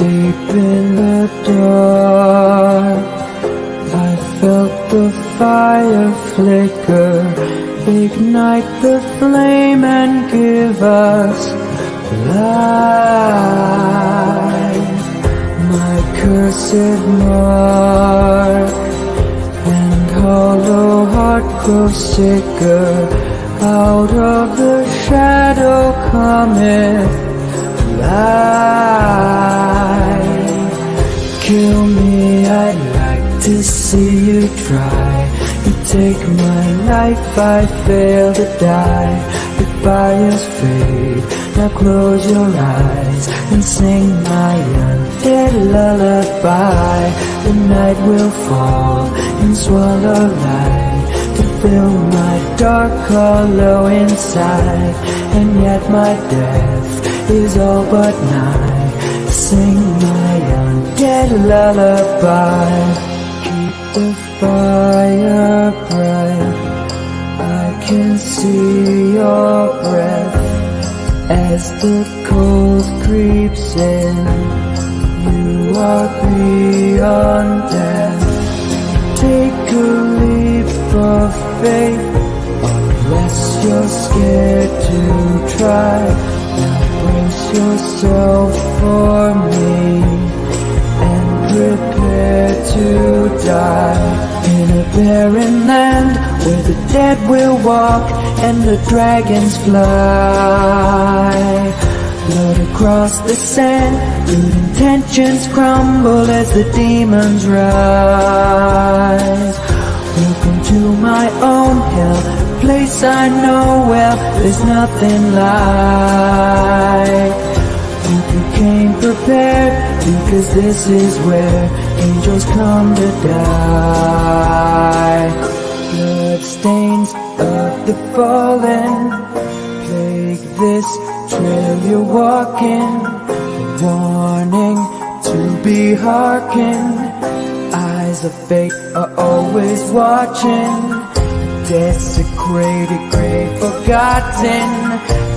Deep in the dark, I felt the fire flicker, ignite the flame and give us life. My cursed mark, and hollow heart grows sicker, out of the shadow cometh light. Kill me, I'd like to see you try. You take my life, I fail to die. The fires fade, now close your eyes and sing my undead lullaby. The night will fall and swallow light to fill my dark hollow inside, and yet my death is all but nigh. Sing my undead lullaby. Keep the fire bright, I can see your breath as the cold creeps in. You are beyond death. Take a leap of faith, unless you're scared to try. Now brace yourself for me and prepare to die. In a barren land where the dead will walk and the dragons fly. Blood across the sand, good intentions crumble as the demons rise. Welcome to my own hell, a place I know well, there's nothing like. Hope you came prepared, because this is where angels come to die. Bloodstains of the fallen plague this trail you're walking. A warning to be hearkened. Eyes of fate are always watching. Desecrated grave forgotten.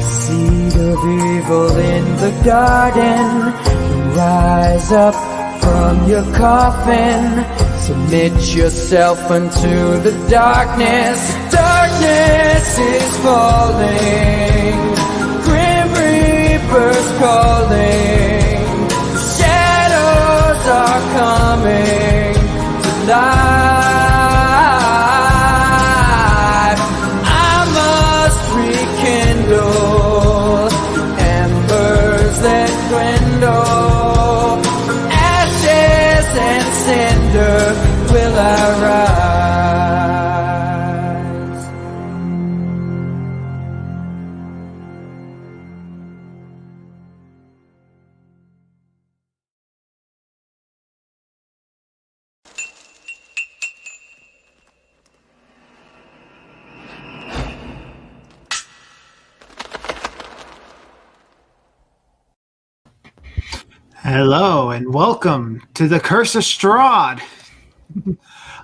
Seed of evil in the garden. Rise up from your coffin. Submit yourself unto the darkness. Darkness is falling. Grim Reaper's calling. Shadows are coming to life. I must rekindle embers that dwindle. Ashes and cinder will arise. Hello and welcome to the Curse of Strahd.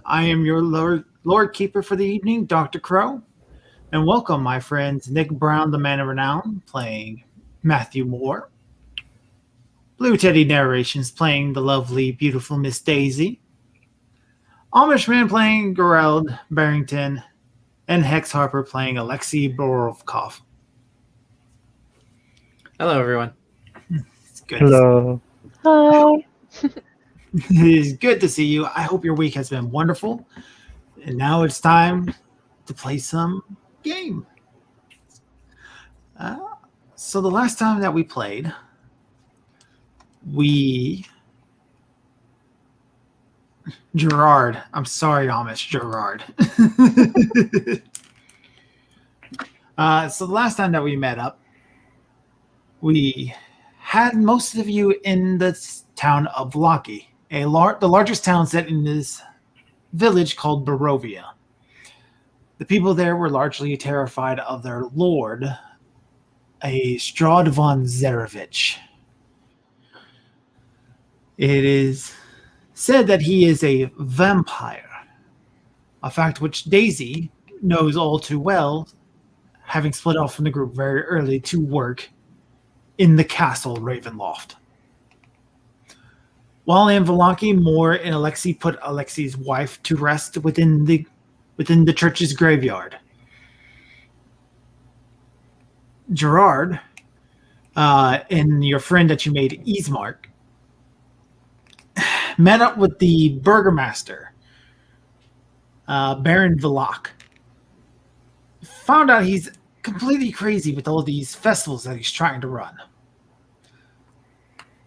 I am your Lord Keeper for the evening, Dr. Crow, and welcome my friends Nick Brown, the Man of Renown, playing Matthew Moore, Blue Teddy Narrations playing the lovely, beautiful Miss Daisy, Amish Man playing Gerald Barrington, and Hex Harper playing Alexei Borovkov. Hello, everyone. It's good. Hello. Hi. It is good to see you. I hope your week has been wonderful. And now it's time to play some game. So the last time that we played, Gerard. I'm sorry, Amish. Gerard. So the last time that we met up, we had most of you in the town of Loki, the largest town set in this village called Barovia. The people there were largely terrified of their lord, a Strahd von Zarevich. It is said that he is a vampire, a fact which Daisy knows all too well, having split off from the group very early to work in the castle Ravenloft. While in Valaki, Moore and Alexei put Alexei's wife to rest within the church's graveyard. Gerard and your friend that you made, Ismark, met up with the burgomaster, Baron Valak. Found out he's completely crazy with all these festivals that he's trying to run.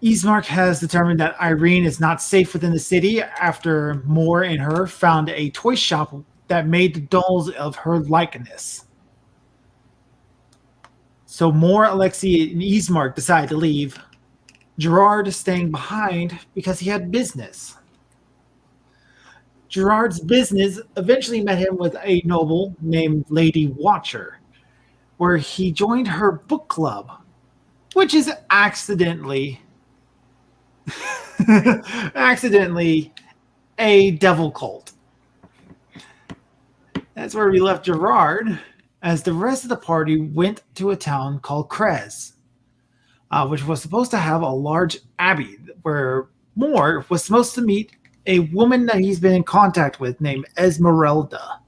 Ismark has determined that Irene is not safe within the city after Moore and her found a toy shop that made dolls of her likeness. So Moore, Alexei, and Ismark decide to leave. Gerard is staying behind because he had business. Gerard's business eventually met him with a noble named Lady Watcher, where he joined her book club, which is accidentally a devil cult. That's where we left Gerard, as the rest of the party went to a town called Krez, which was supposed to have a large abbey where Moore was supposed to meet a woman that he's been in contact with named Esmeralda.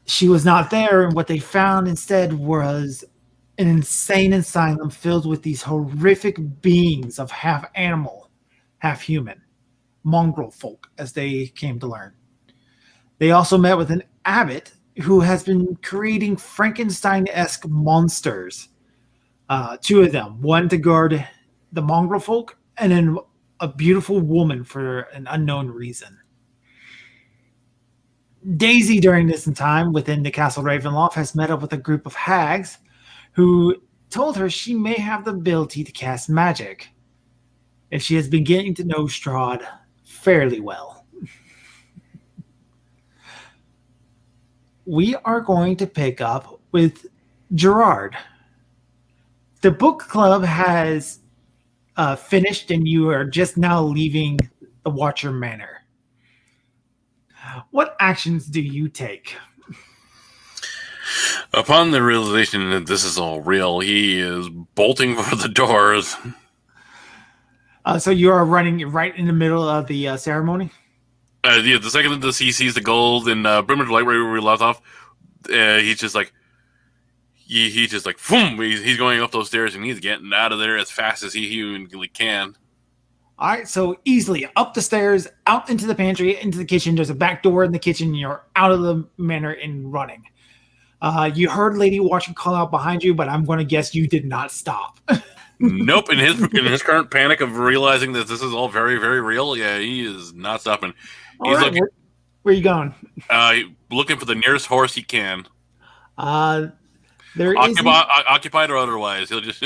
She was not there, and what they found instead was an insane asylum filled with these horrific beings of half animal, half human, mongrel folk, as they came to learn. They also met with an abbot who has been creating Frankenstein-esque monsters. Two of them, one to guard the mongrel folk, and then a beautiful woman for an unknown reason. Daisy, during this time within the Castle Ravenloft, has met up with a group of hags who told her she may have the ability to cast magic, and she has been getting to know Strahd fairly well. We are going to pick up with Gerard. The book club has finished, and you are just now leaving the Watcher Manor. What actions do you take? Upon the realization that this is all real, he is bolting for the doors. So you are running right in the middle of the ceremony? Yeah, the second that he sees the gold and Brimmer Light where we left off, he's just like, he's just like, boom! He's going up those stairs and he's getting out of there as fast as he humanly can. All right, so easily up the stairs, out into the pantry, into the kitchen. There's a back door in the kitchen. You're out of the manor and running. You heard Lady Watcher call out behind you, but I'm going to guess you did not stop. Nope. In his current panic of realizing that this is all very, very real, yeah, he is not stopping. He's right, looking. Where are you going? Looking for the nearest horse he can. There occupied or otherwise. He'll just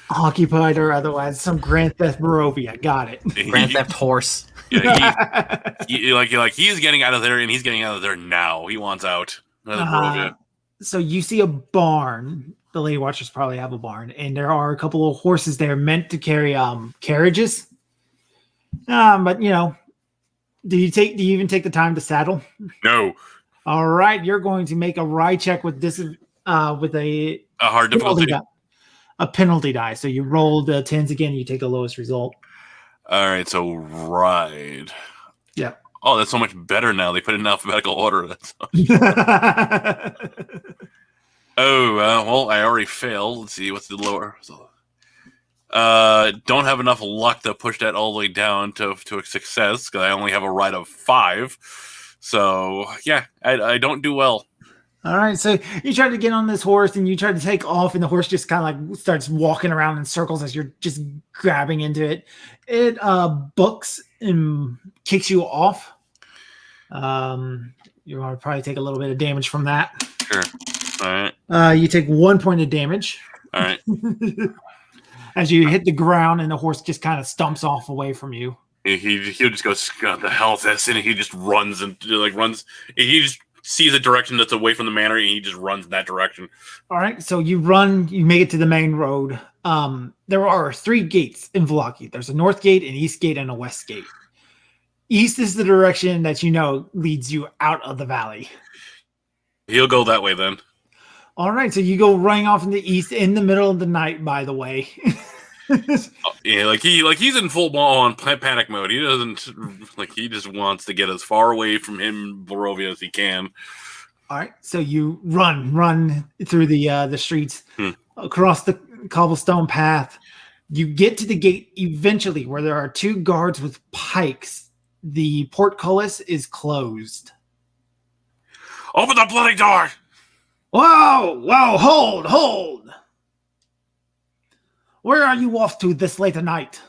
occupied or otherwise. Some Grand Theft Barovia. Got it. Grand Theft Horse. Yeah, he's getting out of there, and he's getting out of there now. He wants out. So you see a barn. The Lady Watchers probably have a barn, and there are a couple of horses there meant to carry carriages. But you know, do you even take the time to saddle? No. All right, you're going to make a ride check with this with a hard difficulty. A penalty die. So you roll the 10s again, you take the lowest result. All right, so ride. Yeah. Oh, that's so much better now. They put it in alphabetical order. Well, I already failed. Let's see, what's the lower? Don't have enough luck to push that all the way down to a success, because I only have a ride of 5. So, yeah, I don't do well. All right, so you try to get on this horse, and you try to take off, and the horse just kind of like starts walking around in circles as you're just grabbing into it. It books and kicks you off. You want to probably take a little bit of damage from that. Sure. All right. You take 1 point of damage. All right. As you hit the ground, and the horse just kind of stumps off away from you. He'll just go, "God, the hell is this?" And he just runs and runs. He just sees a direction that's away from the manor, and he just runs in that direction. All right, so you run, you make it to the main road. There are 3 gates in Valaki. There's a north gate, an east gate, and a west gate. East is the direction that you know leads you out of the valley. He'll go that way then. All right, so you go running off in the east in the middle of the night, by the way. Yeah, he's in full on panic mode. He doesn't he just wants to get as far away from him, Barovia, as he can. All right, so you run through the streets, across the cobblestone path. You get to the gate eventually, where there are two guards with pikes. The portcullis is closed. Open the bloody door! Whoa, hold! Where are you off to this late at night?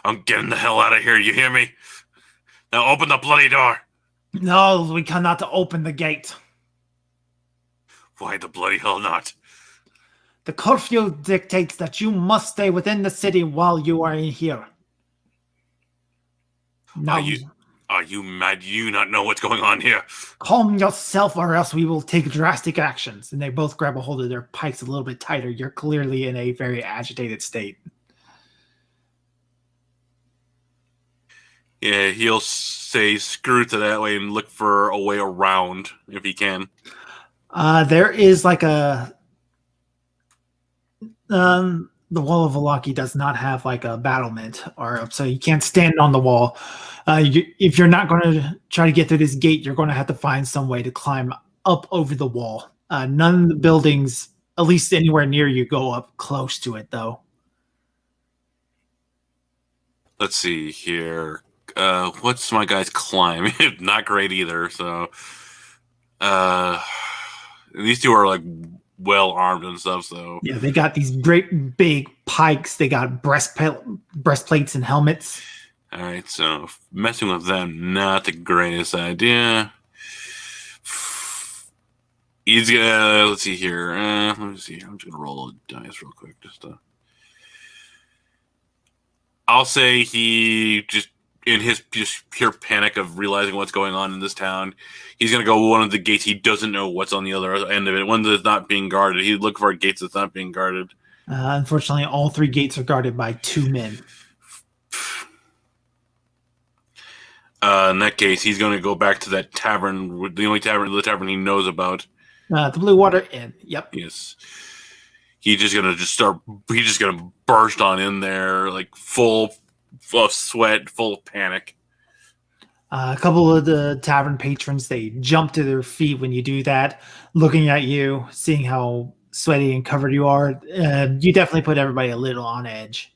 I'm getting the hell out of here, you hear me? Now open the bloody door! No, we cannot open the gate. Why the bloody hell not? The curfew dictates that you must stay within the city while you are in here. Now, are you mad? Do you not know what's going on here? Calm yourself, or else we will take drastic actions. And they both grab a hold of their pikes a little bit tighter. You're clearly in a very agitated state. Yeah, he'll say screw to that way and look for a way around if he can. There is like a... the wall of Valaki does not have like a battlement, or so you can't stand on the wall. If you're not going to try to get through this gate, you're going to have to find some way to climb up over the wall. None of the buildings, at least anywhere near you, go up close to it, though. Let's see here. What's my guy's climb? Not great either. So, these two are like well armed and stuff. So yeah, they got these great big pikes. They got breastplates and helmets. All right, so messing with them, not the greatest idea. He's gonna, let's see here. Let me see. I'm just gonna roll a dice real quick. I'll say he just, in his just pure panic of realizing what's going on in this town, he's gonna go one of the gates. He doesn't know what's on the other end of it. One that's not being guarded. He'd look for gates that's not being guarded. Unfortunately, all three gates are guarded by two men. In that case, he's going to go back to that tavern, the tavern he knows about. The Blue Water Inn. Yep. Yes. He's just going to burst on in there, like full of sweat, full of panic. A couple of the tavern patrons, they jump to their feet when you do that, looking at you, seeing how sweaty and covered you are. You definitely put everybody a little on edge.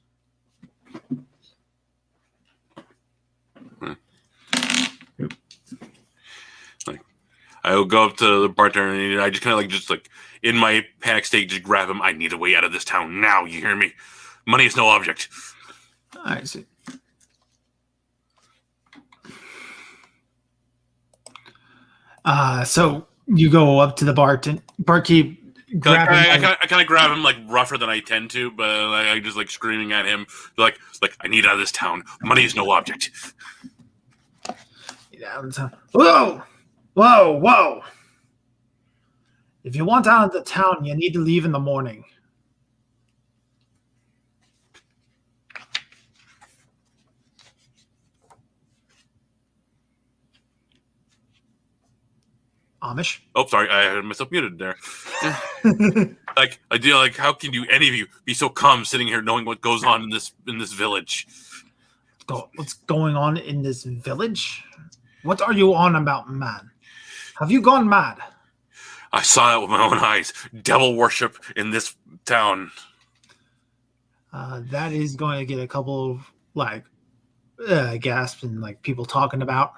I will go up to the bartender and I just kind of just in my panic state, just grab him. I need a way out of this town now. You hear me? Money is no object. I see. So you go up to the barkeep. I kind of grab him rougher than I tend to, but I just screaming at him like I need out of this town. Money is no object. Whoa! If you want out of the town, you need to leave in the morning. Amish? Oh, sorry, I had myself muted there. How can any of you be so calm sitting here knowing what goes on in this village? What's going on in this village? What are you on about, man? Have you gone mad? I saw it with my own eyes. Devil worship in this town. That is going to get a couple of gasps and people talking about.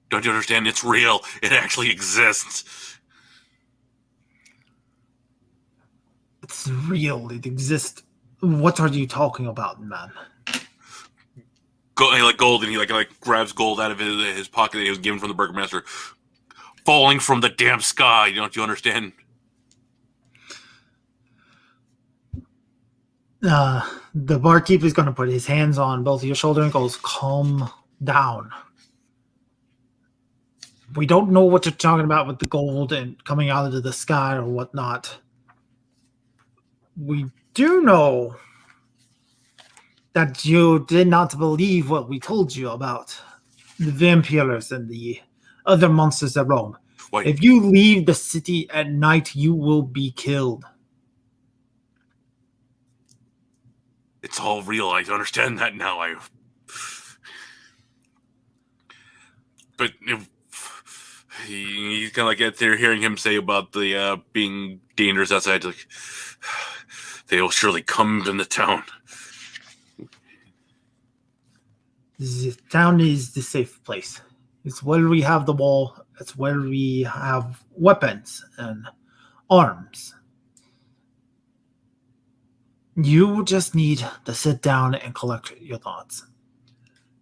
Don't you understand? It's real. It actually exists. It's real. It exists. What are you talking about, man? Gold, and he grabs gold out of his pocket that he was given from the burgomaster, falling from the damn sky. Don't you understand? The barkeep is going to put his hands on both of your shoulder and goes, "Calm down. We don't know what you're talking about with the gold and coming out of the sky or whatnot. We do know that you did not believe what we told you about the vampires and the other monsters that roam. Wait. If you leave the city at night, you will be killed." It's all real. I understand that now. But he's kind of like at there hearing him say about the being dangerous outside. Like, they will surely come in the town. The town is the safe place. It's where we have the wall. It's where we have weapons and arms. You just need to sit down and collect your thoughts.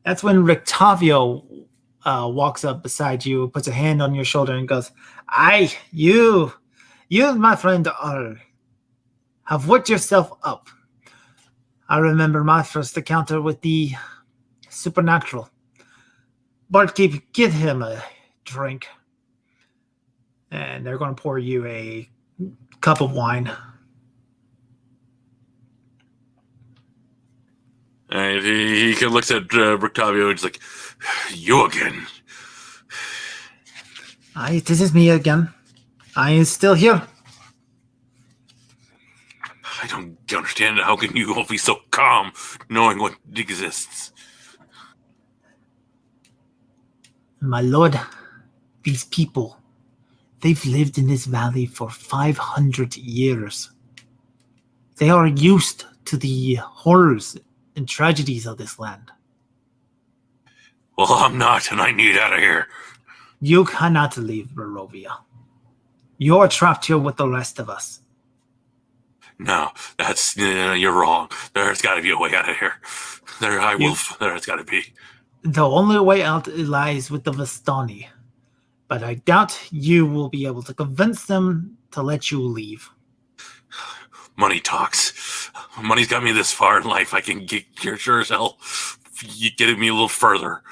That's when Rictavio walks up beside you, puts a hand on your shoulder, and goes, you, my friend, have worked yourself up. I remember my first encounter with the supernatural. Barkeep, give him a drink. And they're going to pour you a cup of wine. And he looks at Rictavio and he's like, you again. This is me again. I am still here. I don't understand. How can you all be so calm knowing what exists? My lord, these people, they've lived in this valley for 500 years. They are used to the horrors and tragedies of this land. Well, I'm not, and I need out of here. You cannot leave Barovia. You're trapped here with the rest of us. No, that's you're wrong. There's got to be a way out of here. There's got to be. The only way out lies with the Vistani, but I doubt you will be able to convince them to let you leave. Money talks. Money's got me this far in life. I can get here sure as hell. You getting me a little further.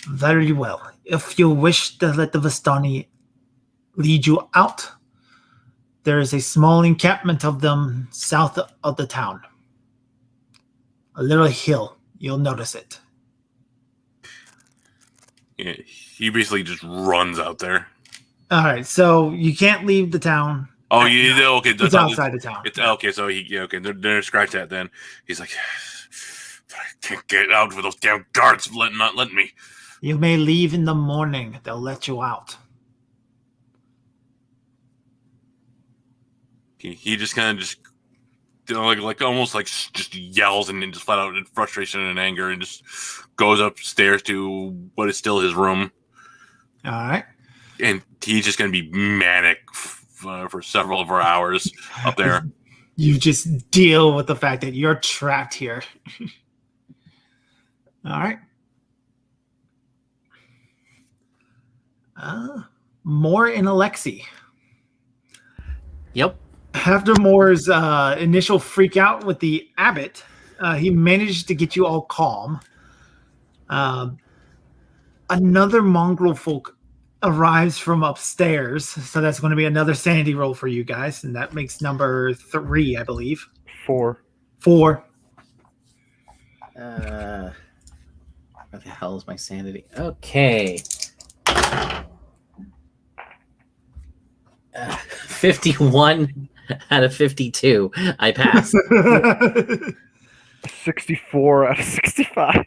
Very well. If you wish to let the Vistani lead you out, there is a small encampment of them south of the town. A little hill. You'll notice it. Yeah, he basically just runs out there. All right, so you can't leave the town. Oh, yeah, okay. It's outside the town. It's okay. So they're scratch that. Then he's like, I can't get out with those damn guards not letting me. You may leave in the morning. They'll let you out. He just kind of like almost like just yells and just flat out in frustration and anger and just goes upstairs to what is still his room. All right. And he's just going to be manic for several of our hours up there. You just deal with the fact that you're trapped here. All right. Moore and Alexi. Yep. After Moore's initial freak out with the abbot, he managed to get you all calm. Another mongrel folk arrives from upstairs, so that's going to be another sanity roll for you guys, and that makes number 3, I believe. 4. 4. Where the hell is my sanity? Okay. 51 out of 52. I passed. 64 out of 65.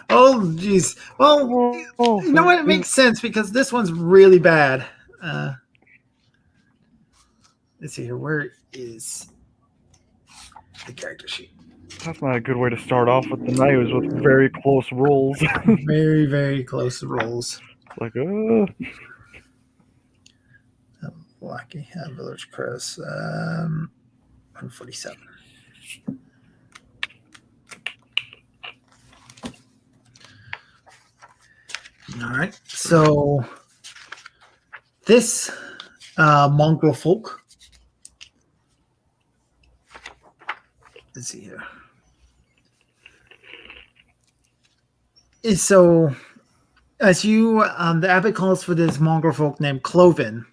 Oh, jeez. Well, you know what? It makes sense because this one's really bad. Let's see here. Where is the character sheet? That's not a good way to start off with the night. It was with very close rolls. Very, very close rolls. Like, Lucky Village Chris. 147. All right. So this mongrel folk. Let's see here. So as you, the abbot calls for this mongrel folk named Cloven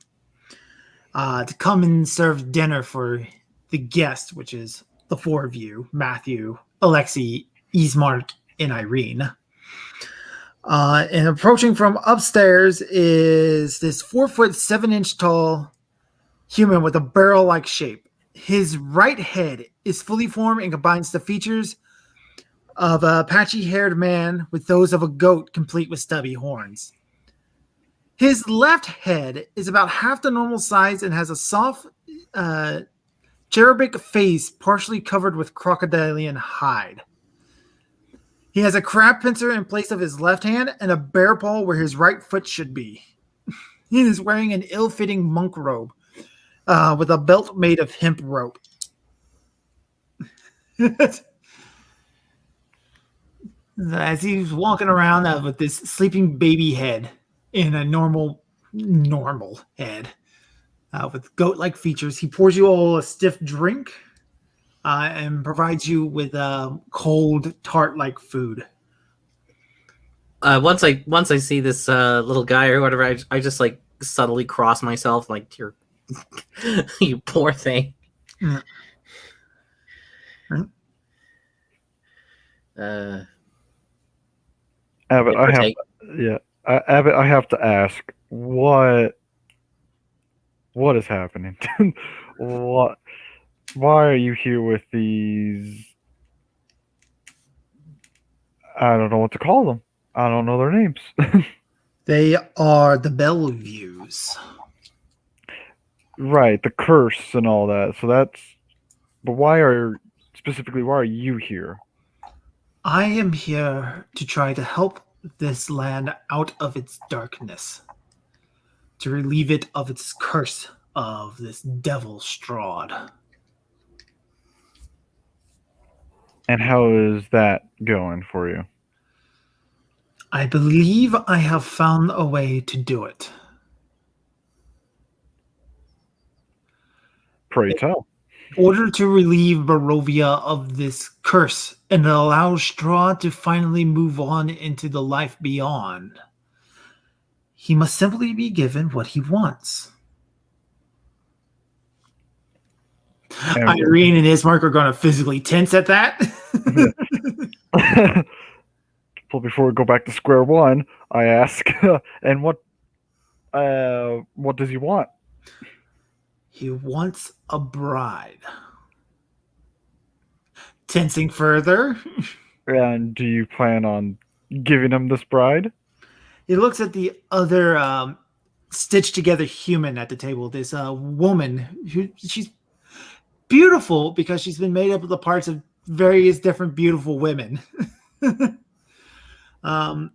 to come and serve dinner for the guest, which is the 4 of you, Matthew, Alexi, Ismark, and Irene. And approaching from upstairs is this 4 foot 7 inch tall human with a barrel-like shape. His right head is fully formed and combines the features of a patchy-haired man with those of a goat, complete with stubby horns. His left head is about half the normal size and has a soft, cherubic face partially covered with crocodilian hide. He has a crab pincer in place of his left hand and a bear paw where his right foot should be. He is wearing an ill-fitting monk robe with a belt made of hemp rope. As he's walking around with this sleeping baby head in a normal head with goat-like features, he pours you all a stiff drink and provides you with cold tart-like food. Once I see this little guy or whatever, I just like subtly cross myself, like you're you poor thing. Mm. Abbott, Abbott, I have to ask, what is happening? Why are you here with these? I don't know what to call them. I don't know their names. They are the Belleviews. Right, the curse and all that. So that's. But why are you here? I am here to try to help this land out of its darkness, to relieve it of its curse of this devil Strahd. And how is that going for you? I believe I have found a way to do it. Pray tell. In order to relieve Barovia of this curse and allow Strahd to finally move on into the life beyond, he must simply be given what he wants. Irene and Ismark are going to physically tense at that. Well, before we go back to square one, I ask, and what does he want? He wants a bride. Tensing further. And do you plan on giving him this bride? He looks at the other stitched together human at the table. This woman she's beautiful because she's been made up of the parts of various different beautiful women. And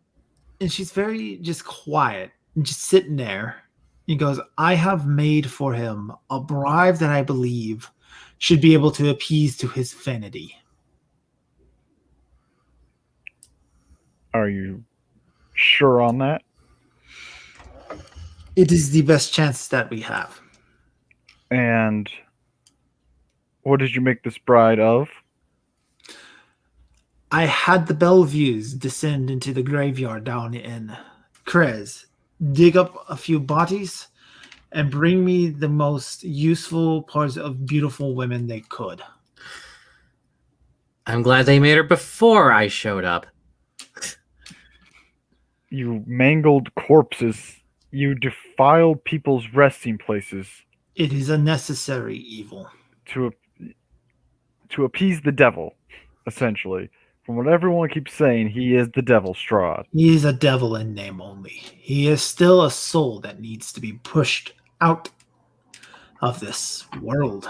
she's very just quiet and just sitting there. He goes, I have made for him a bribe that I believe should be able to appease to his vanity. Are you sure on that? It is the best chance that we have. And what did you make this bride of? I had the Bellevues descend into the graveyard down in Krez, dig up a few bodies, and bring me the most useful parts of beautiful women they could. I'm glad they made her before I showed up. You mangled corpses. You defiled people's resting places. It is a necessary evil. To appease the devil, essentially. From what everyone keeps saying, he is the devil Strahd. He is a devil in name only. He is still a soul that needs to be pushed out of this world.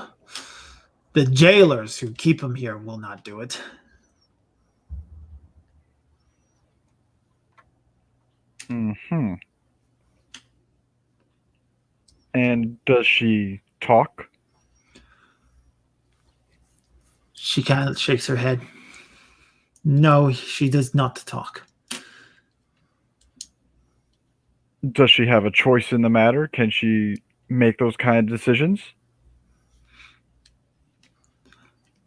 The jailers who keep him here will not do it. Mm-hmm. And does she talk? She kind of shakes her head. No, she does not talk. Does she have a choice in the matter? Can she make those kind of decisions?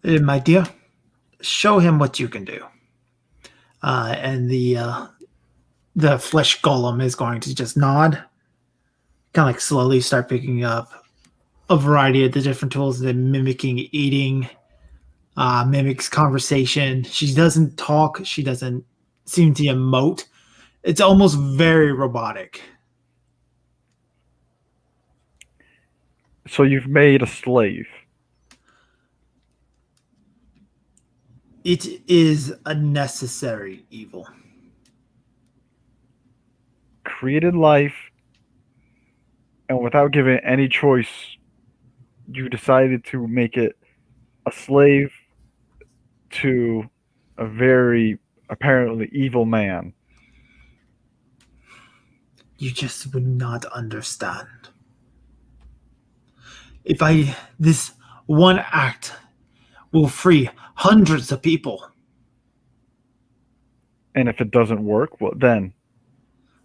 My dear, show him what you can do. And the flesh golem is going to just nod, kind of like slowly start picking up a variety of the different tools, and mimicking eating, mimics conversation. She doesn't talk. She doesn't seem to emote. It's almost very robotic. So you've made a slave. It is a necessary evil. Created life, and without giving it any choice, you decided to make it a slave to a very apparently evil man. You just would not understand. This one act will free hundreds of people, And if it doesn't work, well, then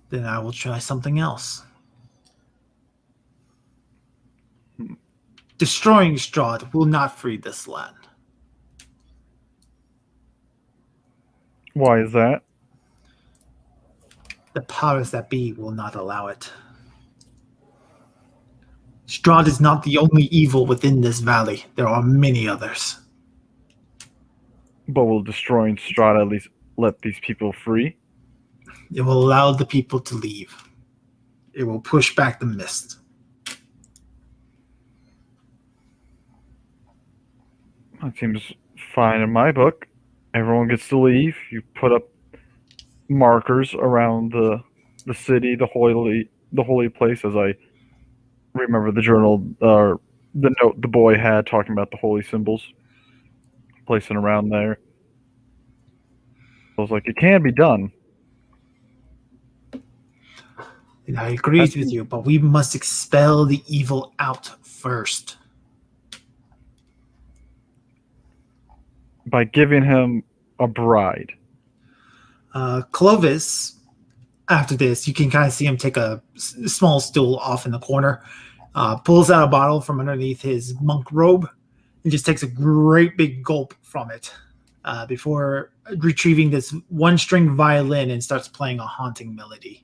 then I will try something else. Destroying Strahd will not free this land. why is that? The powers that be will not allow it. Strahd is not the only evil within this valley. There are many others. But will destroying Strahd at least let these people free? It will allow the people to leave. It will push back the mist. That seems fine in my book. Everyone gets to leave. You put up markers around the city, the holy place, as I remember the journal or the note the boy had talking about the holy symbols, placing around there. I was like, it can be done. And I agree with you, but we must expel the evil out first. By giving him a bride. Clovis, after this, you can kind of see him take a small stool off in the corner, pulls out a bottle from underneath his monk robe, and just takes a great big gulp from it before retrieving this one-string violin and starts playing a haunting melody.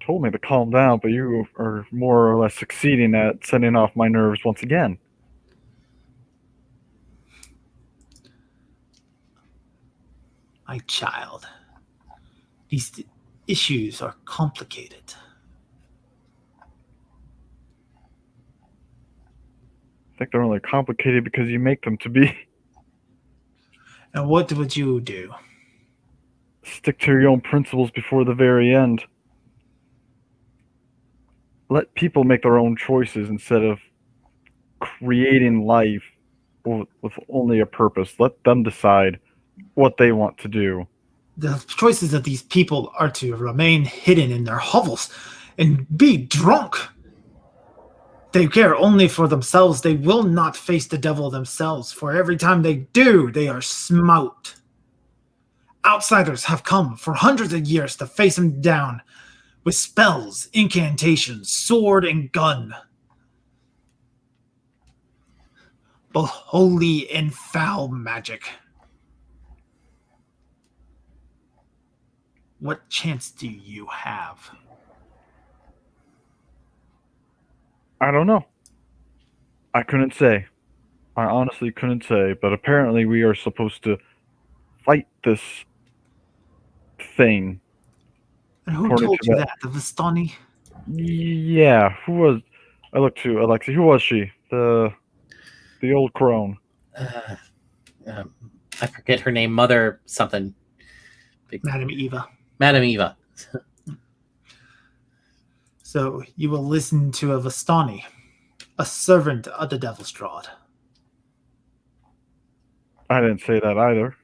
Told me to calm down, but you are more or less succeeding at setting off my nerves once again. My child, these issues are complicated. I think they're only complicated because you make them to be. And what would you do? Stick to your own principles before the very end. Let people make their own choices instead of creating life with only a purpose. Let them decide what they want to do. The choices of these people are to remain hidden in their hovels and be drunk. They care only for themselves. They will not face the devil themselves, for every time they do, they are smote. Outsiders have come for hundreds of years to face him down with spells, incantations, sword, and gun. Both holy and foul magic. What chance do you have? I don't know. I couldn't say. I honestly couldn't say, but apparently we are supposed to fight this thing. And who According told to you that- that? The Vistani? Yeah, who was... I looked to Alexi. Who was she? The old crone. I forget her name. Mother something. Madam Eva. Madam Eva. So you will listen to a Vistani, a servant of the Devil's Strahd. I didn't say that either.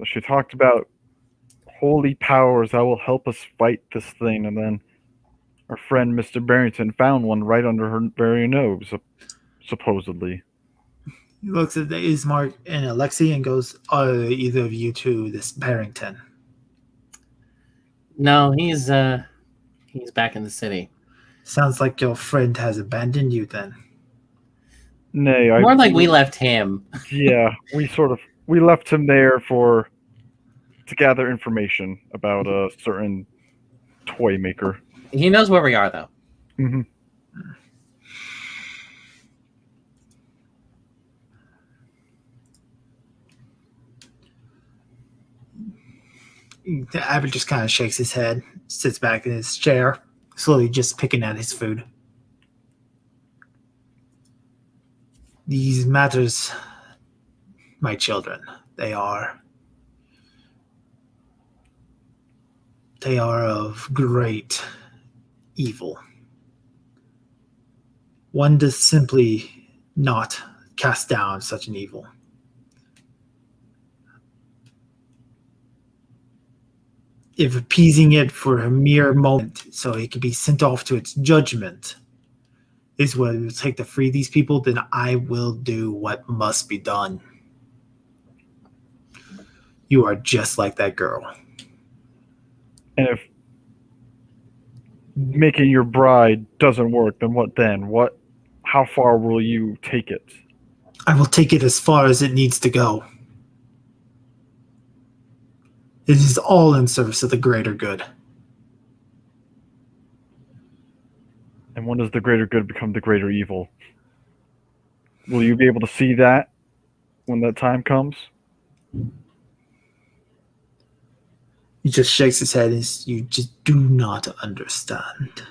She talked about holy powers that will help us fight this thing, and then our friend Mr. Barrington found one right under her very nose, supposedly. He looks at Ismark and Alexi and goes, "Are either of you two this Barrington?" No, he's back in the city. Sounds like your friend has abandoned you then. Nay, More like we left him. Yeah, we left him there to gather information about a certain toy maker. He knows where we are, though. Mm-hmm. Abbott just kind of shakes his head, sits back in his chair, slowly just picking at his food. These matters, my children, they are of great evil. One does simply not cast down such an evil. If appeasing it for a mere moment so it can be sent off to its judgment is what it will take to free these people, then I will do what must be done. You are just like that girl. And if making your bride doesn't work, then what then? How far will you take it? I will take it as far as it needs to go. It is all in service of the greater good. And when does the greater good become the greater evil? Will you be able to see that when that time comes? He just shakes his head and you just do not understand.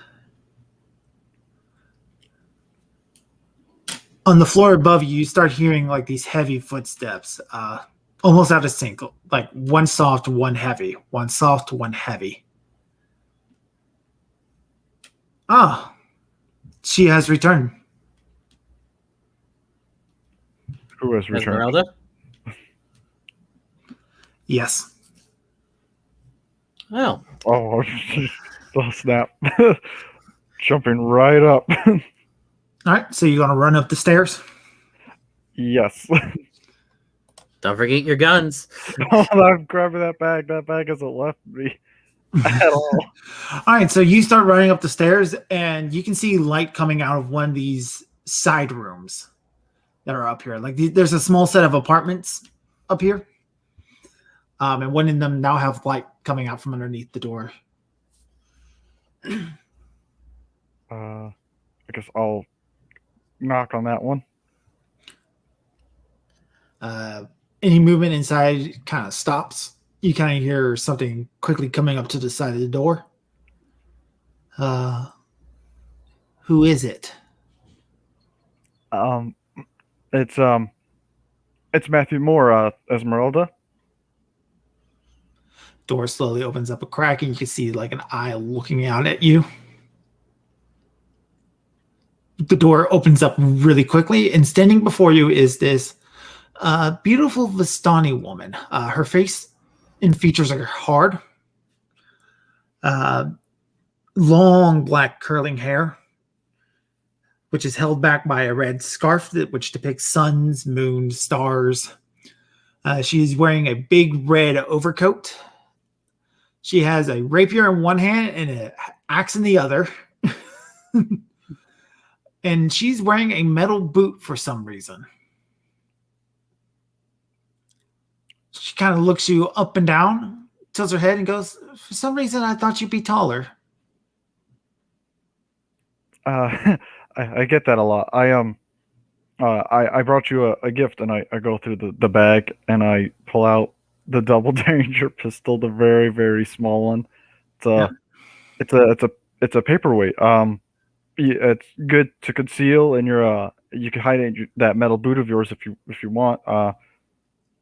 On the floor above you, you start hearing like these heavy footsteps, almost out of sync, like one soft, one heavy, one soft, one heavy. Ah, she has returned. Who has returned? Esmeralda? Yes. Oh. Oh, oh snap. Jumping right up. All right, so you're going to run up the stairs? Yes. Don't forget your guns. Oh, I'm grabbing that bag. That bag hasn't left me at all. All right, so you start running up the stairs, and you can see light coming out of one of these side rooms that are up here. Like there's a small set of apartments up here, and one of them now have light coming out from underneath the door. I guess I'll knock on that one. Any movement inside kind of stops. You kind of hear something quickly coming up to the side of the door. Who is it? It's Matthew Moore, Esmeralda. Door slowly opens up a crack, and you can see like an eye looking out at you. The door opens up really quickly, and standing before you is this beautiful Vistani woman. Her face and features are hard. Long black curling hair, which is held back by a red scarf which depicts suns, moons, stars. She is wearing a big red overcoat. She has a rapier in one hand and an axe in the other. And she's wearing a metal boot for some reason. She kind of looks you up and down, tilts her head and goes, "For some reason, I thought you'd be taller." I get that a lot. I brought you a gift, and I go through the bag, and I pull out the double Derringer pistol, the very, very small one. It's a paperweight. It's good to conceal, and you can hide it in that metal boot of yours if you want.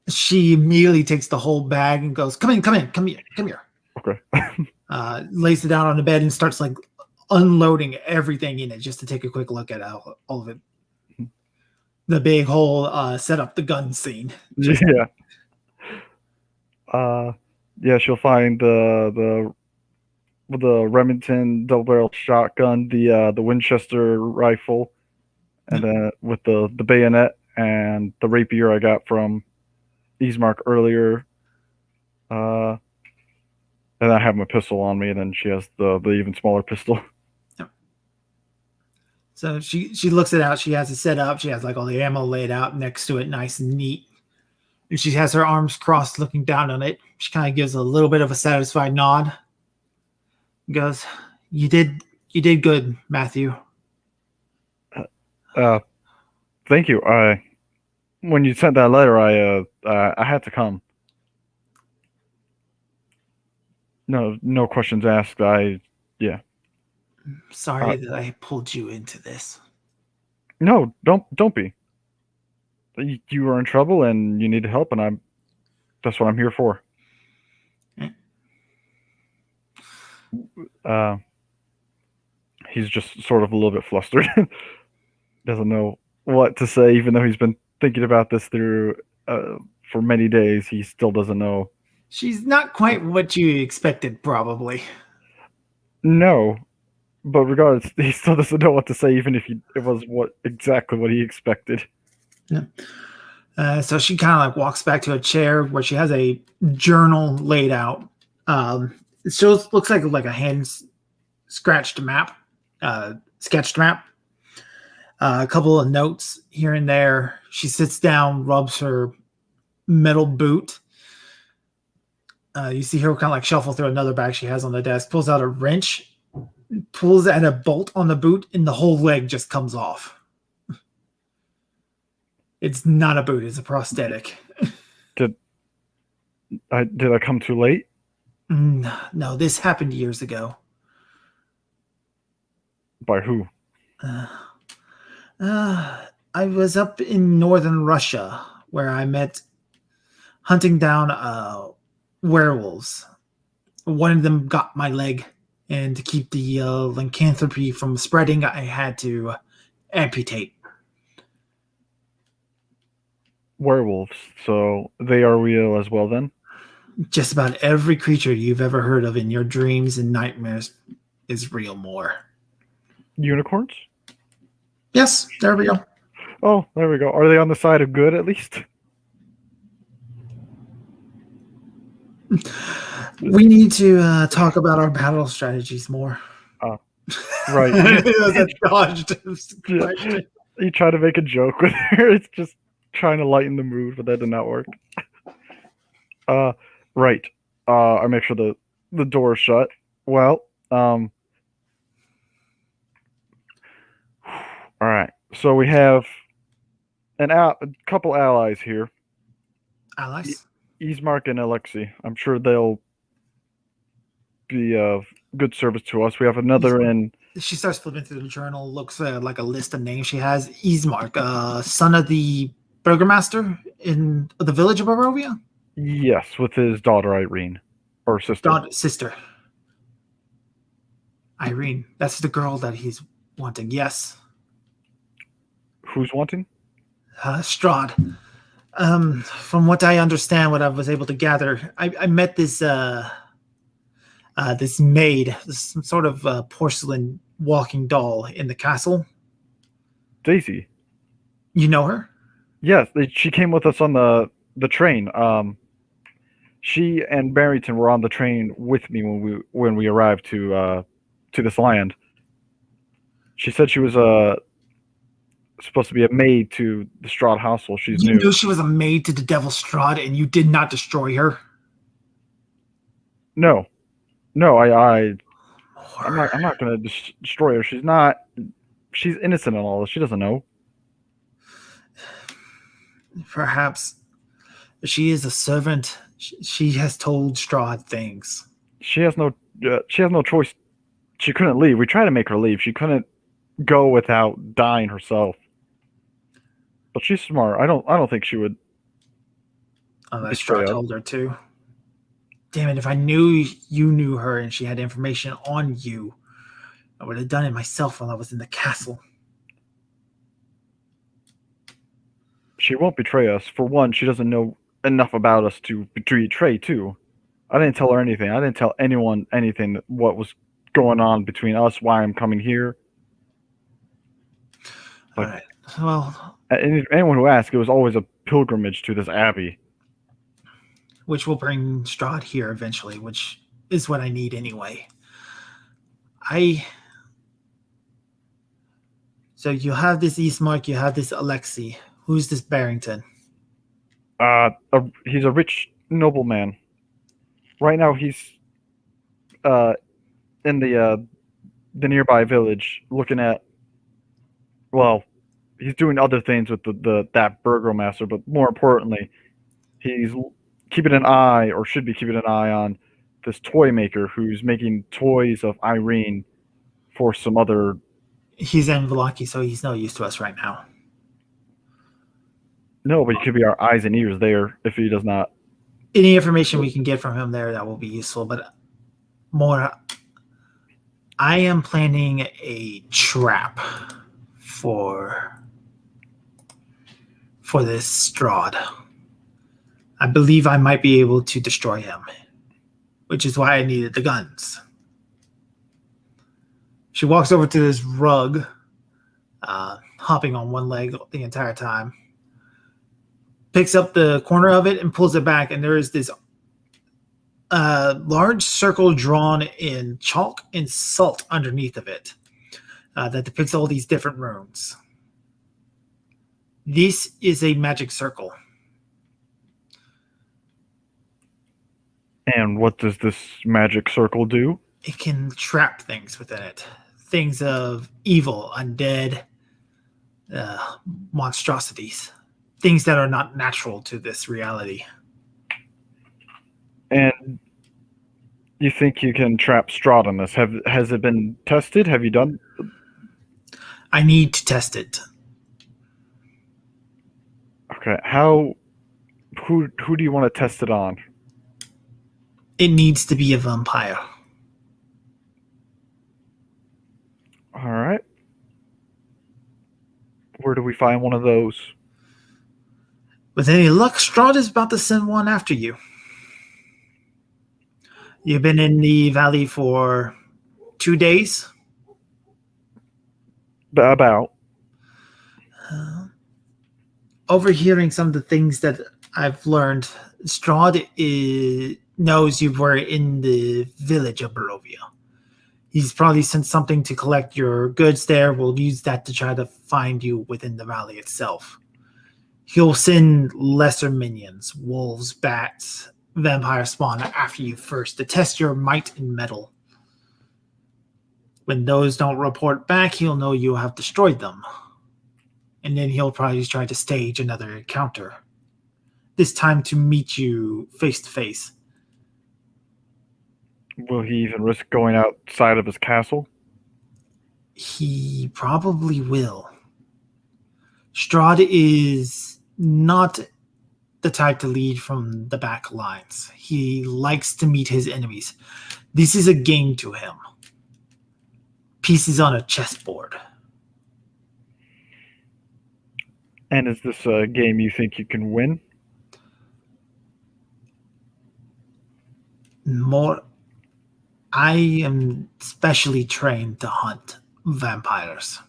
She immediately takes the whole bag and goes, come here. Okay. Lays it down on the bed and starts like unloading everything in it just to take a quick look at all of it. The big whole set up the gun scene. Yeah. She'll find the Remington double-barrel shotgun, the Winchester rifle, and then with the bayonet and the rapier I got from Ismark earlier. And I have my pistol on me, and then she has the even smaller pistol. Yep. So she looks it out. She has it set up. She has like all the ammo laid out next to it, nice and neat. And she has her arms crossed, looking down on it. She kind of gives a little bit of a satisfied nod. Goes, "You did good, Matthew." Thank you. When you sent that letter, I had to come. No questions asked. Sorry that I pulled you into this. No, don't be. you are in trouble and you need help, and that's what I'm here for. He's just sort of a little bit flustered. Doesn't know what to say, even though he's been thinking about this through for many days. He still doesn't know. She's not quite what you expected, probably. No, but regardless, he still doesn't know what to say, even if it was exactly what he expected. Yeah. So she kind of like walks back to a chair where she has a journal laid out. It shows looks like a hand sketched map. A couple of notes here and there. She sits down, rubs her metal boot. You see her kind of like shuffle through another bag she has on the desk, pulls out a wrench, pulls at a bolt on the boot, and the whole leg just comes off. It's not a boot, it's a prosthetic. Did I come too late? No, this happened years ago. By who? I was up in northern Russia where I met hunting down werewolves. One of them got my leg, and to keep the lycanthropy from spreading, I had to amputate. Werewolves. So they are real as well, then? Just about every creature you've ever heard of in your dreams and nightmares is real more. Unicorns? Yes, there we go. Oh, there we go. Are they on the side of good, at least? We need to talk about our battle strategies more. Right. It was a dodged question. You try to make a joke with her. It's just trying to lighten the mood, but that did not work. Right. I make sure the door is shut. Well, all right. So we have a couple allies here. Allies? Ismark and Alexei. I'm sure they'll be of good service to us. We have another in. She starts flipping through the journal, looks like a list of names she has. Ismark, son of the burgomaster in the village of Barovia? Yes, with his daughter Irene. Or sister. Sister. Irene. That's the girl that he's wanting. Yes. Who's wanting? Strahd. From what I understand, what I was able to gather, I met this this maid, some sort of porcelain walking doll in the castle. Daisy. You know her? Yes, she came with us on the train. She and Barrington were on the train with me when we arrived to this land. She said she was supposed to be a maid to the Strahd household. She's new. You knew she was a maid to the Devil Strahd, and you did not destroy her? No, I'm not going to destroy her. She's innocent in all this. She doesn't know. Perhaps she is a servant. She has told Strahd things. She has no choice. She couldn't leave. We tried to make her leave. She couldn't go without dying herself. But she's smart. I don't think she would. Unless Strahd told her to. Damn it! If I knew you knew her and she had information on you, I would have done it myself while I was in the castle. She won't betray us. For one, she doesn't know enough about us to betray too. I didn't tell her anything. I didn't tell anyone anything what was going on between us, why I'm coming here. All right. Well, anyone who asked, it was always a pilgrimage to this abbey. Which will bring Strahd here eventually, which is what I need anyway. So you have this Ismark, you have this Alexei. Who's this Barrington? He's a rich nobleman. Right now, he's in the nearby village, looking at. Well, he's doing other things with that burgomaster, but more importantly, he's keeping an eye, or should be keeping an eye on, this toy maker who's making toys of Irene for some other. He's in Velaki, so he's no use to us right now. No, but he could be our eyes and ears there if he does not. Any information we can get from him there, that will be useful. But more, I am planning a trap for this Strahd. I believe I might be able to destroy him, which is why I needed the guns. She walks over to this rug, hopping on one leg the entire time, picks up the corner of it and pulls it back, and there is this large circle drawn in chalk and salt underneath of it that depicts all these different runes. This is a magic circle. And what does this magic circle do? It can trap things within it. Things of evil, undead, monstrosities. Things that are not natural to this reality. And you think you can trap Strahd on this? Has it been tested? Have you done? I need to test it. Okay. Who do you want to test it on? It needs to be a vampire. All right. Where do we find one of those? With any luck, Strahd is about to send one after you. You've been in the valley for 2 days? About. Overhearing some of the things that I've learned, Strahd knows you were in the village of Barovia. He's probably sent something to collect your goods there. We'll use that to try to find you within the valley itself. He'll send lesser minions, wolves, bats, vampire spawn after you first to test your might and mettle. When those don't report back, he'll know you have destroyed them. And then he'll probably try to stage another encounter. This time to meet you face to face. Will he even risk going outside of his castle? He probably will. Strahd is not the type to lead from the back lines. He likes to meet his enemies. This is a game to him. Pieces on a chessboard. And is this a game you think you can win? More, I am specially trained to hunt vampires.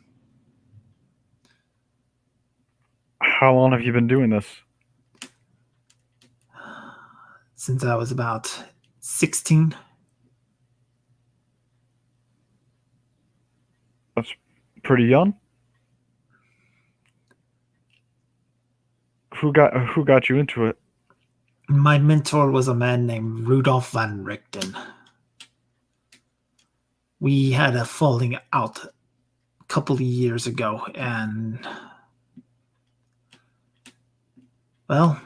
How long have you been doing this? Since I was about 16. That's pretty young. Who got you into it? My mentor was a man named Rudolf van Richten. We had a falling out a couple of years ago, and well,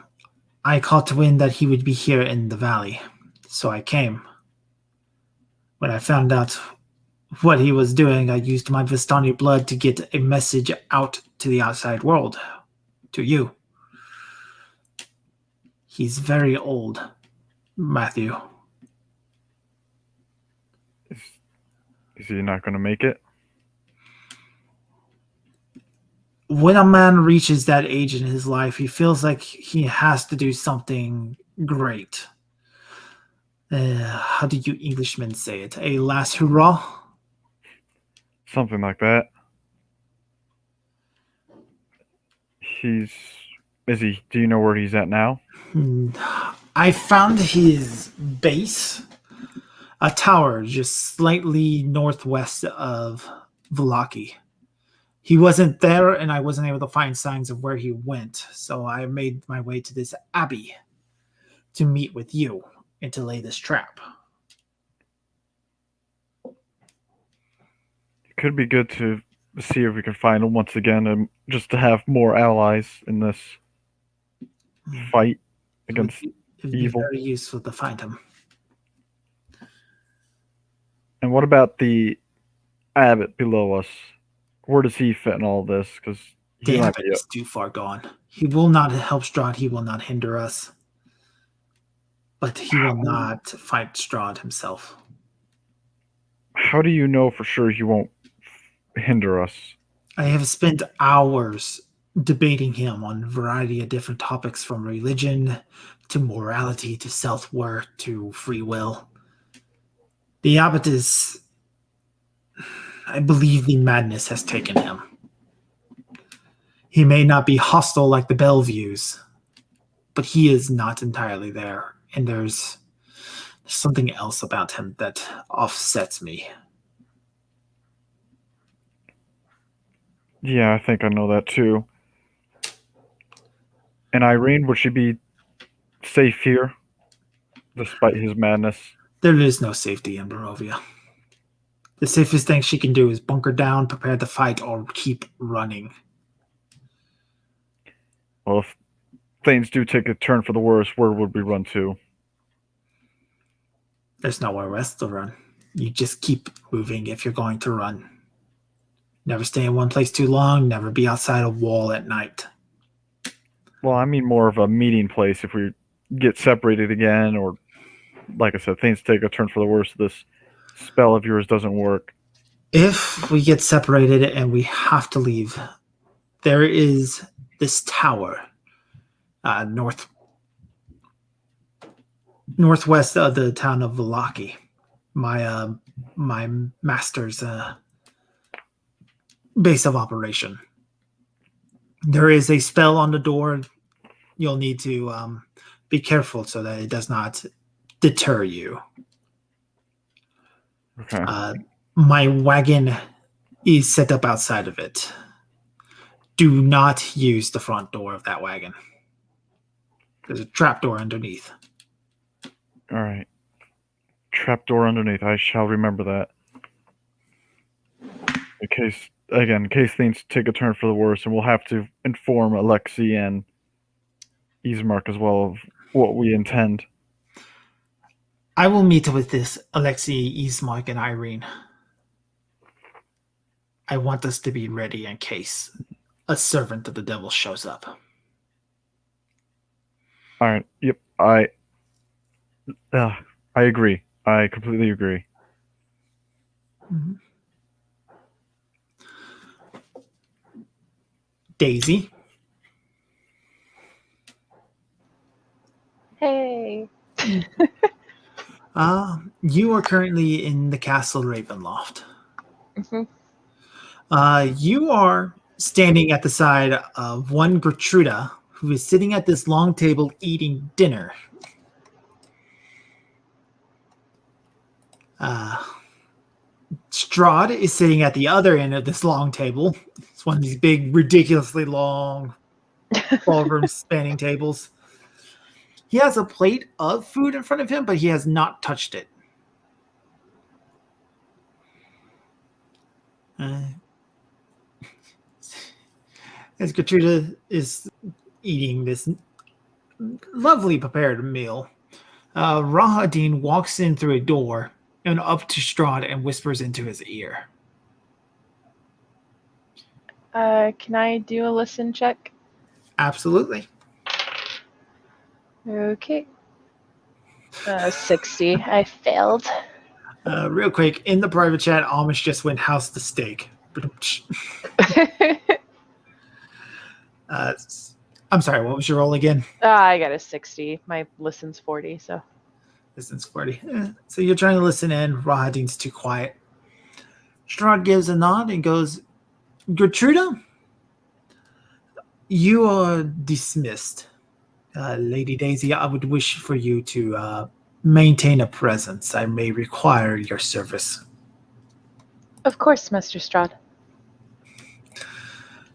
I caught wind that he would be here in the valley, so I came. When I found out what he was doing, I used my Vistani blood to get a message out to the outside world, to you. He's very old, Matthew. Is he not going to make it? When a man reaches that age in his life, he feels like he has to do something great. How do you Englishmen say it? A last hurrah? Something like that. Do you know where he's at now? I found his base, a tower just slightly northwest of Vallaki. He wasn't there, and I wasn't able to find signs of where he went, so I made my way to this abbey to meet with you and to lay this trap. It could be good to see if we can find him once again, and just to have more allies in this fight against It'd be evil. very useful to find him. And what about the abbot below us? Where does he fit in all this? Because The abbot is too far gone. He will not help Strahd. He will not hinder us. But he will not fight Strahd himself. How do you know for sure he won't hinder us? I have spent hours debating him on a variety of different topics, from religion to morality to self-worth to free will. The abbot is... I believe the madness has taken him. He may not be hostile like the Bellevues, but he is not entirely there. And there's something else about him that offsets me. Yeah, I think I know that too. And Irene, would she be safe here, despite his madness? There is no safety in Barovia. The safest thing she can do is bunker down, prepare to fight, or keep running. Well, if things do take a turn for the worse, where would we run to? There's nowhere else to run. You just keep moving if you're going to run. Never stay in one place too long, never be outside a wall at night. Well, I mean more of a meeting place if we get separated again, or, like I said, things take a turn for the worse. This spell of yours doesn't work. If we get separated and we have to leave, there is this tower northwest of the town of Vallaki. My master's base of operation. There is a spell on the door. You'll need to be careful so that it does not deter you. Okay. My wagon is set up outside of it. Do not use the front door of that wagon. There's a trapdoor underneath. All right. Trapdoor underneath. I shall remember that. In case things take a turn for the worse, and we'll have to inform Alexei and Ismark as well of what we intend. I will meet with this Alexei, Ismark, and Irene. I want us to be ready in case a servant of the devil shows up. All right. Yep. I agree. I completely agree. Mm-hmm. Daisy. Hey. You are currently in the castle Ravenloft. Mm-hmm. You are standing at the side of one Gertruda, who is sitting at this long table eating dinner. Strahd is sitting at the other end of this long table. It's one of these big, ridiculously long ballroom spanning tables. He has a plate of food in front of him, but he has not touched it. As Gertruda is eating this lovely prepared meal, Rahadin walks in through a door and up to Strahd and whispers into his ear. Can I do a listen check? Absolutely. Okay. 60. I failed. Real quick, in the private chat, Amish just went house to steak. I'm sorry, what was your roll again? I got a 60. My listen's 40, so. Listen's 40. So you're trying to listen in. Rahadin's too quiet. Strahd gives a nod and goes, Gertruda, you are dismissed. Lady Daisy, I would wish for you to maintain a presence. I may require your service. Of course, Master Strahd.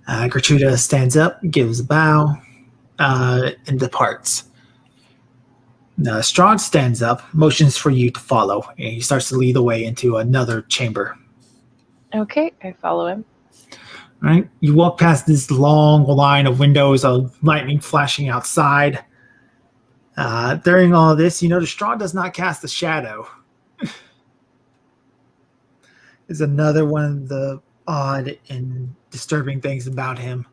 Gertruda stands up, gives a bow, and departs. Strahd stands up, motions for you to follow, and he starts to lead the way into another chamber. Okay, I follow him. All right, you walk past this long line of windows of lightning flashing outside. During all of this, you notice Strahd does not cast a shadow. Is another one of the odd and disturbing things about him.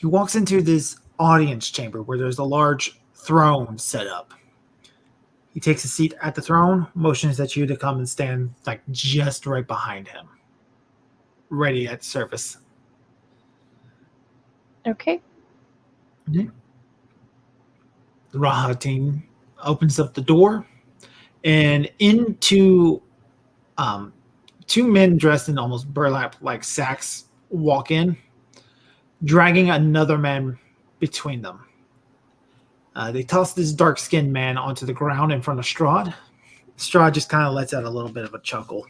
He walks into this audience chamber where there's a large throne set up. He takes a seat at the throne, motions at you to come and stand like just right behind him, ready at service. Okay. The Rahatin opens up the door, and into two men dressed in almost burlap-like sacks walk in, dragging another man between them. They toss this dark-skinned man onto the ground in front of Strahd. Strahd just kind of lets out a little bit of a chuckle.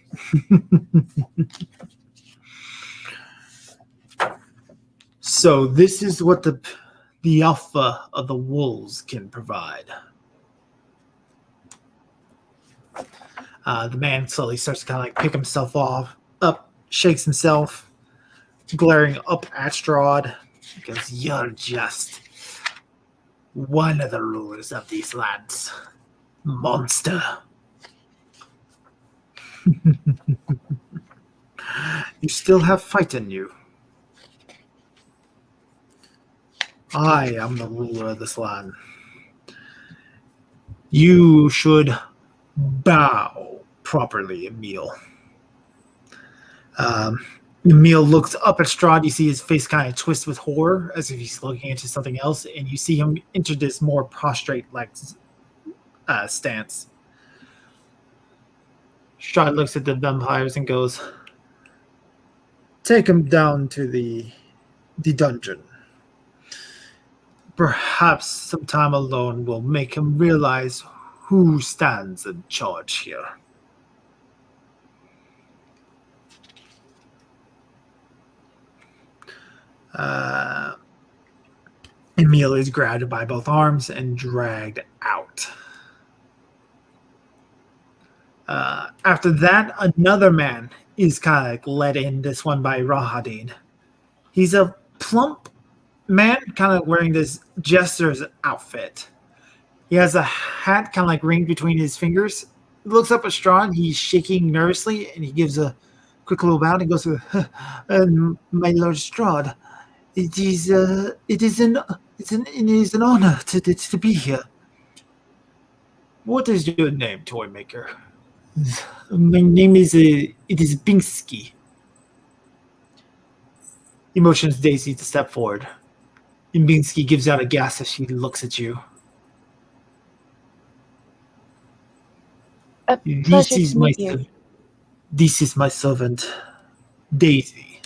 So this is what the alpha of the wolves can provide. The man slowly starts to kind of like pick himself up, shakes himself, glaring up at Strahd. He goes, "You're just one of the rulers of these lands, monster." You still have fight in you. I am the ruler of this land. You should bow properly, Emil. Emil looks up at Strahd. You see his face kind of twist with horror as if he's looking into something else, and you see him enter this more prostrate-like stance. Strahd looks at the vampires and goes, "Take him down to the dungeon. Perhaps some time alone will make him realize who stands in charge here." Emil is grabbed by both arms and dragged out. After that, another man is kind of like led in, this one by Rahadin. He's a plump man, kind of wearing this jester's outfit. He has a hat kind of like ringed between his fingers. He looks up at Strahd. He's shaking nervously, and he gives a quick little bow and goes, "My Lord Strahd, it is an honor to be here. What is your name, toy maker?" "My name is Binsky." He motions Daisy to step forward. And Binsky gives out a gasp as she looks at you. A pleasure to meet you. This is my servant, Daisy.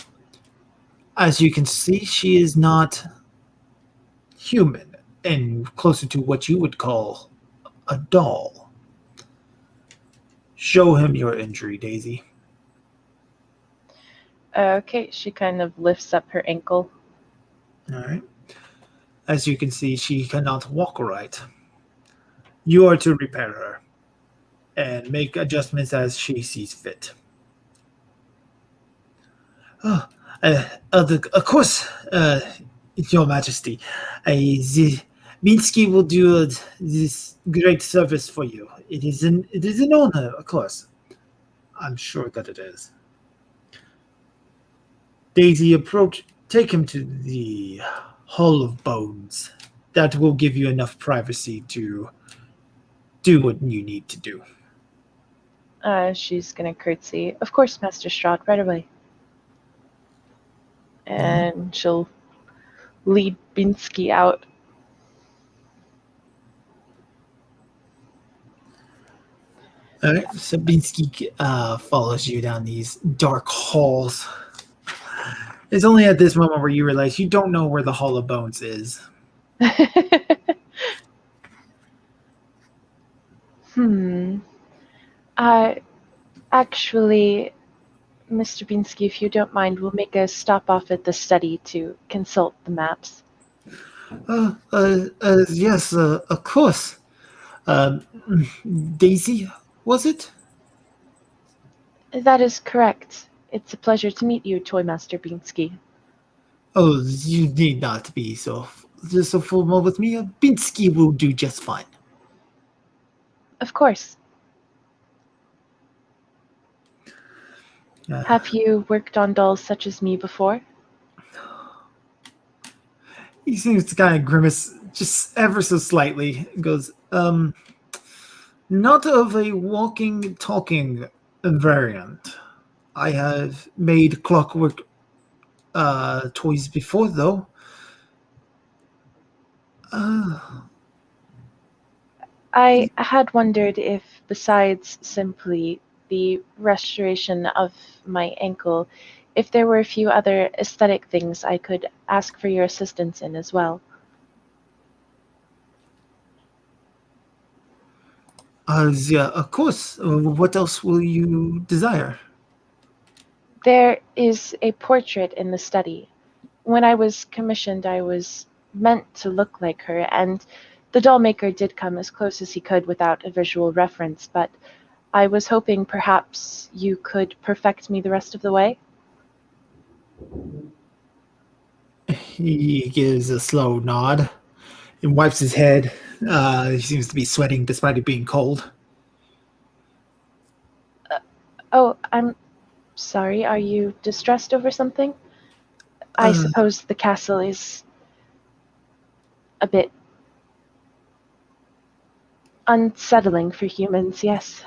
As you can see, she is not human and closer to what you would call a doll. Show him your injury, Daisy. Okay, she kind of lifts up her ankle. All right. As you can see, she cannot walk right. You are to repair her and make adjustments as she sees fit. Of course, Your Majesty. Minsky will do this great service for you. It is an honor, of course. I'm sure that it is. Daisy, take him to the Hall of Bones. That will give you enough privacy to do what you need to do. She's gonna curtsy. Of course, Master Strahd, right away. And she'll lead Binsky out. All right, so Binsky follows you down these dark halls. It's only at this moment where you realize you don't know where the Hall of Bones is. Actually, Mr. Binsky, if you don't mind, we'll make a stop off at the study to consult the maps. Yes, of course. Daisy, was it? That is correct. It's a pleasure to meet you, Toy Master Binsky. Oh, you need not be so formal with me. Binsky will do just fine. Of course. Have you worked on dolls such as me before? He seems to kind of grimace just ever so slightly. And goes, not of a walking, talking variant. I have made clockwork toys before, though. I had wondered if, besides simply the restoration of my ankle, if there were a few other aesthetic things I could ask for your assistance in as well. Yeah, of course. What else will you desire? There is a portrait in the study. When I was commissioned, I was meant to look like her, and the doll maker did come as close as he could without a visual reference, but I was hoping perhaps you could perfect me the rest of the way. He gives a slow nod and wipes his head. He seems to be sweating despite it being cold. Oh, I'm sorry. Are you distressed over something? I suppose the castle is a bit unsettling for humans, yes.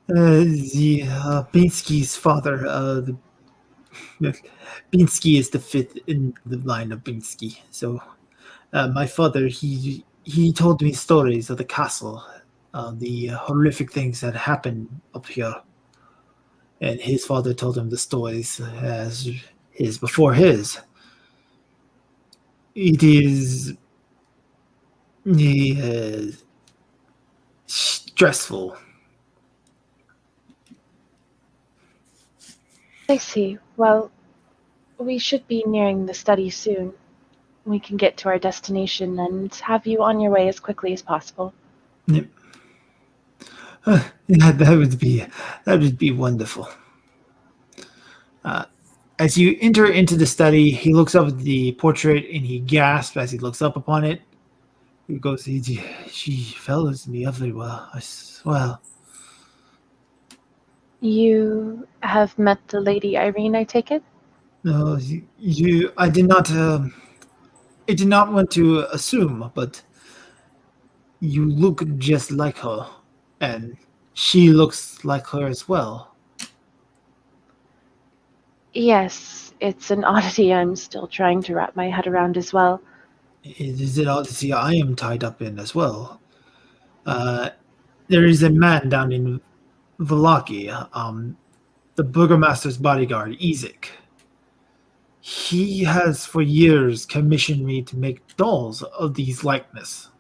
Binsky's father, Binsky is the fifth in the line of Binsky. So, my father, he told me stories of the castle, the horrific things that happened up here. And his father told him the stories as his before his. It is stressful. I see. Well, we should be nearing the study soon. We can get to our destination and have you on your way as quickly as possible. Yep. That would be wonderful. As you enter into the study, he looks up at the portrait and he gasps as he looks up upon it. He goes, "She follows me everywhere. I swear." You have met the Lady Irene, I take it? No, I did not. I did not want to assume, but you look just like her, and she looks like her as well. Yes, it's an oddity I'm still trying to wrap my head around as well. It is an odyssey I am tied up in as well. There is a man down in Valaki, the burgomaster's bodyguard, Ezek. He has for years commissioned me to make dolls of these likeness.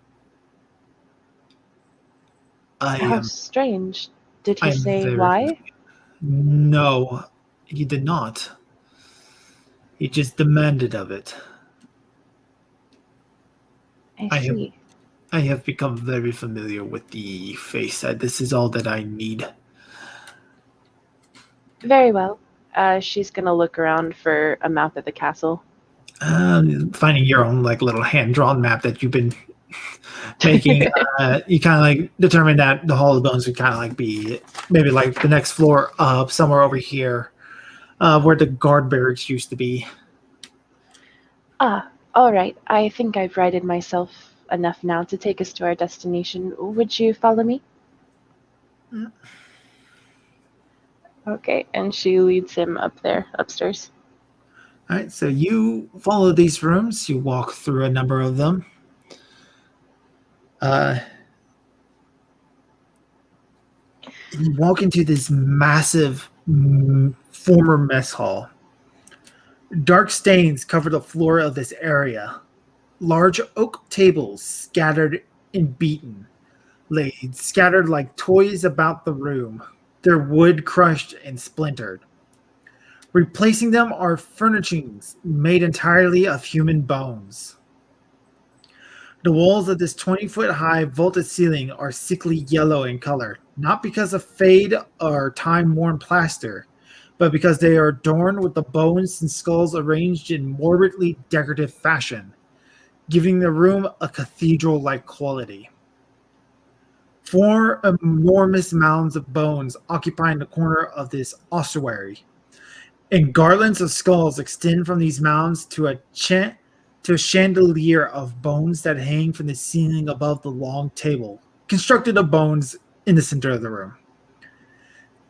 How strange. Did I he am say very why? No, he did not. He just demanded of it. I see. I have become very familiar with the face. This is all that I need. Very well. She's gonna look around for a map of the castle. Finding your own like little hand-drawn map that you've been making, you kind of like determine that the Hall of Bones would kind of like be maybe like the next floor up, somewhere over here, where the guard barracks used to be. Ah, all right. I think I've righted myself enough now to take us to our destination. Would you follow me? Mm. Okay, and she leads him up there, upstairs. All right, so you follow these rooms. You walk through a number of them. You walk into this massive former mess hall. Dark stains cover the floor of this area. Large oak tables scattered and beaten, laid scattered like toys about the room, their wood crushed and splintered. Replacing them are furnishings made entirely of human bones. The walls of this 20-foot-high vaulted ceiling are sickly yellow in color, not because of fade or time-worn plaster, but because they are adorned with the bones and skulls arranged in morbidly decorative fashion, giving the room a cathedral-like quality. 4 enormous mounds of bones occupying the corner of this ossuary, and garlands of skulls extend from these mounds to a chant to a chandelier of bones that hang from the ceiling above the long table, constructed of bones in the center of the room.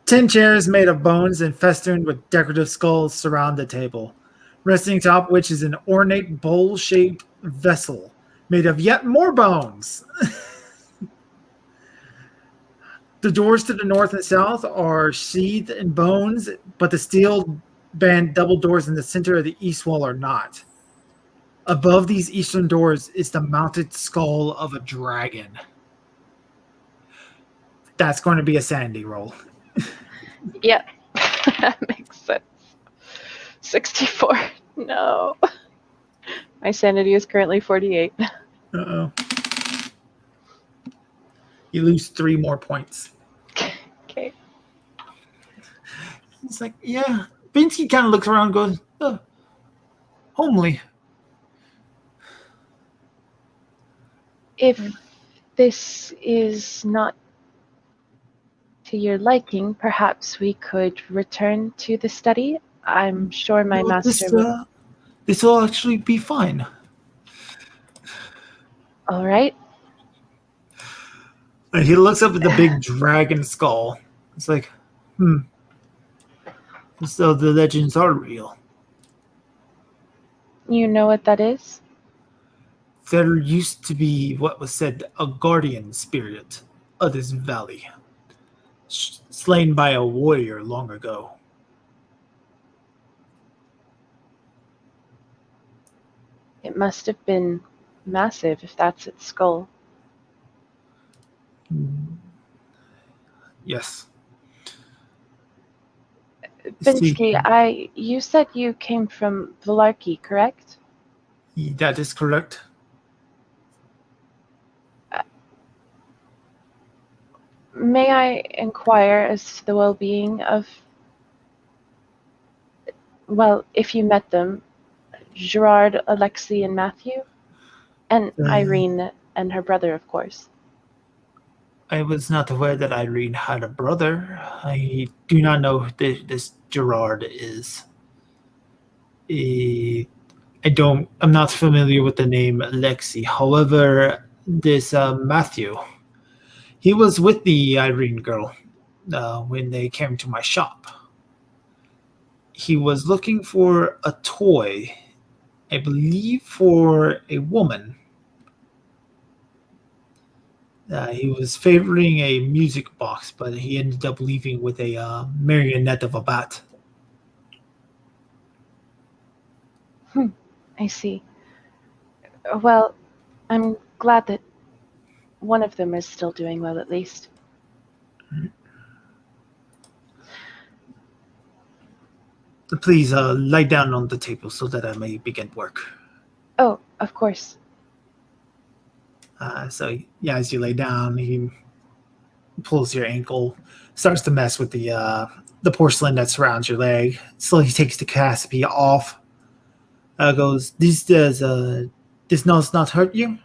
10 chairs made of bones and festooned with decorative skulls surround the table, resting atop which is an ornate bowl-shaped vessel made of yet more bones. The doors to the north and south are sheathed in bones, but the steel band double doors in the center of the east wall are not. Above these eastern doors is the mounted skull of a dragon. That's going to be a sanity roll. Yep. That makes sense. 64. No. My sanity is currently 48. Uh-oh. You lose 3 more points. Okay. It's like, yeah. Binsky kind of looks around and goes, oh, homely. If this is not to your liking, perhaps we could return to the study. I'm sure my No, master will. This will actually be fine. All right. And he looks up at the big dragon skull. It's like, as though the legends are real. You know what that is? There used to be what was said a guardian spirit of this valley, slain by a warrior long ago. It must have been massive if that's its skull. Yes. Binsky, you said you came from Vlarki, correct? That is correct. May I inquire as to the well-being of, well, if you met them, Gerard, Alexei, and Matthew? And Irene and her brother, of course. I was not aware that Irene had a brother. I do not know who this Gerard is. I'm not familiar with the name Alexei. However, this Matthew, he was with the Irene girl when they came to my shop. He was looking for a toy, I believe for a woman. He was favoring a music box, but he ended up leaving with a marionette of a bat. I see. Well, I'm glad that one of them is still doing well, at least. Please lie down on the table so that I may begin work. Oh, of course. So yeah, as you lay down, he pulls your ankle, starts to mess with the porcelain that surrounds your leg. Slowly takes the caspi off. Goes, this does not hurt you?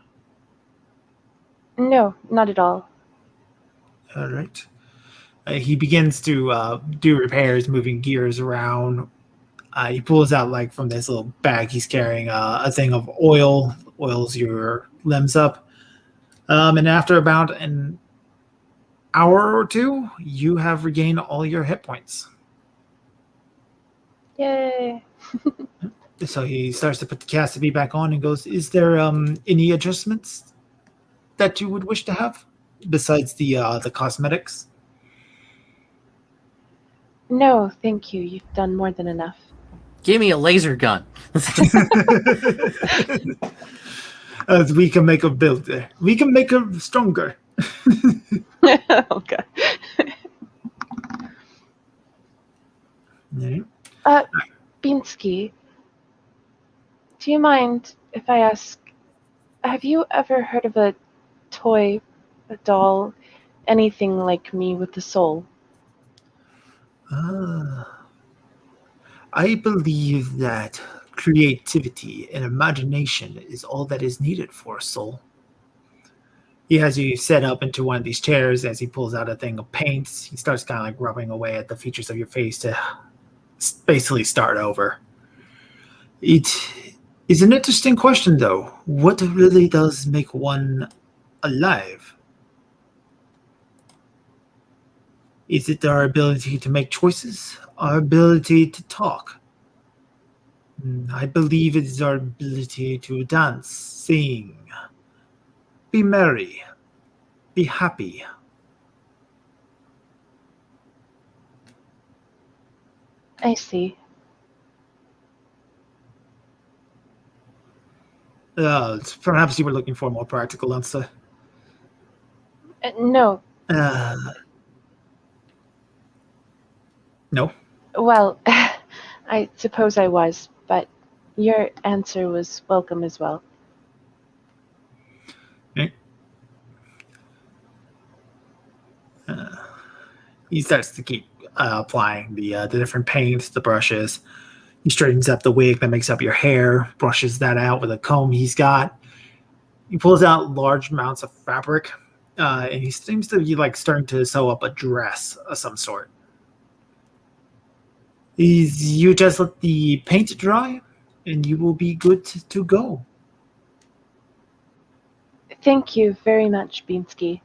No, not at all. All right. He begins to do repairs, moving gears around. He pulls out, like, from this little bag he's carrying, a thing of oil. Oils your limbs up. And after about an hour or two, you have regained all your hit points. Yay. So he starts to put the caspi back on and goes, is there any adjustments that you would wish to have besides the cosmetics? No, thank you. You've done more than enough. Give me a laser gun. We can make a build there. We can make her stronger. Okay. Yeah. Binsky, do you mind if I ask, have you ever heard of a toy, a doll, anything like me with a soul? I believe that creativity and imagination is all that is needed for a soul. He has you set up into one of these chairs. As he pulls out a thing of paints, he starts kind of like rubbing away at the features of your face to basically start over. It It's an interesting question, though. What really does make one alive? Is it our ability to make choices? Our ability to talk? I believe it is our ability to dance, sing, be merry, be happy. I see. Perhaps you were looking for a more practical answer. No. Uh, no. Well, I suppose I was, but your answer was welcome as well. Okay. He starts to keep applying the different paints, the brushes. He straightens up the wig that makes up your hair, brushes that out with a comb he's got. He pulls out large amounts of fabric, and he seems to be like starting to sew up a dress of some sort. You just let the paint dry, and you will be good to go. Thank you very much, Beansky.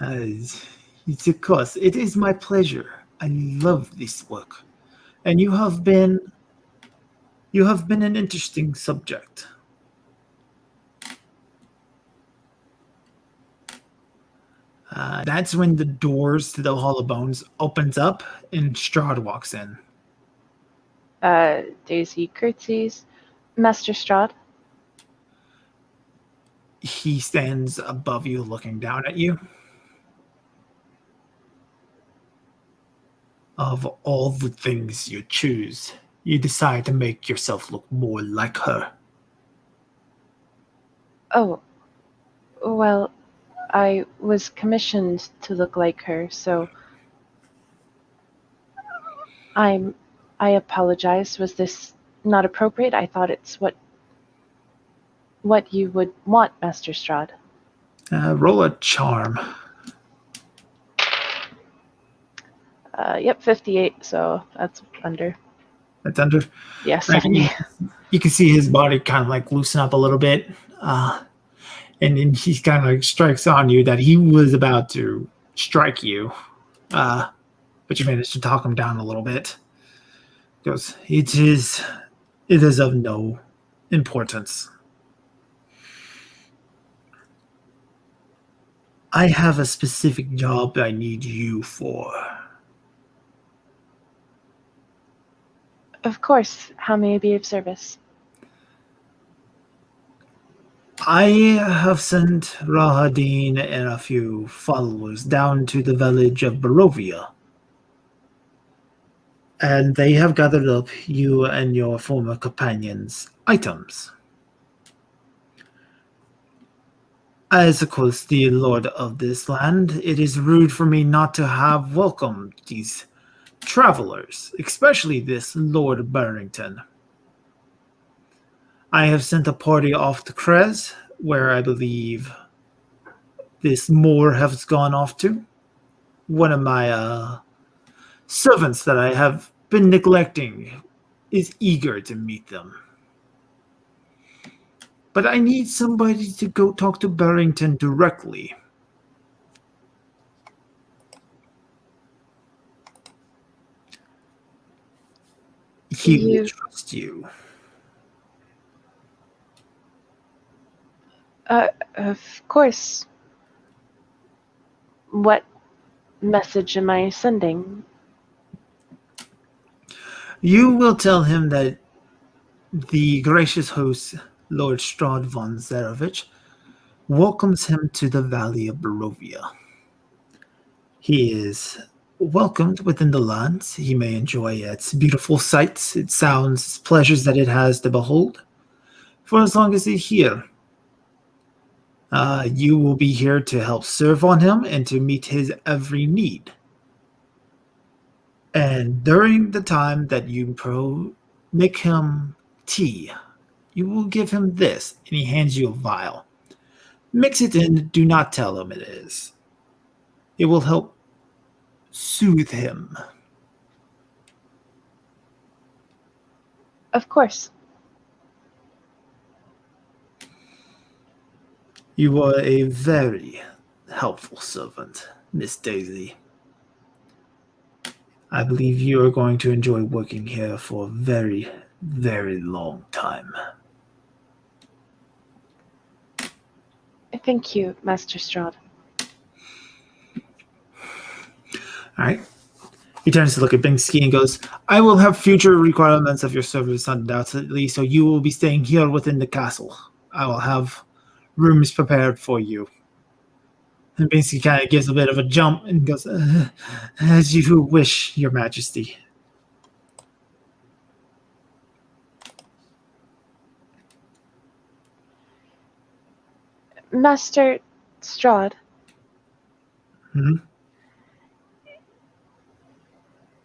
It's of course, it is my pleasure. I love this work, and you have been an interesting subject. That's when the doors to the Hall of Bones opens up and Strahd walks in. Daisy curtsies. Master Strahd. He stands above you, looking down at you. Of all the things you choose, you decide to make yourself look more like her. Oh, well, I was commissioned to look like her, so I apologize. Was this not appropriate? I thought it's what you would want, Master Strahd. Roll a charm. Yep, 58, so that's under. That's under. Yeah, 70. You can see his body kind of like loosen up a little bit. And then he kind of like strikes on you that he was about to strike you. But you managed to talk him down a little bit. He goes, it is of no importance. I have a specific job I need you for. Of course, how may I be of service? I have sent Rahadin and a few followers down to the village of Barovia. And they have gathered up you and your former companions' items. As, of course, the lord of this land, it is rude for me not to have welcomed these travelers, especially this Lord Barrington. I have sent a party off to Krez, where I believe this Moor has gone off to. One of my servants that I have been neglecting is eager to meet them. But I need somebody to go talk to Barrington directly. He will trust you. Of course. What message am I sending? You will tell him that the gracious host, Lord Strahd von Zarovich, welcomes him to the Valley of Barovia. He is welcomed within the lands. He may enjoy its beautiful sights, its sounds, its pleasures that it has to behold, for as long as he's here. You will be here to help serve on him and to meet his every need. And during the time that you make him tea, you will give him this, and he hands you a vial. Mix it in, do not tell him it is. It will help soothe him. Of course. You were a very helpful servant, Miss Daisy. I believe you are going to enjoy working here for a very, very long time. Thank you, Master Strahd. All right. He turns to look at Bingsky and goes, I will have future requirements of your service undoubtedly, so you will be staying here within the castle. I will have rooms prepared for you. And Bingsky kind of gives a bit of a jump and goes, as you wish, Your Majesty. Master Strahd. Hmm?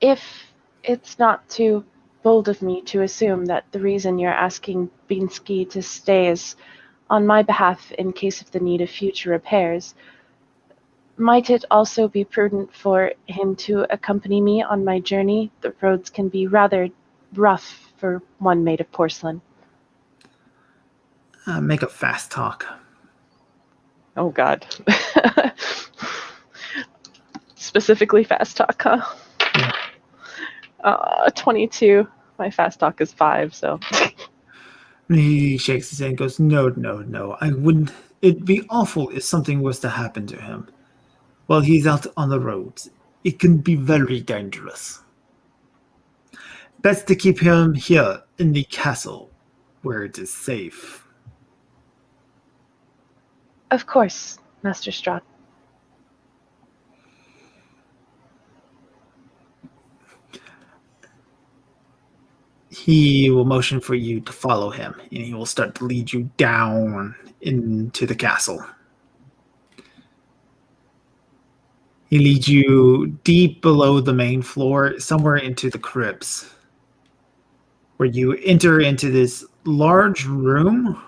If it's not too bold of me to assume that the reason you're asking Binsky to stay is on my behalf in case of the need of future repairs, might it also be prudent for him to accompany me on my journey? The roads can be rather rough for one made of porcelain. Make a fast talk. Oh, God. Specifically fast talk, huh? Yeah. 22. My fast talk is 5, so. He shakes his head and goes, No. I wouldn't. It'd be awful if something was to happen to him while he's out on the roads. It can be very dangerous. Best to keep him here in the castle where it is safe. Of course, Master Strahd. He will motion for you to follow him, and he will start to lead you down into the castle. He leads you deep below the main floor, somewhere into the crypts, where you enter into this large room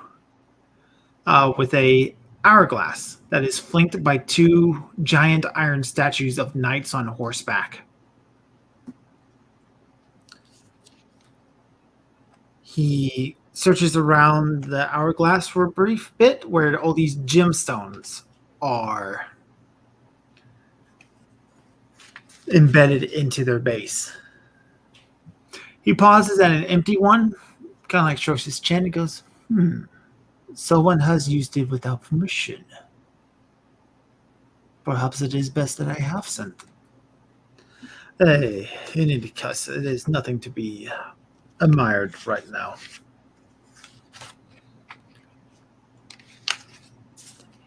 with a hourglass that is flanked by 2 giant iron statues of knights on horseback. He searches around the hourglass for a brief bit where all these gemstones are embedded into their base. He pauses at an empty one, kind of like strokes his chin and goes, Someone has used it without permission. Perhaps it is best that I have sent them. In any case, it is nothing to be admired right now.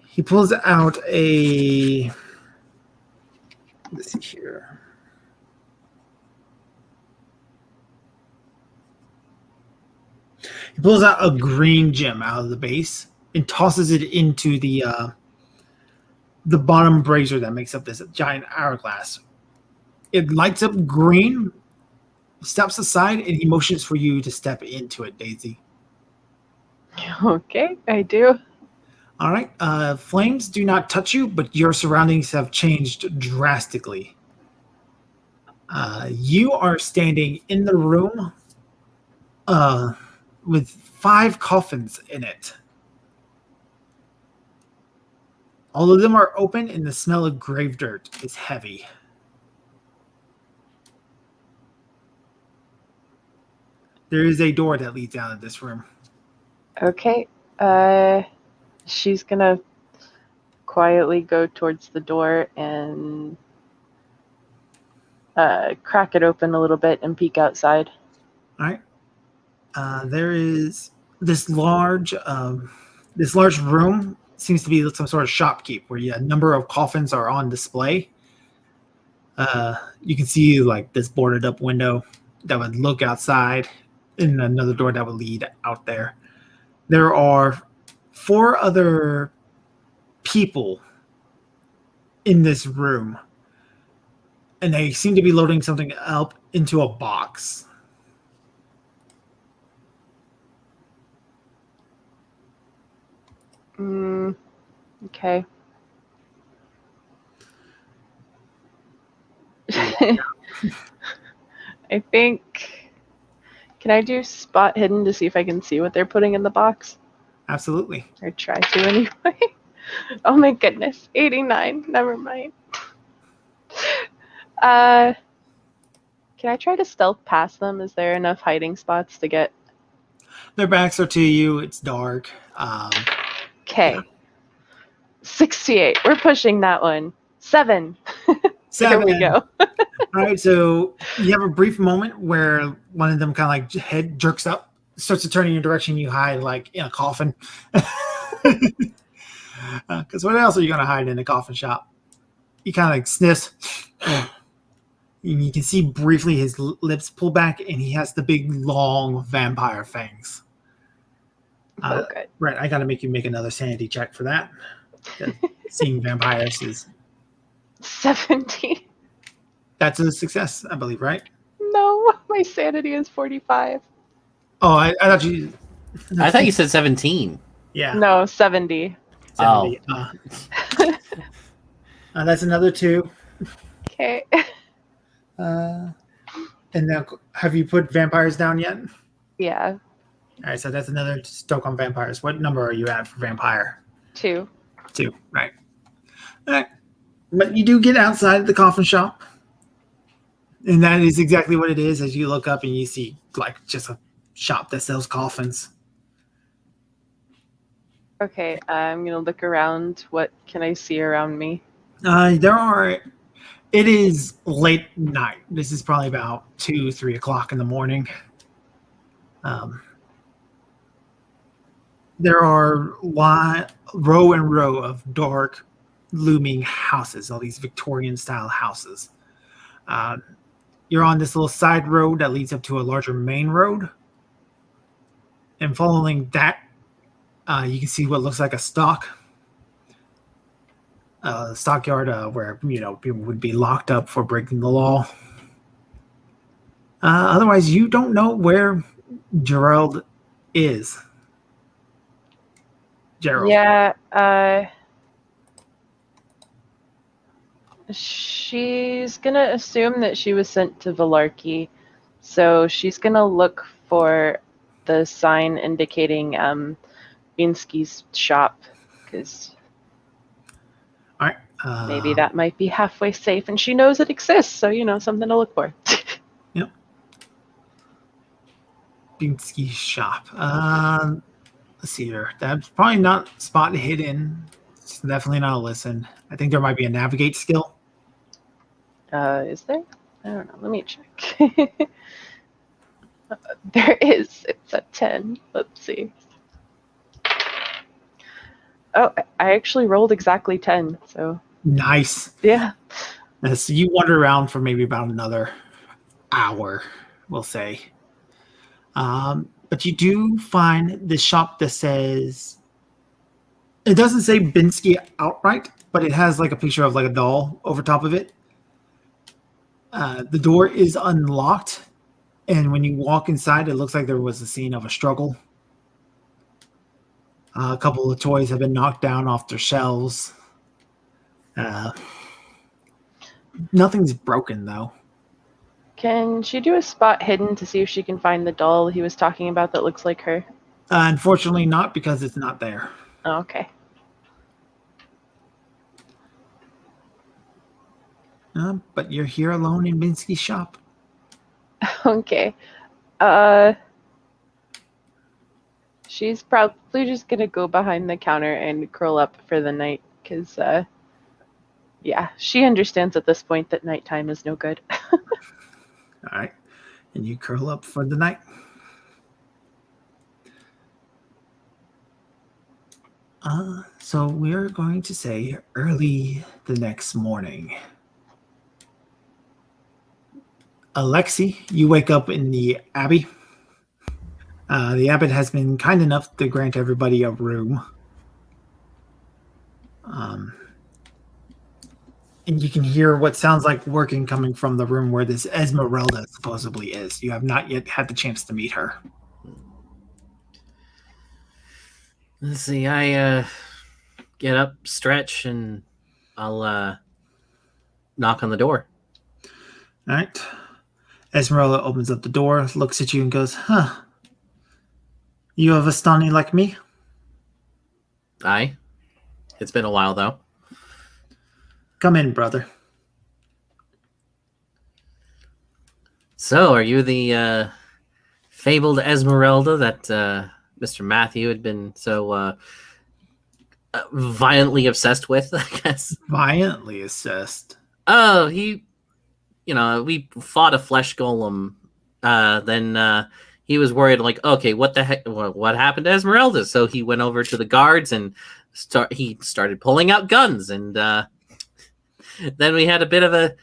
He pulls out a... Let's see here. He pulls out a green gem out of the base and tosses it into the bottom brazier that makes up this giant hourglass. It lights up green, steps aside, and he motions for you to step into it, Daisy. Okay, I do. All right. Flames do not touch you, but your surroundings have changed drastically. You are standing in the room with 5 coffins in it. All of them are open, and the smell of grave dirt is heavy. There is a door that leads out of this room. Okay. She's gonna quietly go towards the door and crack it open a little bit and peek outside. All right. There is this large room. Seems to be some sort of shopkeep where a number of coffins are on display. You can see like this boarded up window that would look outside, and another door that would lead out there. There are 4 other people in this room, and they seem to be loading something up into a box. Okay. I think, Can I do spot hidden to see if I can see what they're putting in the box? Absolutely. Or try to anyway. Oh my goodness. 89. Never mind. Can I try to stealth past them? Is there enough hiding spots to get? Their backs are to you. It's dark. Okay. Yeah. 68. We're pushing that one. 7. There 7. we go. All right, so you have a brief moment where one of them kind of like head jerks up, starts to turn in your direction. You hide like in a coffin. Because what else are you going to hide in a coffin shop? He kind of like sniffs. And you can see briefly his lips pull back, and he has the big, long vampire fangs. Oh, good. Right, I got to make you make another sanity check for that. Seeing vampires is... 70. That's a success, I believe, right? No, my sanity is 45. Oh, I thought you... I thought you said 17. Yeah. No, 70. 70. That's another 2. Okay. And now, have you put vampires down yet? Yeah. All right, so that's another stoke on vampires. What number are you at for vampire? 2. 2, right. All right. But you do get outside the coffin shop. And that is exactly what it is as you look up and you see like just a shop that sells coffins. Okay, I'm gonna look around. What can I see around me? It is late night. This is probably about 2-3 o'clock in the morning. There are row and row of dark looming houses, all these Victorian style houses. You're on this little side road that leads up to a larger main road. And following that, you can see what looks like a stockyard where people would be locked up for breaking the law. Otherwise, you don't know where Gerald is. Gerald. Yeah, she's gonna assume that she was sent to Valarki, so she's gonna look for the sign indicating Binsky's shop, because All right. maybe that might be halfway safe, and she knows it exists, so something to look for. Yep. Binsky's shop. Let's see here. That's probably not spot hidden. It's definitely not a listen. I think there might be a navigate skill. Is there? I don't know. Let me check. There is. It's a 10. Let's see. Oh, I actually rolled exactly 10. So Nice. yeah. So you wander around for maybe about another hour, we'll say. But you do find this shop that says, it doesn't say Binsky outright, but it has like a picture of like a doll over top of it. The door is unlocked, and when you walk inside, it looks like there was a scene of a struggle. A couple of toys have been knocked down off their shelves. Nothing's broken, though. Can she do a spot hidden to see if she can find the doll he was talking about that looks like her? Unfortunately not, because it's not there. Oh, okay. But you're here alone in Binsky's shop. Okay. She's probably just gonna go behind the counter and curl up for the night, because yeah, she understands at this point that nighttime is no good. All right. And you curl up for the night. So we're going to say early the next morning. Alexi, you wake up in the Abbey. The abbot has been kind enough to grant everybody a room. And you can hear what sounds like working coming from the room where this Esmeralda supposedly is. You have not yet had the chance to meet her. Let's see. I get up, stretch, and I'll knock on the door. All right. Esmeralda opens up the door, looks at you, and goes, "Huh. You have a stunning like me?" Aye. It's been a while, though. "Come in, brother." So, are you the fabled Esmeralda that Mr. Matthew had been so violently obsessed with, I guess? Violently assessed. Oh, we fought a flesh golem. Then he was worried, like, okay, what the heck? What happened to Esmeralda? So he went over to the guards and he started pulling out guns. And then we had a bit of a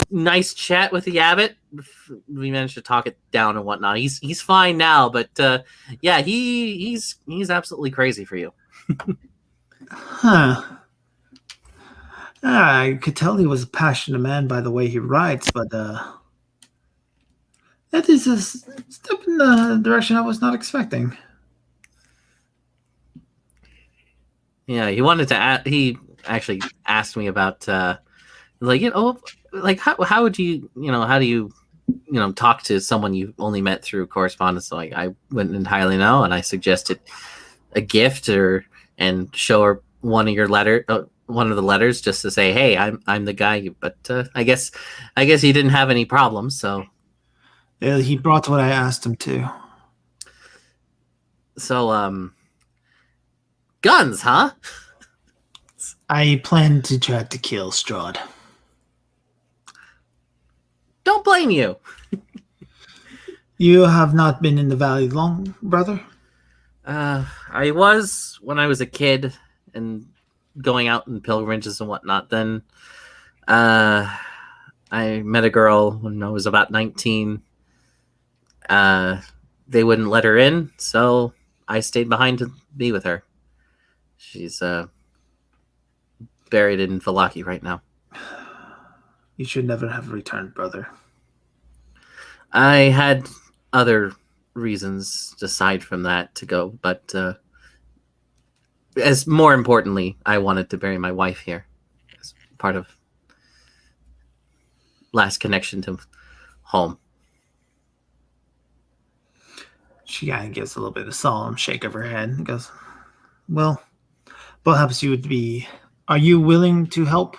nice chat with the abbot. We managed to talk it down and whatnot. He's fine now, but yeah, he's absolutely crazy for you. Huh. I could tell he was a passionate man by the way he writes, but that is a step in the direction I was not expecting. Yeah, he wanted to. He actually asked me about, like, like how would you, how do you, talk to someone you only met through correspondence? So I wouldn't entirely know, and I suggested a gift and show her one of the letters, just to say, hey, I'm the guy. But I guess he didn't have any problems. So He brought what I asked him to. so guns, huh? I plan to try to kill Strahd. Don't blame you. You have not been in the valley long, brother? I was when I was a kid and going out in pilgrimages and whatnot. Then I met a girl when I was about 19. They wouldn't let her in, so I stayed behind to be with her. She's buried in Vallaki right now. You should never have returned, brother. I had other reasons aside from that to go, but as more importantly, I wanted to bury my wife here as part of last connection to home. She kind of gives a little bit of solemn shake of her head and goes, well, perhaps you would be... Are you willing to help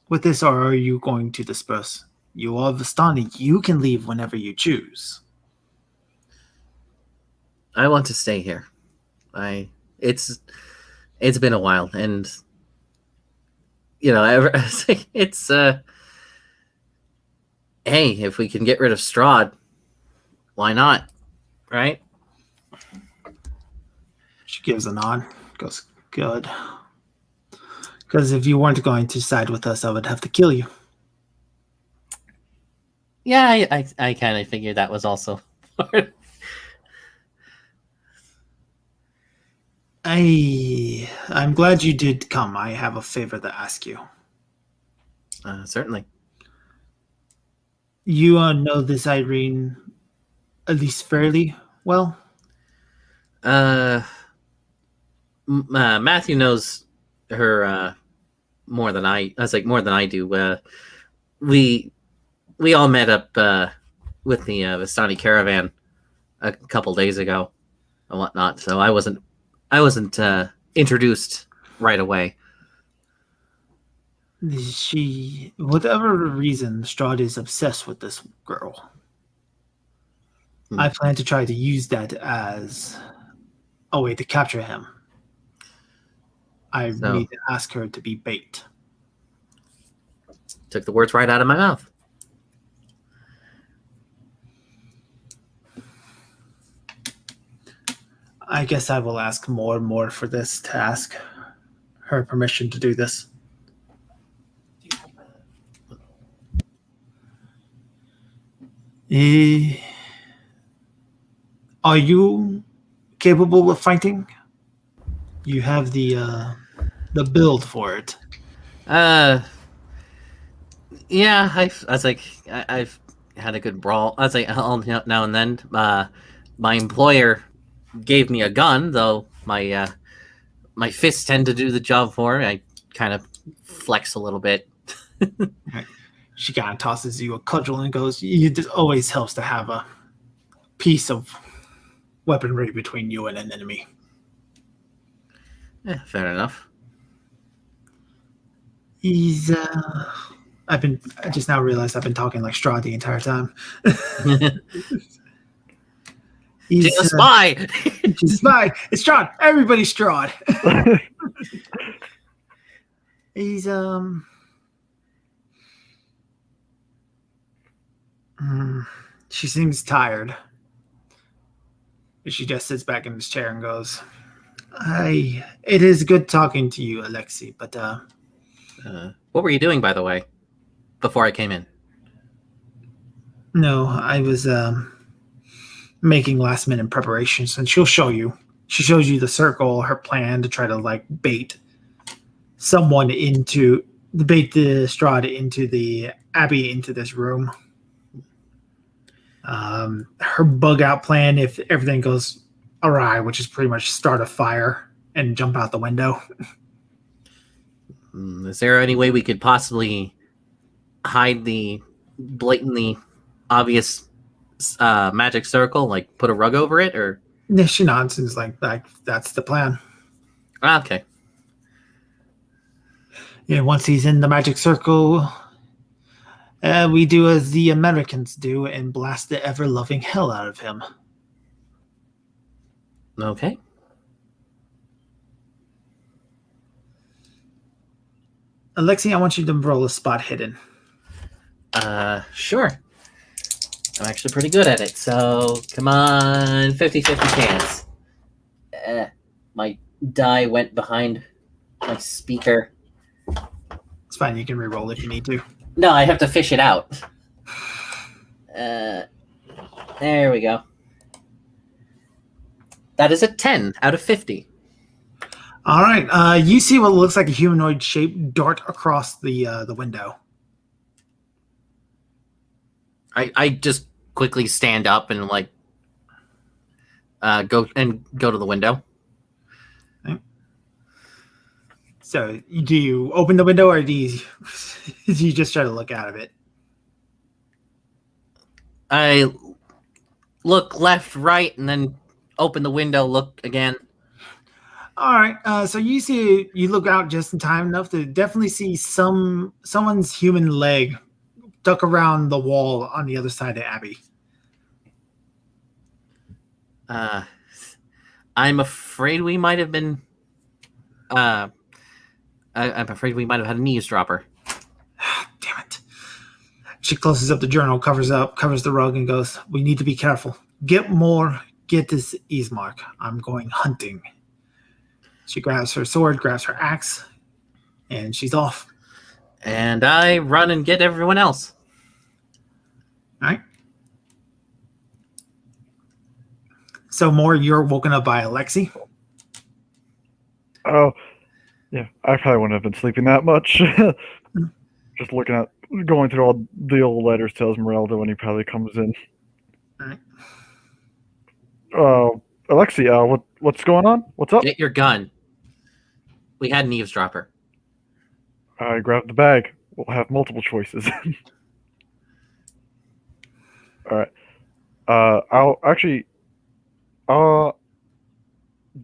with this, or are you going to disperse? You are Vistani. You can leave whenever you choose. I want to stay here. It's been a while, and it's hey, if we can get rid of Strahd, why not? Right? She gives a nod. Goes, good. Because if you weren't going to side with us, I would have to kill you. Yeah, I kind of figured that was also part. I'm glad you did come. I have a favor to ask you. Certainly. You know this Irene at least fairly well? Matthew knows her more than I do. We all met up with the Vistani caravan a couple days ago and whatnot, so I wasn't introduced right away. She, whatever reason, Strahd is obsessed with this girl. I plan to try to use that as a way to capture him. I need to ask her to be bait. Took the words right out of my mouth. I guess I will ask more and more for this to ask her permission to do this. Are you capable of fighting? You have the build for it. Yeah, I've had a good brawl. I was like, now and then. My employer gave me a gun, though my fists tend to do the job for me. I kind of flex a little bit. She kind of tosses you a cudgel and goes, "It always helps to have a piece of weaponry between you and an enemy." Yeah, fair enough. He's I just now realized I've been talking like Strahd the entire time. She's a spy. She's a spy. It's Strahd. Everybody's Strahd. He's she seems tired. She just sits back in his chair and goes, it is good talking to you, Alexei, but what were you doing, by the way, before I came in? no, I was making last minute preparations, and she'll show you. She shows you the circle, her plan to try to like bait the Strahd into the Abbey into this room. Her bug out plan, if everything goes awry, which is pretty much start a fire and jump out the window. Is there any way we could possibly hide the blatantly obvious magic circle, like put a rug over it, or? She nods and is like that's the plan. Okay. Yeah, once he's in the magic circle, we do as the Americans do and blast the ever-loving hell out of him. Okay. Alexei, I want you to roll a spot hidden. Sure. I'm actually pretty good at it, so come on, 50-50 chance. My die went behind my speaker. It's fine, you can re-roll if you need to. No, I have to fish it out. There we go. That is a 10 out of 50. All right, you see what looks like a humanoid shape dart across the window. I just quickly stand up and like go to the window. Okay. So, do you open the window, or do you just try to look out of it? I look left, right, and then open the window. Look again. All right. So you look out just in time enough to definitely see someone's human leg duck around the wall on the other side of Abbey. I'm afraid we might have been. I'm afraid we might have had an eavesdropper. Damn it. She closes up the journal, covers the rug, and goes, "We need to be careful. Get this Ismark. I'm going hunting." She grabs her sword, grabs her axe, and she's off. And I run and get everyone else. All right. So, Moore, you're woken up by Alexei. Oh, yeah. I probably wouldn't have been sleeping that much. Just going through all the old letters to Esmeralda when he probably comes in. All right. Alexei, what's going on? What's up? Get your gun. We had an eavesdropper. I grabbed the bag. We'll have multiple choices. All right. I'll actually. Do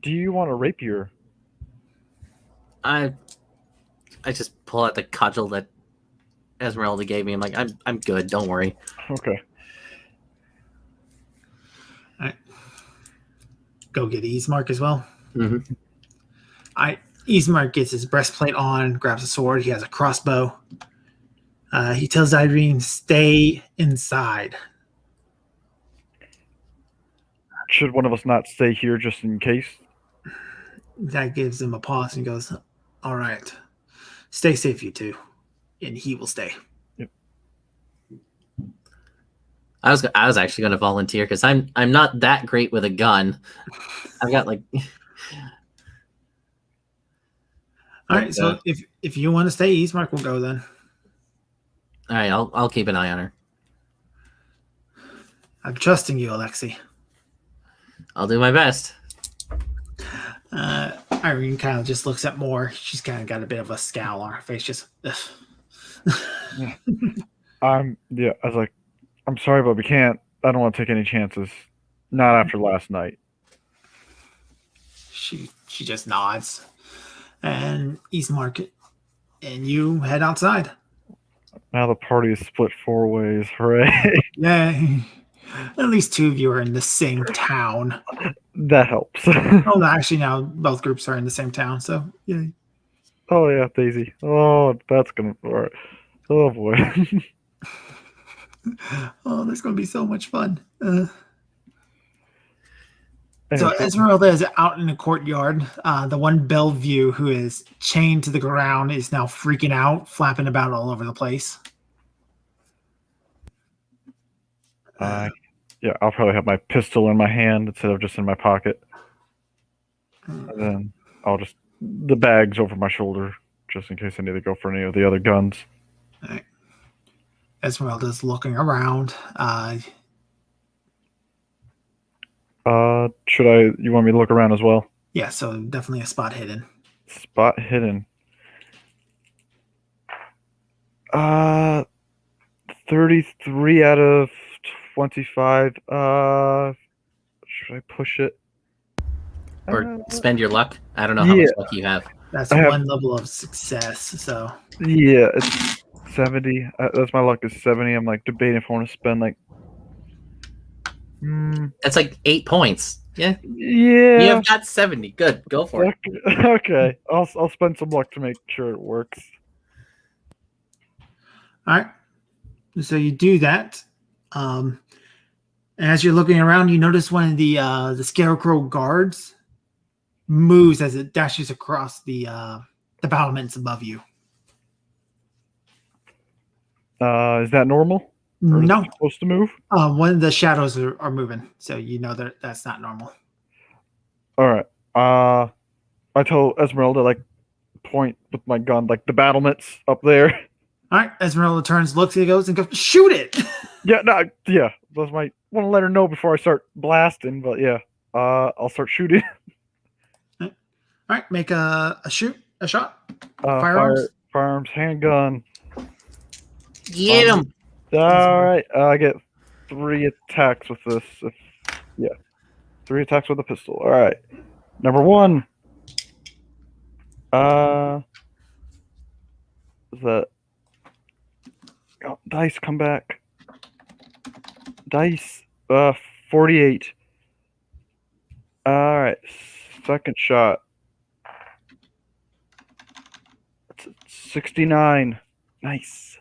you want a rapier? I just pull out the cudgel that Esmeralda gave me. I'm like, I'm good. Don't worry. Okay. All right. Go get Ismark as well. Mm-hmm. Ismark gets his breastplate on, grabs a sword. He has a crossbow. He tells Irene, "Stay inside." Should one of us not stay here just in case? That gives him a pause and goes, "All right. Stay safe, you two." And he will stay. Yep. I was actually going to volunteer because I'm not that great with a gun. I've got like. All right, so if you want to stay, Ismark will go then. All right, I'll keep an eye on her. I'm trusting you, Alexei. I'll do my best. Irene kind of just looks at Moore. She's kind of got a bit of a scowl on her face. Just. I was like, I'm sorry, but we can't. I don't want to take any chances. Not after last night. She just nods, and East Market, and you head outside. Now the party is split 4 ways. Hooray! Yeah, at least 2 of you are in the same town. That helps. Oh, no, actually, now both groups are in the same town. So yeah. Oh yeah, Daisy. Oh, that's gonna. All right. Oh boy. Oh, there's going to be so much fun. Yeah, So Esmeralda is out in the courtyard. The one Bellevue who is chained to the ground is now freaking out, flapping about all over the place. yeah, I'll probably have my pistol in my hand instead of just in my pocket. And then I'll just the bags over my shoulder just in case I need to go for any of the other guns. All right. Esmeralda's looking around. Should I? You want me to look around as well? Yeah, so definitely a spot hidden. Spot hidden. 33 out of 25. Should I push it? Or spend your luck. I don't know how much luck you have. That's I have- one level of success. So Yeah, it's 70. That's my luck is 70. I'm like debating if I want to spend like. That's like 8 points. Yeah. Yeah. You have got 70. Good. Go for it. Okay. I'll spend some luck to make sure it works. all right. So you do that. As you're looking around, you notice one of the scarecrow guards moves as it dashes across the battlements above you. Is that normal? Or is No, it supposed to move? one of the shadows are moving, so you know that's not normal. All right. I tell Esmeralda like point with my gun like the battlements up there. All right, Esmeralda turns, looks, and goes, shoot it. Yeah, no, yeah. That's my want to let her know before I start blasting, but yeah. I'll start shooting. All right, make a shot. Uh, Firearms? Firearms, handgun. Get him. All right. I get 3 attacks with this. 3 attacks with a pistol. All right. Number 1. Is that? Oh, dice, come back. Dice. 48. All right. Second shot. 69. Nice.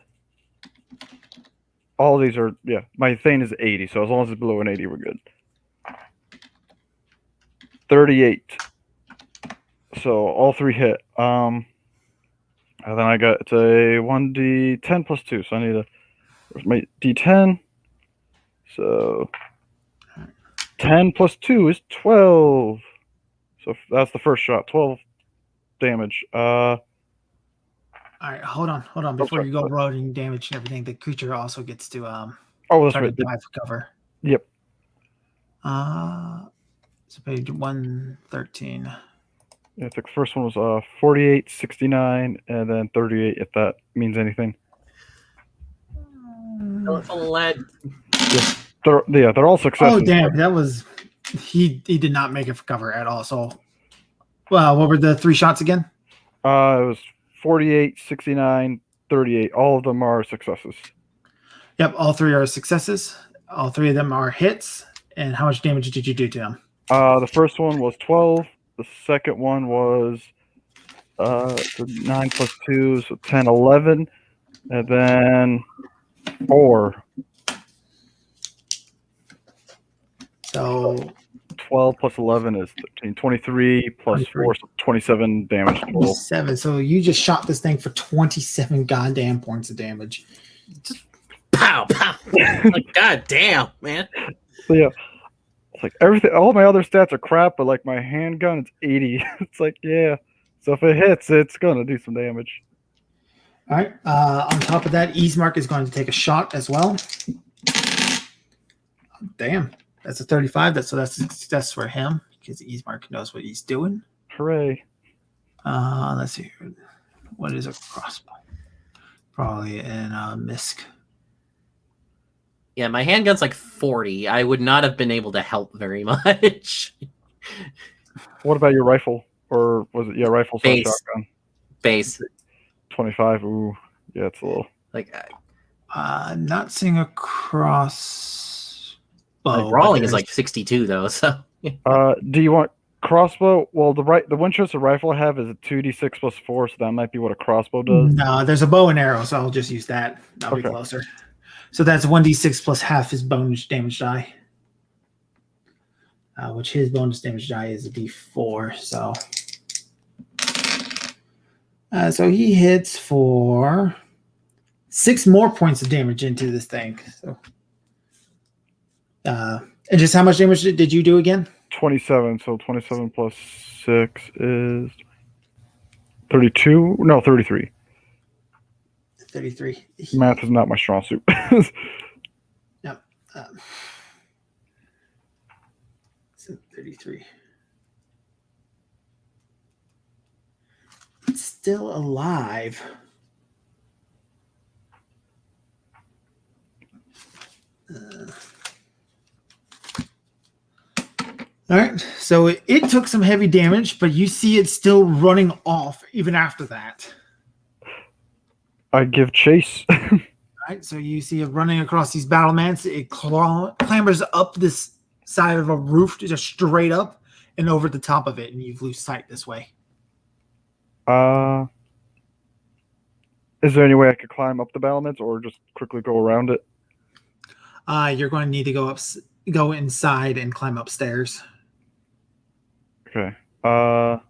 All of these are, yeah. My thing is 80, so as long as it's below an 80, we're good. 38. So all 3 hit. And then I got it's a 1d10 plus 2. So I need where's my d10? So 10 plus 2 is 12. So that's the first shot. 12 damage. All right, hold on. Before sorry. you go rolling damage and everything, the creature also gets to Oh, that's try to right. dive for cover. Yep. So page 113. Yeah, the first one was 48, 69, and then 38. If that means anything. Lad. They're all successes. Oh damn, that was he did not make it for cover at all. So, well, what were the 3 shots again? It was 48, 69, 38. All of them are successes. Yep, all 3 are successes. All 3 of them are hits. And how much damage did you do to them? The first one was 12. The second one was 9 plus 2, so 10, 11. And then 4. So 12 plus 11 is 13. 23 plus 23. 4, so 27 damage total. 7. So you just shot this thing for 27 goddamn points of damage. Pow, pow. Like, God damn, man. So yeah, it's like everything. All my other stats are crap, but like my handgun, it's 80. It's like yeah. So if it hits, it's gonna do some damage. All right. On top of that, Easemark is going to take a shot as well. Damn, that's a 35. That's a success for him because Easemark knows what he's doing. Hooray! Let's see. What is a crossbow? Probably in Misk. Yeah, my handgun's like 40. I would not have been able to help very much. What about your rifle? Or was it rifle / Base. shotgun? Base. 25. Ooh, yeah, it's a little. Like Not seeing a cross. brawling is like 62 though, so Do you want crossbow? Well, the Winchester rifle I have is a 2d6 plus 4, so that might be what a crossbow does. No, there's a bow and arrow, so I'll just use that. That'll be Okay. closer. So that's 1d6 plus half his bonus damage die. Which his bonus damage die is a d4. So he hits for 6 more points of damage into this thing. So, and just how much damage did you do again? 27. So 27 plus 6 is 32. No, 33. 33. Math is not my strong suit. Yep. So 33. It's still alive. All right. So it took some heavy damage, but you see it still running off even after that. I give chase. All right. So you see it running across these battlements. It clambers up this side of a roof, just straight up and over the top of it, and you lose sight this way. Is there any way I could climb up the battlements or just quickly go around it? You're going to need to go inside and climb upstairs. Okay. I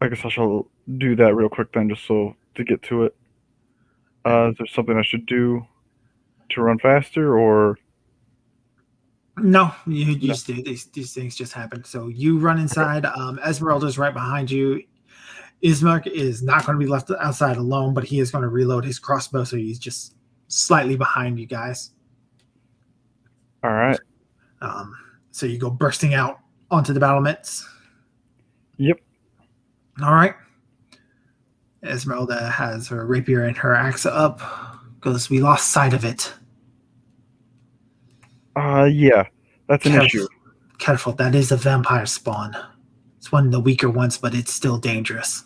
guess I shall do that real quick then, just so to get to it. Is there something I should do to run faster, or? No, you just do. These things just happen. So you run inside. Esmeralda's right behind you. Ismark is not going to be left outside alone, but he is going to reload his crossbow, so he's just slightly behind you guys. All right. So you go bursting out onto the battlements. Yep. All right. Esmeralda has her rapier and her axe up. Goes, we lost sight of it. Yeah, that's an issue. Careful, that is a vampire spawn. It's one of the weaker ones, but it's still dangerous.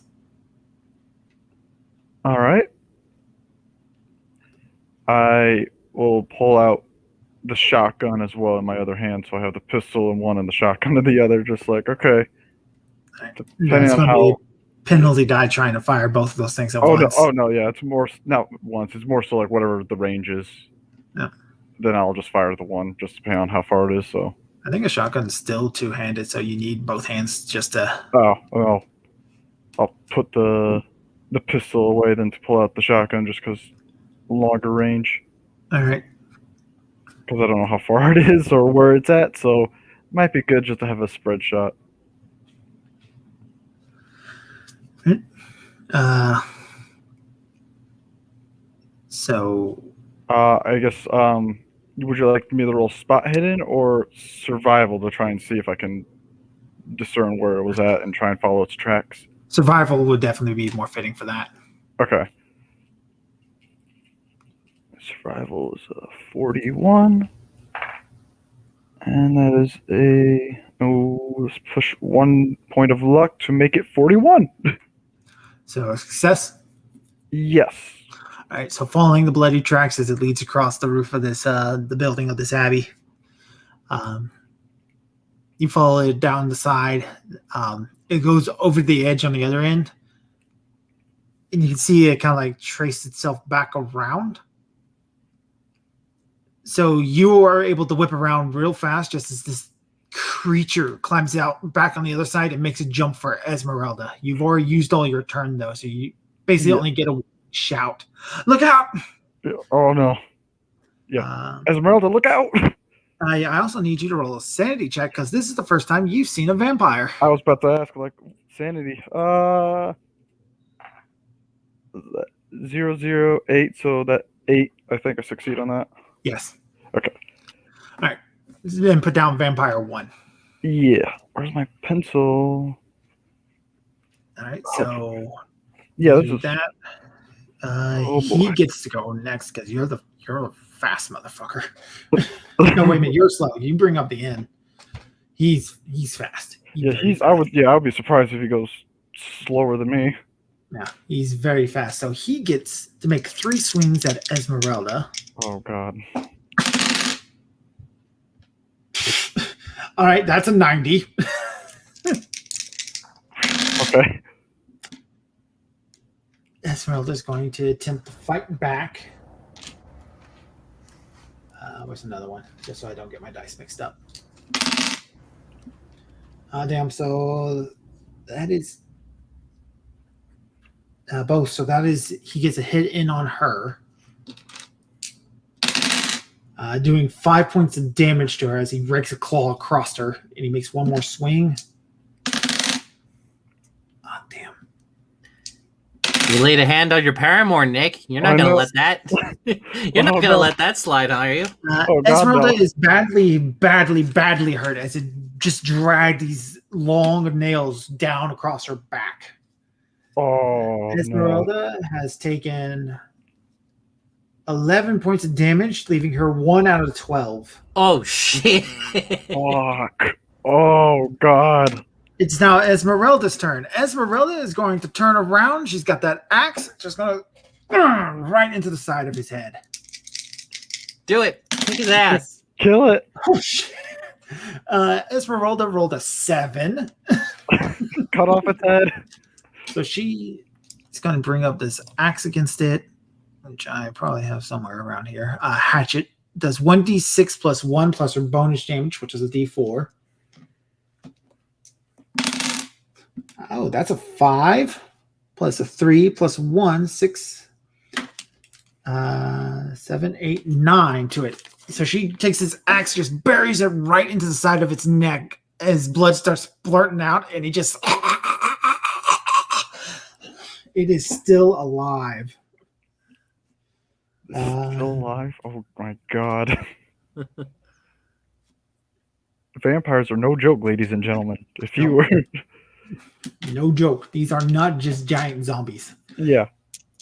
All right. I will pull out the shotgun as well in my other hand, so I have the pistol in one and the shotgun in the other. Just like, okay. Depending on how. Penalty die trying to fire both of those things at once. No, yeah, it's more not once. It's more so like whatever the range is. Yeah. Then I'll just fire the one, just depending on how far it is. So. I think a shotgun is still two-handed, so you need both hands just to. Oh well, I'll put the pistol away then to pull out the shotgun just because longer range. All right. Because I don't know how far it is or where it's at, so it might be good just to have a spread shot. So. I guess. Would you like me to roll spot hidden or survival to try and see if I can discern where it was at and try and follow its tracks? Survival would definitely be more fitting for that. Okay. Survival is a 41. And that is let's push 1 point of luck to make it 41. So a success? Yes. All right, so following the bloody tracks as it leads across the roof of this, the building of this abbey. You follow it down the side. It goes over the edge on the other end. And you can see it kind of like trace itself back around. So you are able to whip around real fast just as this creature climbs out back on the other side and makes a jump for Esmeralda. You've already used all your turn, though, so you basically only get a shout. Look out! Oh, no. Yeah. Esmeralda, look out! I also need you to roll a sanity check because this is the first time you've seen a vampire. I was about to ask, like, sanity. 008, so that 8, I think I succeed on that. Yes. Okay. All right. Then put down vampire 1. Yeah. Where's my pencil? All right. So yeah, this is that. He boy. gets to go next because you're a fast motherfucker. No, wait a minute, you're slow. You bring up the end. He's fast. Yeah, very I fast. would be surprised if he goes slower than me. Yeah, he's very fast. So he gets to make 3 swings at Esmeralda. Oh god. All right, that's a 90. Okay. Esmeralda's going to attempt to fight back. Where's another one? Just so I don't get my dice mixed up. Damn, so that is both. So that is, he gets a hit in on her. Doing 5 points of damage to her as he rakes a claw across her, and he makes one more swing. Ah, damn. You laid a hand on your paramour, Nick. You're not gonna let that. You're not gonna let that slide, are you? God, Esmeralda no. is badly hurt as it just dragged these long nails down across her back. Oh no. Esmeralda has taken 11 points of damage, leaving her 1 out of 12. Oh shit! Fuck. Oh god. It's now Esmeralda's turn. Esmeralda is going to turn around. She's got that axe, just going to right into the side of his head. Do it. Kick his ass. Kill it. Oh shit! Esmeralda rolled a 7. Cut off its head. So she is going to bring up this axe against it, which I probably have somewhere around here. Hatchet does 1d6 plus 1 plus her bonus damage, which is a d4. Oh, that's a 5 plus a 3 plus 1, 6, 7, 8, 9 to it. So she takes this axe, just buries it right into the side of its neck as blood starts splurting out, and he just... It is still alive. Still alive? Oh my god. Vampires are no joke, ladies and gentlemen. If you were... No joke. These are not just giant zombies. Yeah.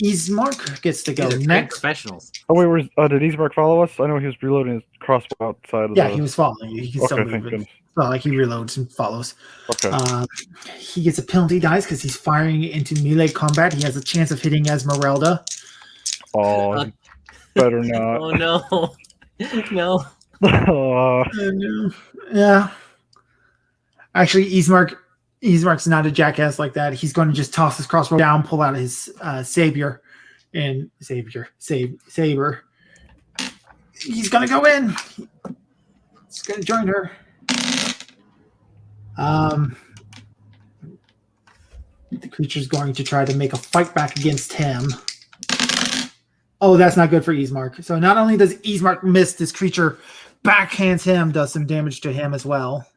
Ismark gets to go These are trained next. professionals. Oh wait, did Ismark follow us? I know he was reloading his crossbow outside of Yeah, the... he was following you. He can still Okay, thank move. goodness. So, like, he reloads and follows. Okay. He gets a penalty dice because he's firing into melee combat. He has a chance of hitting Esmeralda. Oh, you better not. Oh no, no. Yeah. Actually, Ismark's not a jackass like that. He's going to just toss his crossbow down, pull out his saber. He's going to go in. He's going to join her. The creature's going to try to make a fight back against him. Oh, that's not good for Ismark. So not only does Ismark miss, this creature backhands him, does some damage to him as well.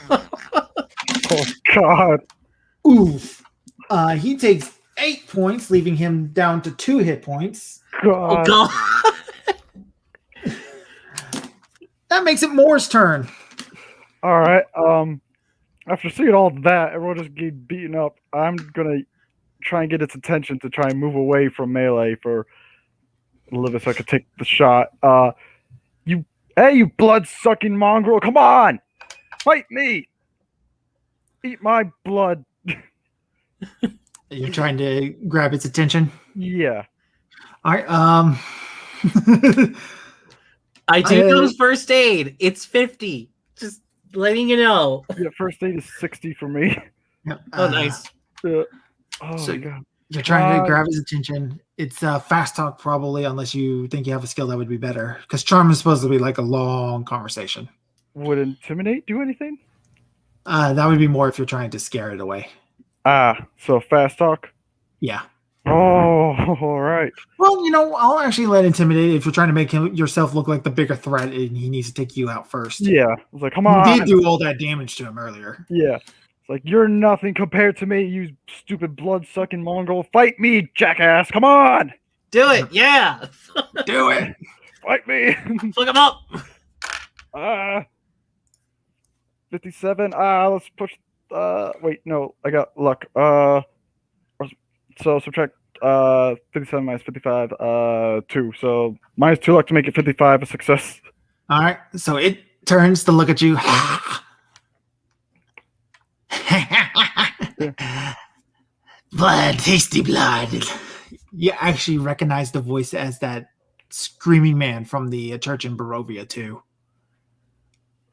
Oh god. Oof. He takes 8 points, leaving him down to 2 hit points. God. Oh god. That makes it Moore's turn. All right. After seeing all that, everyone just get beaten up. I'm gonna try and get its attention to try and move away from melee for a little bit so I could take the shot. You blood-sucking mongrel! Come on, fight me! Eat my blood. You're trying to grab its attention. Yeah. All right. I do those first aid. It's 50. Just letting you know. Yeah. First aid is 60 for me. Oh, nice. Oh So- my god. You're trying to grab his attention. It's fast talk, probably, unless you think you have a skill that would be better. Because charm is supposed to be like a long conversation. Would intimidate do anything? That would be more if you're trying to scare it away. So fast talk. Yeah. Oh, all right. Well, I'll actually let intimidate if you're trying to make yourself look like the bigger threat, and he needs to take you out first. Yeah. I was like, come You on. did do all that damage to him earlier. Yeah. It's like, you're nothing compared to me, you stupid blood-sucking mongrel. Fight me, jackass. Come on. Do it. Yeah. Do it. Fight me. Look him up. 57. Let's push. Wait, no. I got luck. So subtract 57 minus 55, 2. So minus 2 luck to make it 55, a success. All right. So it turns to look at you. Blood, tasty blood. You actually recognize the voice as that screaming man from the church in Barovia, too.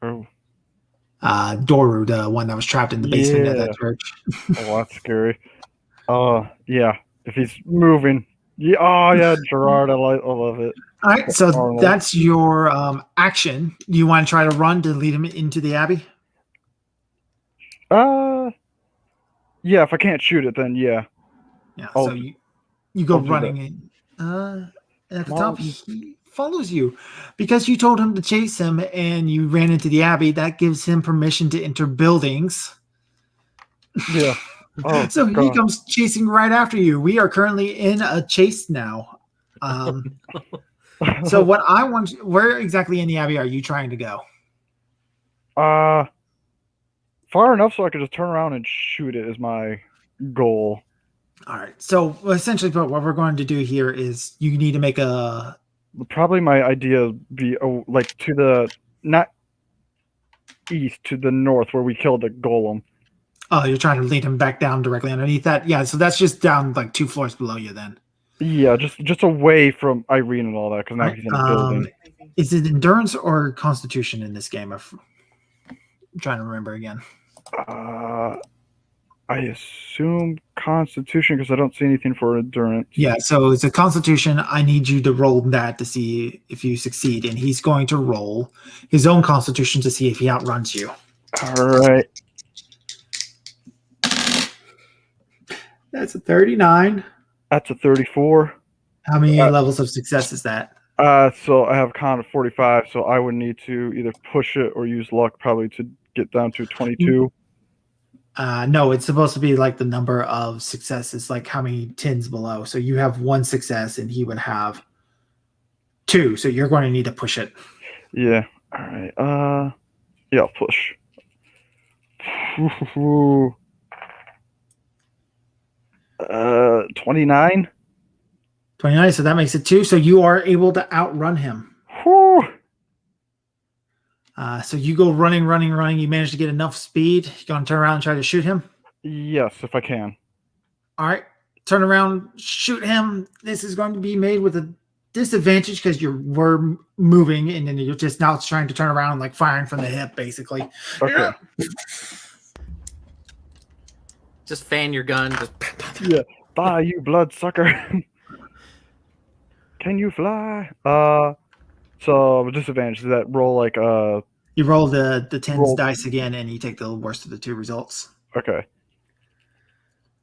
Oh, Doru, the one that was trapped in the basement of that church. oh, that's scary. Yeah. If he's moving. Yeah, oh, yeah, Gerard, I love it. All right, so Arnold. that's your action. You want to try to run to lead him into the abbey? Yeah, if I can't shoot it, then yeah. Yeah, I'll- so you go I'll do running in. At the top, he follows you because you told him to chase him and you ran into the abbey. That gives him permission to enter buildings. Yeah. Oh, So he God. comes chasing right after you. We are currently in a chase now. So what I want, where exactly in the abbey are you trying to go? Far enough so I could just turn around and shoot it is my goal. All right. So essentially, what we're going to do here is you need to make a. Probably my idea would be like to the not east, to the north where we killed the golem. Oh, you're trying to lead him back down directly underneath that. Yeah. So that's just down like 2 floors below you. Then. Yeah, just away from Irene and all that, because now he's in a building. Is it endurance or constitution in this game? I'm trying to remember again. I assume Constitution because I don't see anything for endurance. Yeah, so it's a constitution. I need you to roll that to see if you succeed, and he's going to roll his own constitution to see if he outruns you. All right. That's a 39. That's a 34. How many levels of success is that? So I have con of 45, so I would need to either push it or use luck probably to get down to 22. No, it's supposed to be like the number of successes, like how many tens below. So you have 1 success and he would have 2. So you're going to need to push it. Yeah. All right. Yeah, I'll push. 29. 29. So that makes it 2. So you are able to outrun him. Whew. So you go running. You manage to get enough speed. You going to turn around and try to shoot him? Yes, if I can. All right. Turn around, shoot him. This is going to be made with a disadvantage because you were moving and then you're just now trying to turn around, like firing from the hip, basically. Okay. Just fan your gun. Just... Yeah. Bye, you bloodsucker. Can you fly? So disadvantage, does that roll like You roll the 10s Roll. dice again and you take the worst of the 2 results. okay.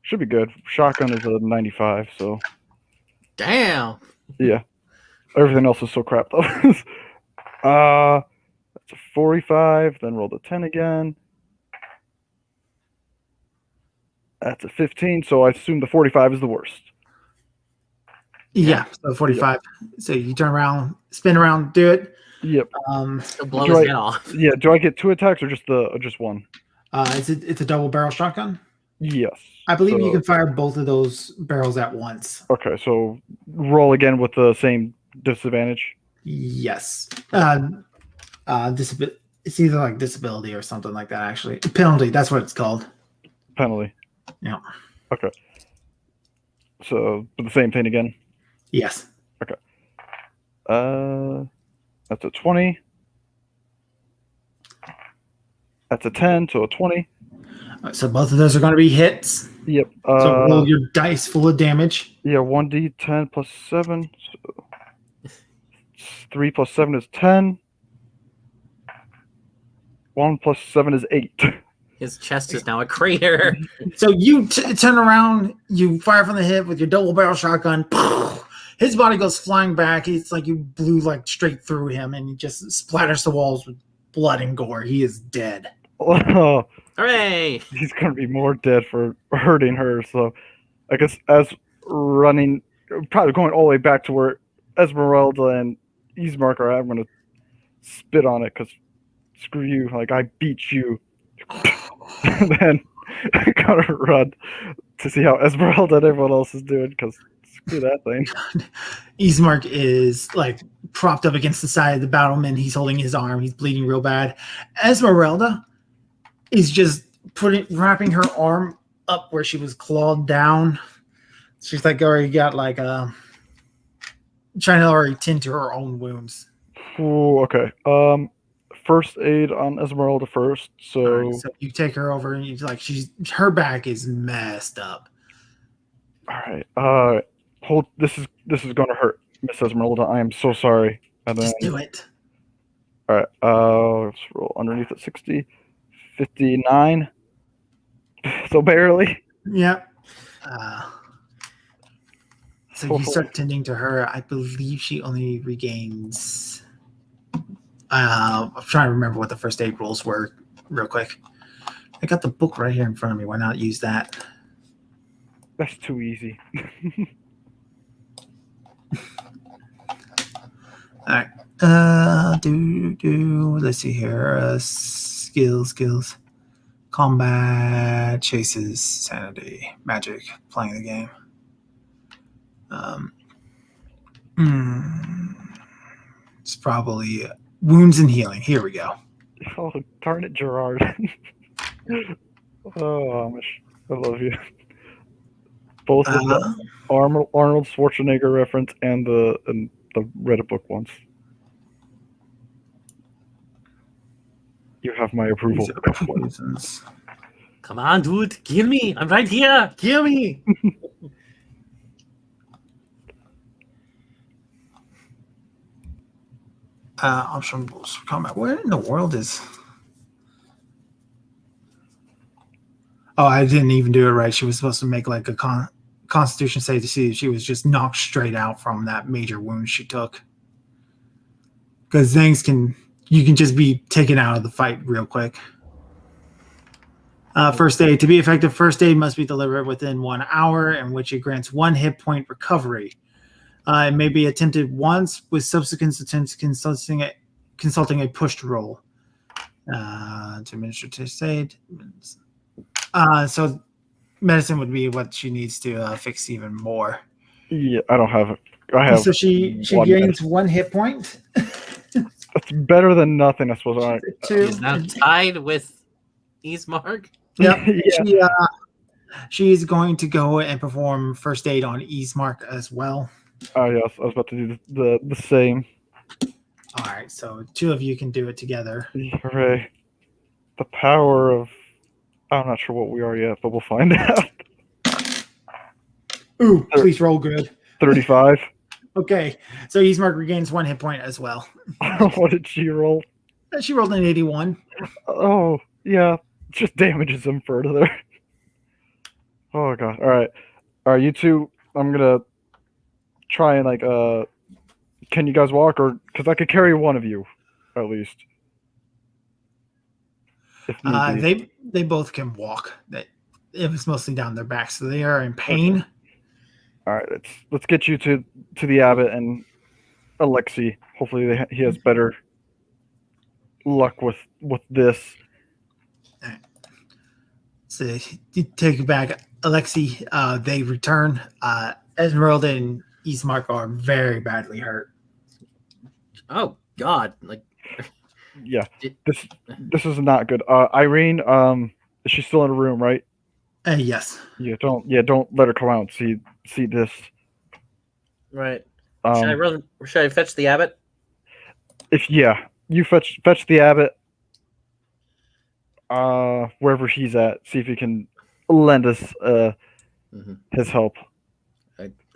Should be good. Shotgun is a 95, so Damn. yeah. Everything else is so crap though. That's a 45, then roll the 10 again. That's a 15, so I assume the 45 is the worst. Yeah, so 45. So you turn around, spin around, do it. Yep. It'll blow Do his I- head off. Yeah, do I get 2 attacks or just one? It's a double barrel shotgun. Yes. I believe you So- can fire both of those barrels at once. Okay, so roll again with the same disadvantage. Yes. It's either like disability or something like that, actually. Penalty, that's what it's called. Penalty. Yeah. Okay. So the same thing again. Yes. That's a 20. That's a 10, so a 20. So both of those are going to be hits. Yep. So roll your dice full of damage. Yeah, 1d10 plus 7. So 3 plus 7 is 10. 1 plus 7 is 8. His chest is now a crater. So you turn around, you fire from the hip with your double barrel shotgun. His body goes flying back. It's like you blew like straight through him, and he just splatters the walls with blood and gore. He is dead. Oh, Hooray! he's going to be more dead for hurting her. So I guess as running, probably going all the way back to where Esmeralda and Ismark are, I'm going to spit on it because screw you. Like, I beat you. And then I'm going to run to see how Esmeralda and everyone else is doing because Screw that thing. Ismark is like propped up against the side of the battlement. He's holding his arm. He's bleeding real bad. Esmeralda is just wrapping her arm up where she was clawed down. She's like already got like trying to already tend to her own wounds. Ooh, okay. First aid on Esmeralda first. So, Right, so you take her over and you're like her back is messed up. all right. Hold. This is gonna hurt, Miss Esmeralda. I am so sorry. And then, Just do it. all right. Let's roll underneath at 60, 59. So barely. Yep. So you start tending to her. I believe she only regains. I'm trying to remember what the first aid rules were real quick. I got the book right here in front of me. Why not use that? That's too easy. All right. Let's see here. Skills. Combat, chases, sanity, magic, playing the game. It's probably wounds and healing. Here we go. Oh, darn it, Gerard. Oh, Amish. I love you. Both of the Arnold Schwarzenegger reference and the Reddit book ones. You have my approval. Poisons. Come on, dude. Kill me. I'm right here. Kill me. Option rules for combat. Where in the world is? Oh, I didn't even do it right. She was supposed to make like a Constitution save to see if she was just knocked straight out from that major wound she took. Because you can just be taken out of the fight real quick. First aid. To be effective, first aid must be delivered within 1 hour, in which it grants 1 hit point recovery. It may be attempted once, with subsequent attempts consulting a pushed roll. To administer test aid. So medicine would be what she needs to fix even more. Yeah, I don't have it. I have. So she gains 1 hit point. That's better than nothing, I suppose. All right. She's now tied with Ismark. Yep. Yeah. She's going to go and perform first aid on Ismark as well. Oh, yes. I was about to do the same. All right. So 2 of you can do it together. Hooray. The power of... I'm not sure what we are yet, but we'll find out. Ooh, please roll good. 35. Okay. So Ismark regains 1 hit point as well. What did she roll? She rolled an 81. Oh, yeah. Just damages him further. Oh, God. All right, you two, I'm going to try and, like, can you guys walk? Or, because I could carry one of you, at least. If need be. They both can walk. It was mostly down their back, so they are in pain. Okay. All right, let's get you to the abbot and Alexei. Hopefully he has better luck with this. All right. So you take it back, Alexei. They return. Esmeralda and Ismark are very badly hurt. Oh God! Like, yeah, this is not good. Irene, is she still in the room? Right? Yes. Yeah, don't let her come out and see this. Right. Should I fetch the abbot? You fetch the abbot. Wherever he's at, see if he can lend us his help.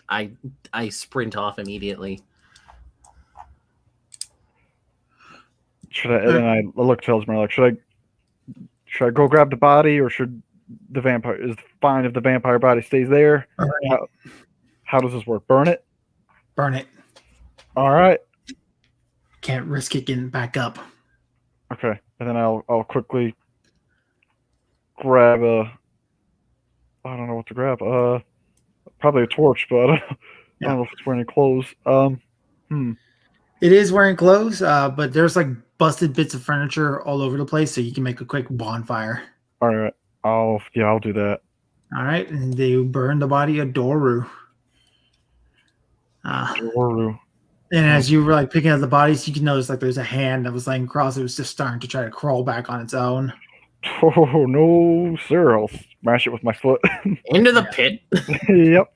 I sprint off immediately. And I look to Esmeralda, like, should I go grab the body, or should the vampire is fine if the vampire body stays there? Right. How does this work? Burn it? Burn it. All right. Can't risk it getting back up. Okay, and then I'll quickly grab I don't know what to grab. Probably a torch, but I don't know if it's wearing any clothes. It is wearing clothes, but there's like busted bits of furniture all over the place, so you can make a quick bonfire. All right, I'll do that. All right, and they burn the body of Doru. Yoru. And as you were like picking up the bodies, you can notice like there's a hand that was laying across. It was just starting to try to crawl back on its own. Oh no, sir! I'll smash it with my foot. Into the pit. Yep.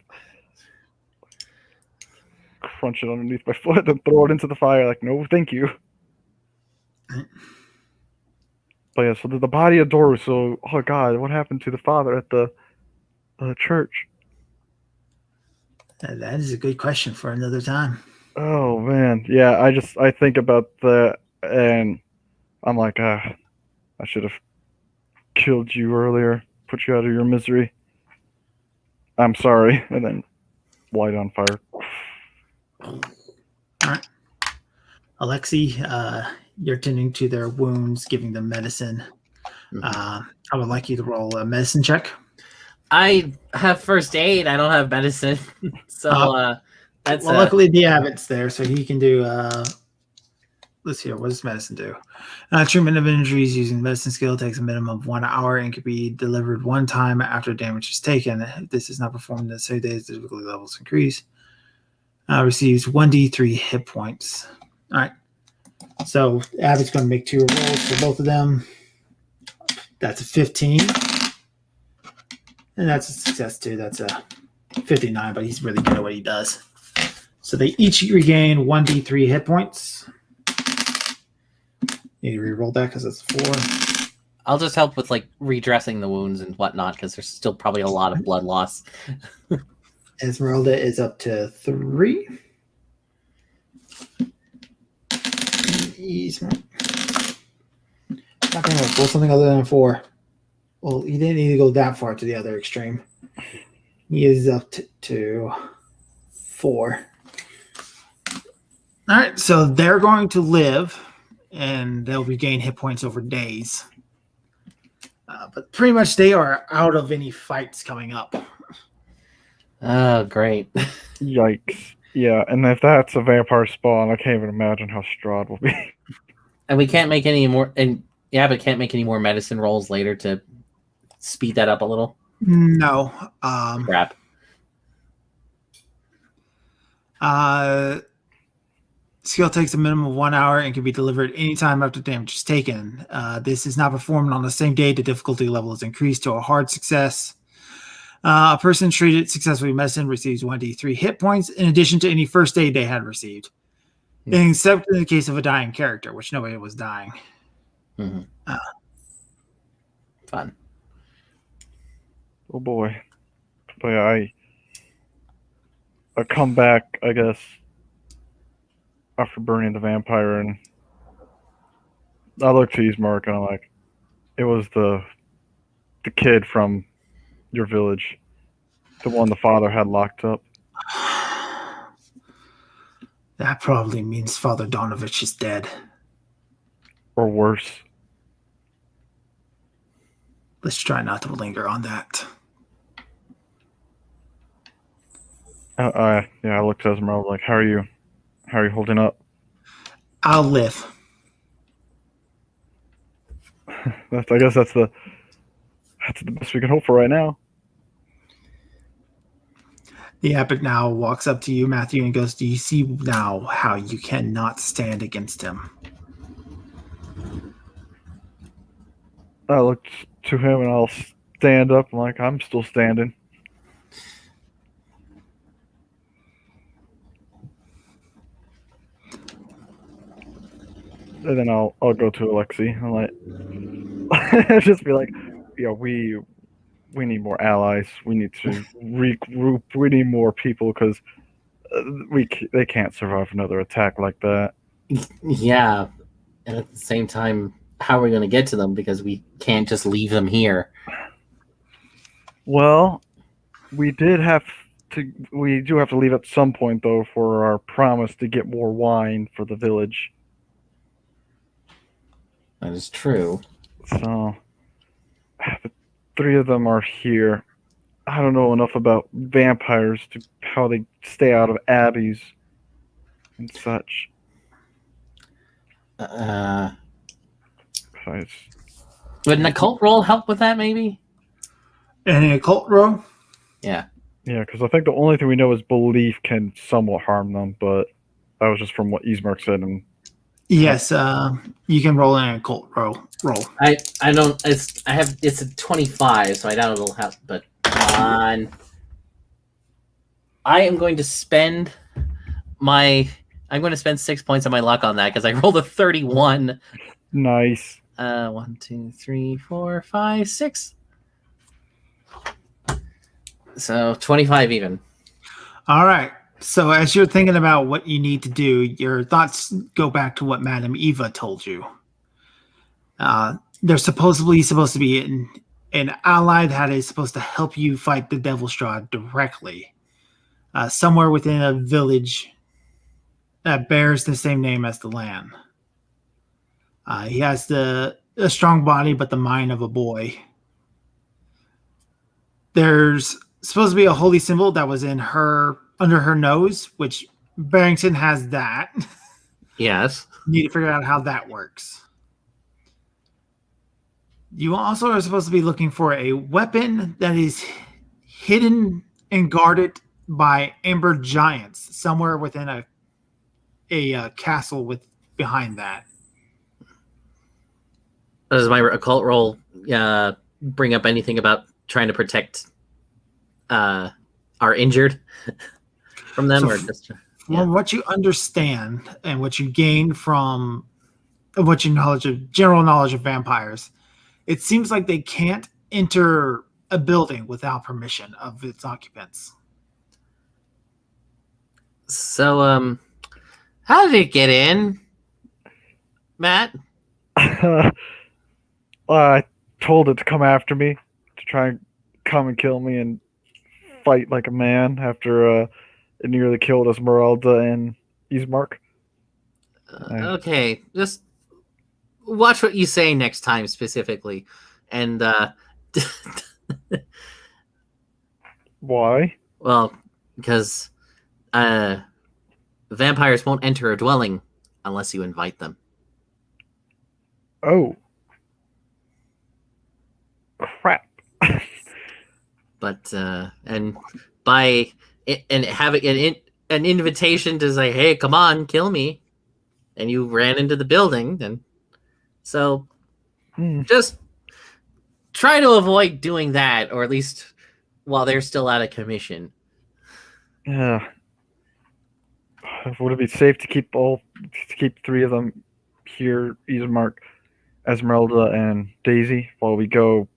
Crunch it underneath my foot, then throw it into the fire. Like, no, thank you. But yeah, so the body of Doru. So, oh god, what happened to the father at the church? That is a good question for another time. Oh man, yeah. I think about that, and I'm like, I should have killed you earlier, put you out of your misery. I'm sorry, and then light on fire. All right, Alexi, you're tending to their wounds, giving them medicine. I would like you to roll a medicine check. I have first aid. I don't have medicine. So that's well, luckily the abbot's there, so he can do let's see, what does medicine do? Treatment of injuries using medicine skill takes a minimum of 1 hour and can be delivered one time after damage is taken. If this is not performed in the same days, the difficulty levels increase. Receives 1d3 hit points. All right. So Abbott's going to make 2 rolls for both of them. That's a 15. And that's a success too. That's a 59, but he's really good at what he does. So they each regain 1d3 hit points. Need to re-roll that because it's 4. I'll just help with like redressing the wounds and whatnot because there's still probably a lot of blood loss. Esmeralda is up to 3. He's not going to roll something other than a 4. Well, he didn't need to go that far to the other extreme. He is up to 4. All right, so they're going to live, and they'll regain hit points over days. But pretty much they are out of any fights coming up. Oh, great. Yikes. Yeah, and if that's a vampire spawn, I can't even imagine how Strahd will be. And we can't make any more, and yeah, but can't make any more medicine rolls later to speed that up a little. No. Crap. Skill takes a minimum of 1 hour and can be delivered anytime after damage is taken. This is not performed on the same day. The difficulty level is increased to a hard success. A person treated successfully with medicine receives 1d3 hit points in addition to any first aid they had received. Except in the case of a dying character, which nobody was dying. Mm-hmm. Fun. Oh boy. But yeah, I come back, I guess, after burning the vampire, and I look to Ismark and I'm like, it was the kid from your village, the one the father had locked up. That probably means Father Donovich is dead. Or worse. Let's try not to linger on that. Yeah, I looked at Esmeralda like, how are you holding up? I'll live. I guess that's the best we can hope for right now. The abbot now walks up to you, Matthew, and goes, do you see now how you cannot stand against him? I look to him and I'll stand up. I'm like, I'm still standing. And then I'll go to Alexi. I'm like, just be like, yeah, we need more allies. We need to regroup. We need more people because they can't survive another attack like that. Yeah, and at the same time, how are we going to get to them? Because we can't just leave them here. Well, we do have to leave at some point though for our promise to get more wine for the village. That is true. So, the 3 of them are here. I don't know enough about vampires to how they stay out of abbeys and such. Would an occult roll help with that, maybe? An occult roll? Yeah. Yeah, because I think the only thing we know is belief can somewhat harm them, but that was just from what Ismark said. And Yes, you can roll an occult roll. I don't. It's a 25, so I doubt it'll help. But come on, I am going to spend my. I'm going to spend 6 points of my luck on that because I rolled a 31. nice. 1, 2, 3, 4, 5, 6. So 25 even. All right. So as you're thinking about what you need to do, your thoughts go back to what Madame Eva told you. There's supposed to be an ally that is supposed to help you fight the Devilstraw directly, somewhere within a village that bears the same name as the land. He has a strong body, but the mind of a boy. There's supposed to be a holy symbol that was under her nose, which Barrington has that. Yes. You need to figure out how that works. You also are supposed to be looking for a weapon that is hidden and guarded by amber giants somewhere within a castle behind that. Does my occult roll bring up anything about trying to protect our injured from them, or just From what you understand and what you gain from what you general knowledge of vampires, it seems like they can't enter a building without permission of its occupants. So how did it get in, Matt? I told it to come after me, to try and come and kill me and fight like a man after it nearly killed Esmeralda and Ismark. Okay, just watch what you say next time specifically. And Why? well, because vampires won't enter a dwelling unless you invite them. Oh. Crap. But and by and having an invitation to say, "Hey, come on, kill me," and you ran into the building, then so just try to avoid doing that, or at least while they're still out of commission. Yeah. Would it be safe to keep three of them here, Ismark, Esmeralda, and Daisy, while we go?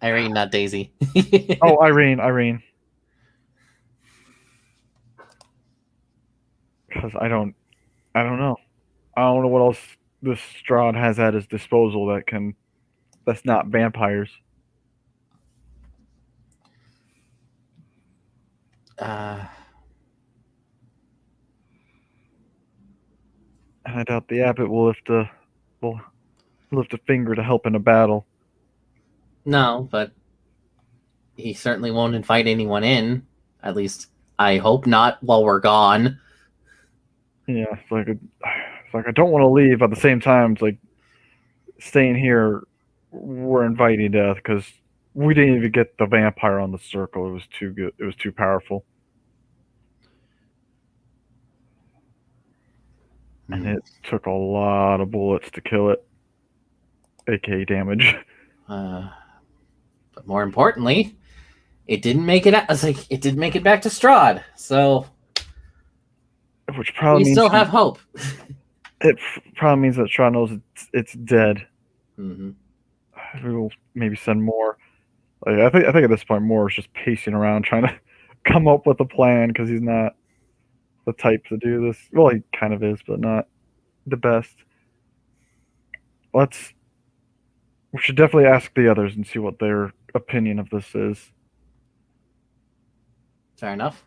Irene, not Daisy. Oh, Irene. Because I don't know. I don't know what else this Strahd has at his disposal that's not vampires. And I doubt the abbot will lift a finger to help in a battle. No, but he certainly won't invite anyone in. At least I hope not while we're gone. Yeah, it's like I don't want to leave, but at the same time, it's like staying here. We're inviting death because we didn't even get the vampire on the circle. It was too good. It was too powerful, and it took a lot of bullets to kill it, aka damage. But more importantly, it didn't make it. It didn't make it back to Strahd. So, which probably we means still have hope. It probably means that Strahd knows it's dead. Mm-hmm. We will maybe send more. Like, I think at this point, Moore is just pacing around trying to come up with a plan because he's not the type to do this. Well, he kind of is, but not the best. We should definitely ask the others and see what their opinion of this is. Fair enough.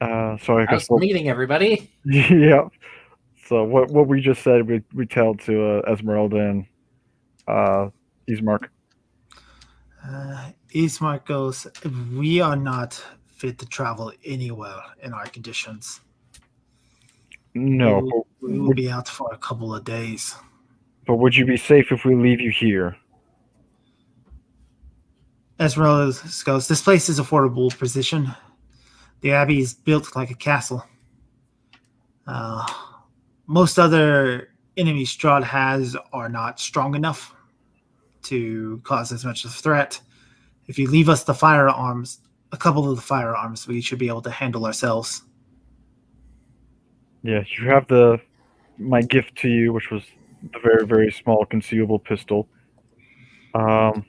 So I guess meeting everybody. Yeah. So what we just said, we tell to Esmeralda and Ismark. Ismark goes, "We are not fit to travel anywhere in our conditions. No. We will be out for a couple of days." But would you be safe if we leave you here? Esmeralda goes, this place is affordable position. The abbey is built like a castle. Most other enemies Strahd has are not strong enough to cause as much of a threat. If you leave us the firearms, a couple of the firearms, we should be able to handle ourselves. Yeah, you have my gift to you, which was the very, very small concealable pistol. What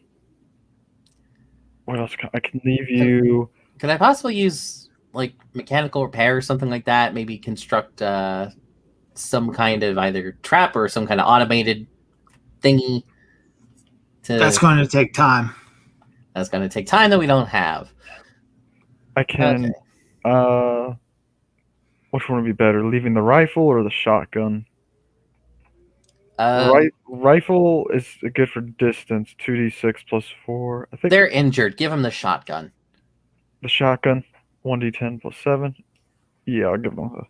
else? I can leave you. Can I possibly use like mechanical repair or something like that? Maybe construct some kind of either trap or some kind of automated thingy. That's going to take time. That's going to take time that we don't have. I can. Okay. Which one would be better, leaving the rifle or the shotgun? Rifle is good for distance. 2d6 plus 4. I think they're injured. Give them the shotgun. The shotgun, 1d10 plus 7. Yeah, I'll give them the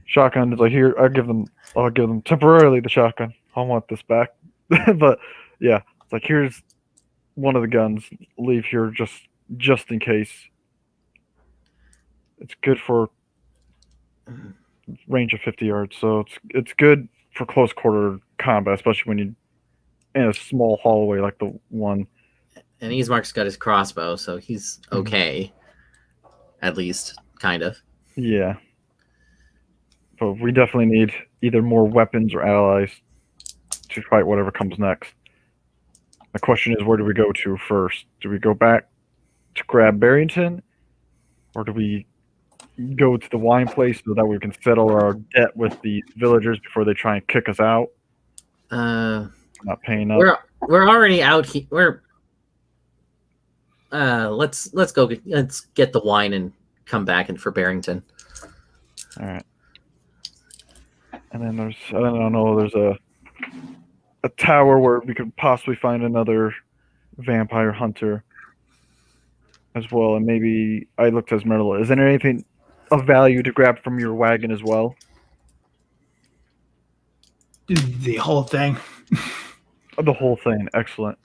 shotgun. Is like here. I'll give them temporarily the shotgun. I want this back, but yeah, it's like here's one of the guns. Leave here just in case. It's good for range of 50 yards, so it's good for close quarter combat, especially when you're in a small hallway like the one. And Ismark's got his crossbow, so he's okay. At least, kind of. Yeah. But we definitely need either more weapons or allies to fight whatever comes next. The question is, where do we go to first? Do we go back to grab Barrington? Or do we go to the wine place so that we can settle our debt with the villagers before they try and kick us out? Not paying up. We're already out here. Let's go. Let's get the wine and come back and for Barrington. All right. And then there's a tower where we could possibly find another vampire hunter as well, and maybe I looked at Esmeralda. Is there anything of value to grab from your wagon as well? The whole thing. The whole thing. Excellent.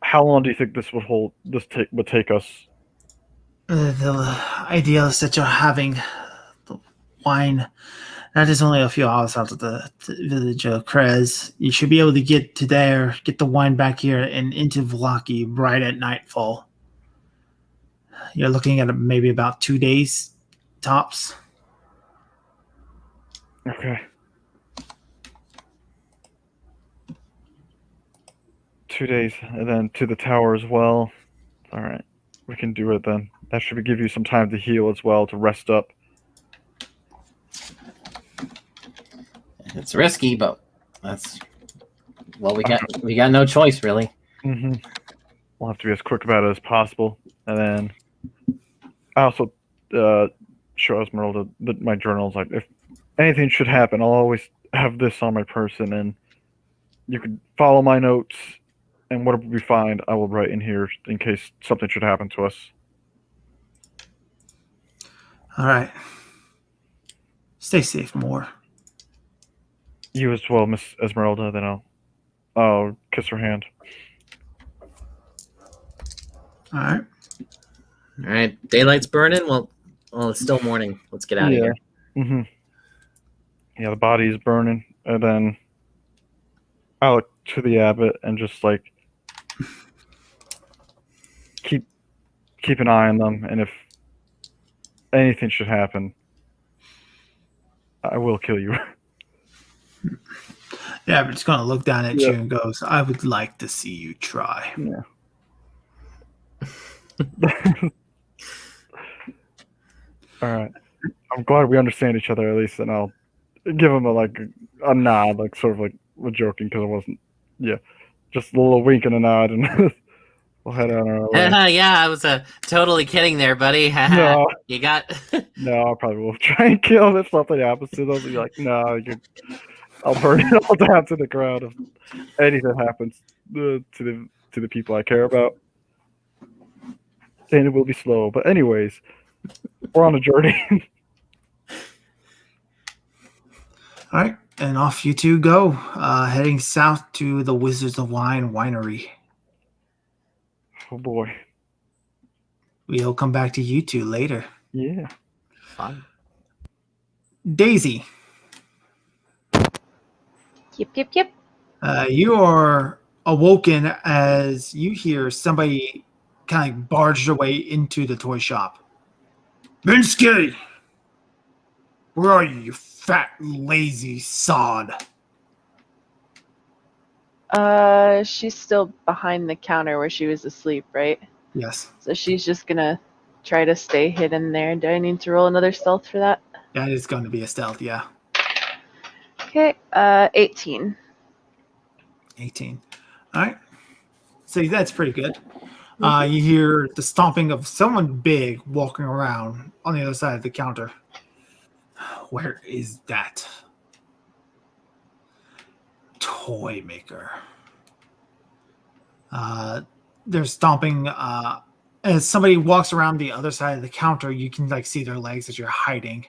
How long do you think this would take us? The idea is that you're having the wine. That is only a few hours out of the village of Krez. You should be able to get to there, get the wine back here, and into Vlaki right at nightfall. You're looking at maybe about 2 days tops. Okay. 2 days, and then to the tower as well. All right, we can do it then. That should give you some time to heal as well, to rest up. It's risky, but that's we got no choice really. Mm-hmm. We'll have to be as quick about it as possible, and then I also show Esmeralda my journals. Like, if anything should happen, I'll always have this on my person, and you can follow my notes, and whatever we find, I will write in here in case something should happen to us. All right. Stay safe, Moore. You as well, Miss Esmeralda. Then I'll kiss her hand. All right. All right. Daylight's burning. Well, it's still morning. Let's get out of here. Mm-hmm. Yeah, the body is burning, and then I look to the abbot and just like keep an eye on them, and if anything should happen, I will kill you. Yeah, but it's going to look down at you and goes, I would like to see you try. Yeah. All right. I'm glad we understand each other at least, and I'll give him a nod, like sort of like we're joking because I wasn't. Yeah, just a little wink and a nod, and we'll head on our way. Yeah, I was totally kidding there, buddy. No. You got. No, I probably will try and kill him if something happens to them. You're like, no, I'll burn it all down to the ground if anything happens to the people I care about. And it will be slow. But anyways, we're on a journey. All right, and off you two go, heading south to the Wizards of Wine winery. Oh boy. We'll come back to you two later. Yeah. Fine. Daisy, Yep. you are awoken as you hear somebody kind of barge their way into the toy shop. Minsky! Where are you, you fat, lazy sod? She's still behind the counter where she was asleep, right? Yes, So she's just gonna try to stay hidden there. Do I need to roll another stealth for that? that is going to be a stealth, yeah. Okay, 18. 18. All right. So that's pretty good. You hear the stomping of someone big walking around on the other side of the counter. Where is that toy maker? They're stomping. As somebody walks around the other side of the counter, you can like see their legs as you're hiding.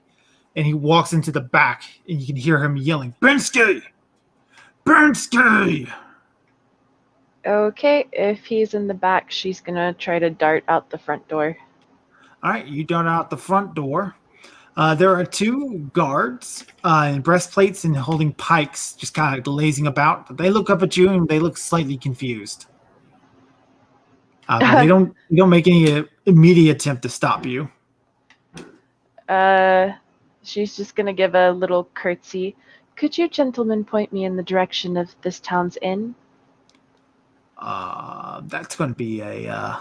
And he walks into the back, and you can hear him yelling, "Bensky! Bensky!" Okay, if he's in the back, she's gonna try to dart out the front door. All right, you dart out the front door. There are two guards in breastplates and holding pikes, just kind of lazing about. They look up at you and they look slightly confused. But they don't make any immediate attempt to stop you. She's just gonna give a little curtsy. Could you gentlemen point me in the direction of this town's inn? That's going to be a.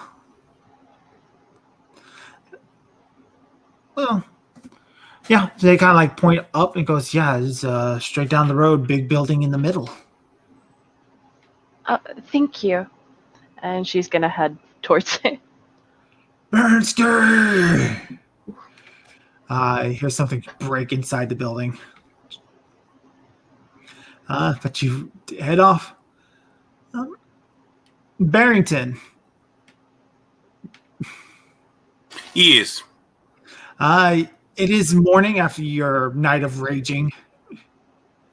Well, yeah, they kind of like point up and goes, yeah, it's straight down the road, big building in the middle. Thank you. And she's gonna head towards it. Bernski! I hear something break inside the building. But you head off. Barrington. Yes. It is morning after your night of raging.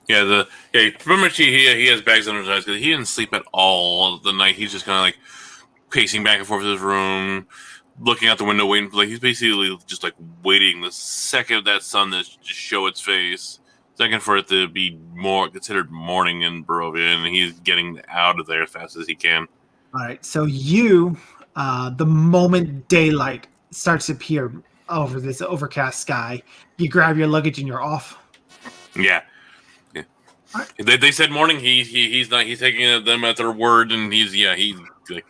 Yeah, pretty much he has bags under his eyes because he didn't sleep at all the night. He's just kind of like pacing back and forth in his room, looking out the window, waiting for he's basically just like waiting the second that sun to just show its face, second for it to be more considered morning in Barovia, and he's getting out of there as fast as he can. All right, so you, the moment daylight starts to appear over this overcast sky, you grab your luggage and you're off. Yeah. Right. They said morning. He's not. He's taking them at their word, and he's like.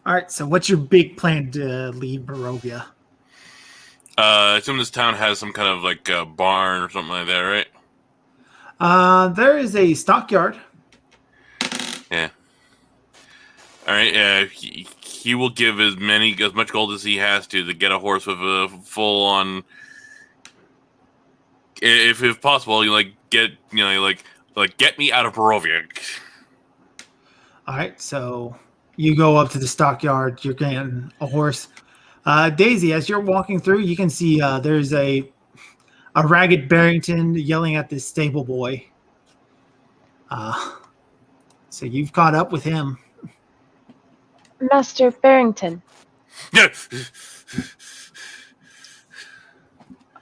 All right. So, what's your big plan to leave Barovia? I assume this town has some kind of like barn or something like that, right? There is a stockyard. Yeah. All right. He will give as much gold as he has to get a horse with a full on. If possible, get me out of Barovia. All right, so you go up to the stockyard. You're getting a horse. Daisy, as you're walking through, you can see there's a ragged Barrington yelling at this stable boy. So you've caught up with him. Master Barrington.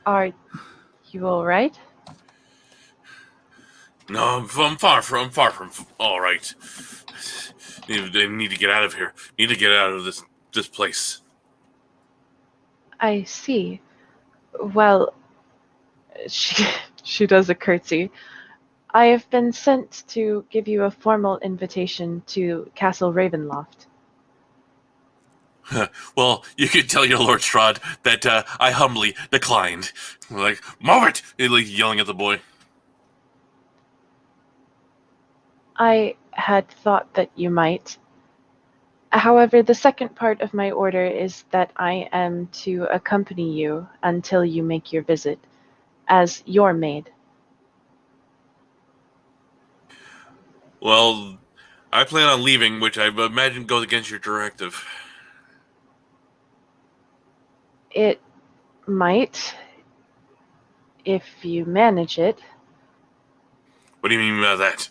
Are you all right? No, I'm far from all right. They need to get out of here. Need to get out of this place. I see. Well, she does a curtsy. I have been sent to give you a formal invitation to Castle Ravenloft. Well, you could tell your Lord Strahd that I humbly declined. Like, move it! Like yelling at the boy. I had thought that you might. However, the second part of my order is that I am to accompany you until you make your visit, as your maid. Well, I plan on leaving, which I imagine goes against your directive. It might, if you manage it. What do you mean by that?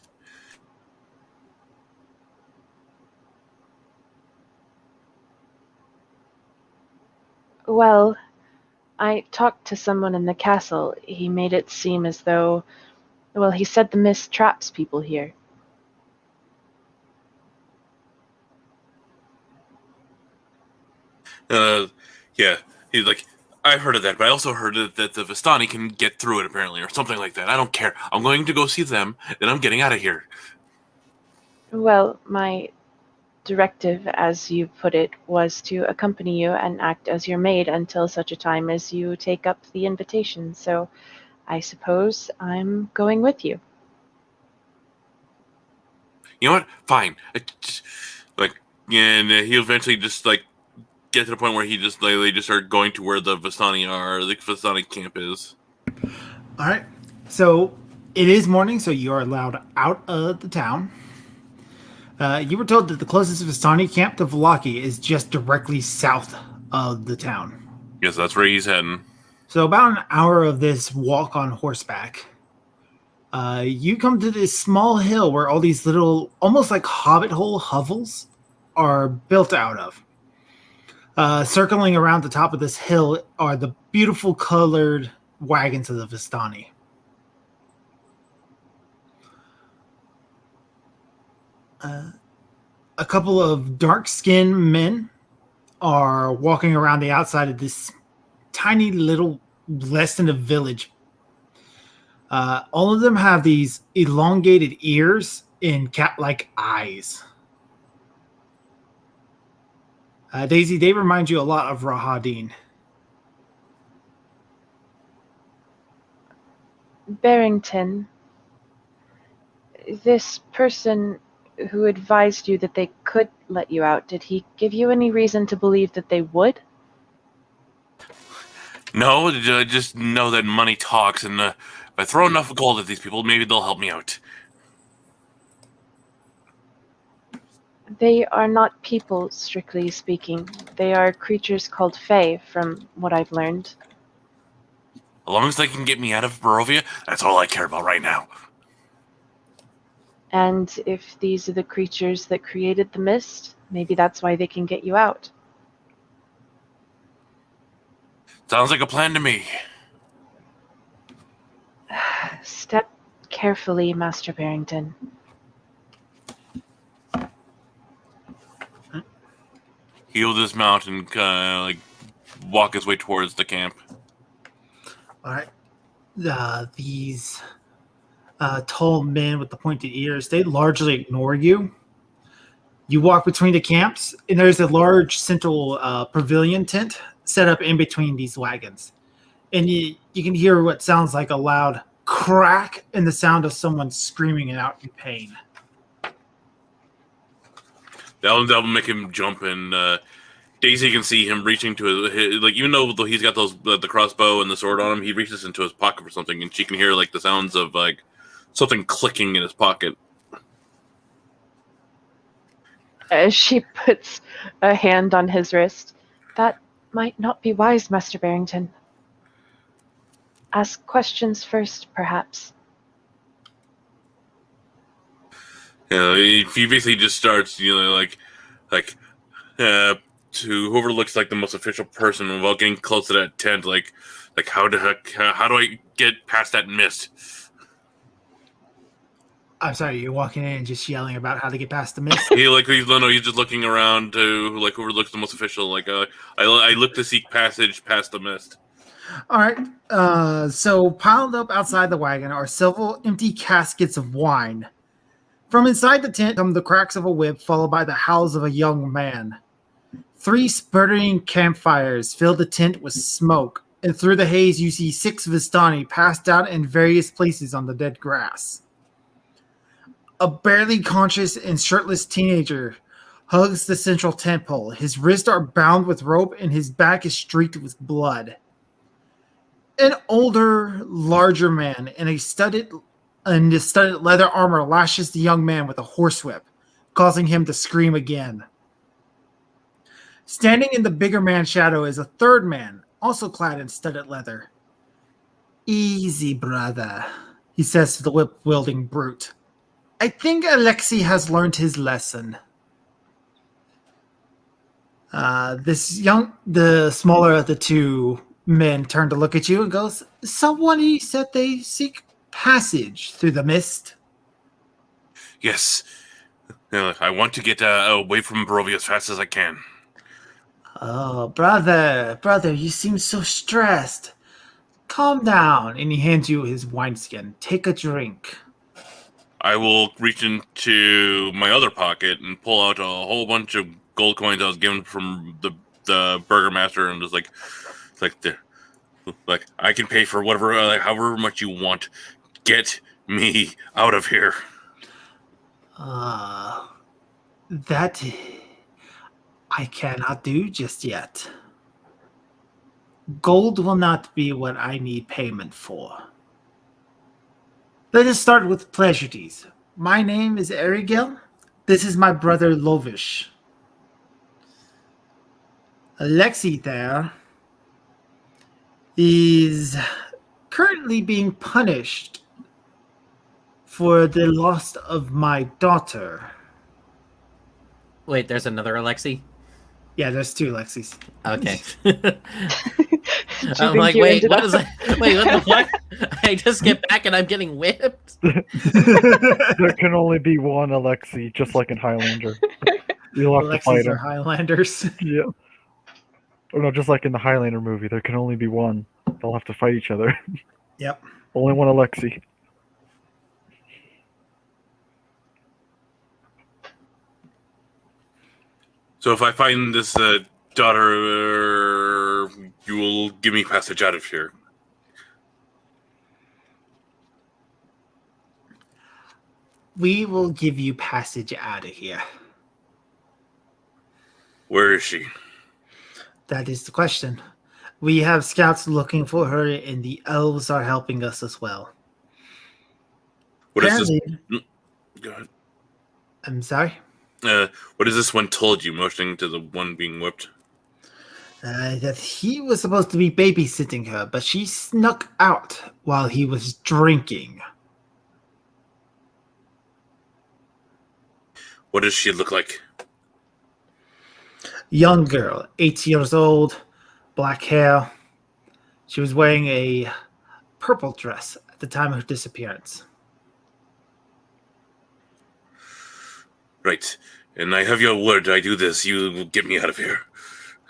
Well, I talked to someone in the castle. He made it seem as though, well, he said the mist traps people here. Yeah, he's like, I've heard of that, but I also heard that the Vistani can get through it, apparently, or something like that. I don't care. I'm going to go see them, and I'm getting out of here. Well, my directive, as you put it, was to accompany you and act as your maid until such a time as you take up the invitation, so I suppose I'm going with you. You know what? Fine. And he'll eventually just, like, get to the point where he just, like, they just start going to where the Vistani are, the Vistani camp is. All right. So it is morning, so you are allowed out of the town. You were told that the closest Vistani camp to Vallaki is just directly south of the town. Yes, that's where he's heading. So about an hour of this walk on horseback, you come to this small hill where all these little, almost like hobbit hole hovels are built out of. Circling around the top of this hill are the beautiful colored wagons of the Vistani. A couple of dark-skinned men are walking around the outside of this tiny little, less than a village. All of them have these elongated ears and cat-like eyes. Daisy, they remind you a lot of Rahadin. Barrington, this person who advised you that they could let you out, did he give you any reason to believe that they would? No, I just know that money talks, and if I throw enough gold at these people, maybe they'll help me out. They are not people, strictly speaking. They are creatures called Fae, from what I've learned. As long as they can get me out of Barovia, that's all I care about right now. And if these are the creatures that created the mist, maybe that's why they can get you out. Sounds like a plan to me. Step carefully, Master Barrington. He'll dismount and like walk his way towards the camp. All right. These tall men with the pointed ears, they largely ignore you. You walk between the camps, and there's a large central pavilion tent set up in between these wagons. And you can hear what sounds like a loud crack and the sound of someone screaming out in pain. That'll make him jump, and Daisy can see him reaching to his like, even though he's got those the crossbow and the sword on him, he reaches into his pocket for something, and she can hear like the sounds of like something clicking in his pocket. As she puts a hand on his wrist, that might not be wise, Master Barrington. Ask questions first, perhaps. He basically just starts, to whoever looks like the most official person without getting close to that tent, like how do I get past that mist? I'm sorry, you're walking in and just yelling about how to get past the mist? He's just looking around to like whoever looks the most official. I look to seek passage past the mist. All right. So piled up outside the wagon are several empty caskets of wine. From inside the tent come the cracks of a whip, followed by the howls of a young man. 3 sputtering campfires fill the tent with smoke, and through the haze you see 6 Vistani passed out in various places on the dead grass. A barely conscious and shirtless teenager hugs the central tent pole. His wrists are bound with rope, and his back is streaked with blood. An older, larger man in a studded leather armor lashes the young man with a horsewhip, causing him to scream again. Standing in the bigger man's shadow is a third man, also clad in studded leather. "Easy, brother," he says to the whip-wielding brute. "I think Alexei has learned his lesson." The smaller of the two men turn to look at you and goes, "Someone said they seek passage through the mist." Yes. I want to get away from Barovia as fast as I can. Oh, brother, you seem so stressed. Calm down. And he hands you his wineskin. Take a drink. I will reach into my other pocket and pull out a whole bunch of gold coins I was given from the burgomaster, and just like I can pay for whatever, however much you want. Get me out of here. That I cannot do just yet. Gold will not be what I need payment for. Let us start with pleasantries. My name is Erigel. This is my brother Lovish. Alexei there is currently being punished for the loss of my daughter. Wait, there's another Alexei? Yeah, there's two Alexis. Okay. Do you I'm think like, you wait, ended what up- is that? Wait, what the fuck? I just get back and I'm getting whipped? There can only be one Alexei, just like in Highlander. You'll have to Alexis fight are him. Highlanders. Yeah. Or no, just like in the Highlander movie, there can only be one. They'll have to fight each other. Yep. Only one Alexei. So if I find this daughter, you will give me passage out of here. We will give you passage out of here. Where is she? That is the question. We have scouts looking for her, and the elves are helping us as well. What is this? Apparently- Go ahead. I'm sorry? What is this one told you, motioning to the one being whipped? That he was supposed to be babysitting her, but she snuck out while he was drinking. What does she look like? Young girl, 8 years old, black hair. She was wearing a purple dress at the time of her disappearance. Right. And I have your word. I do this. You will get me out of here.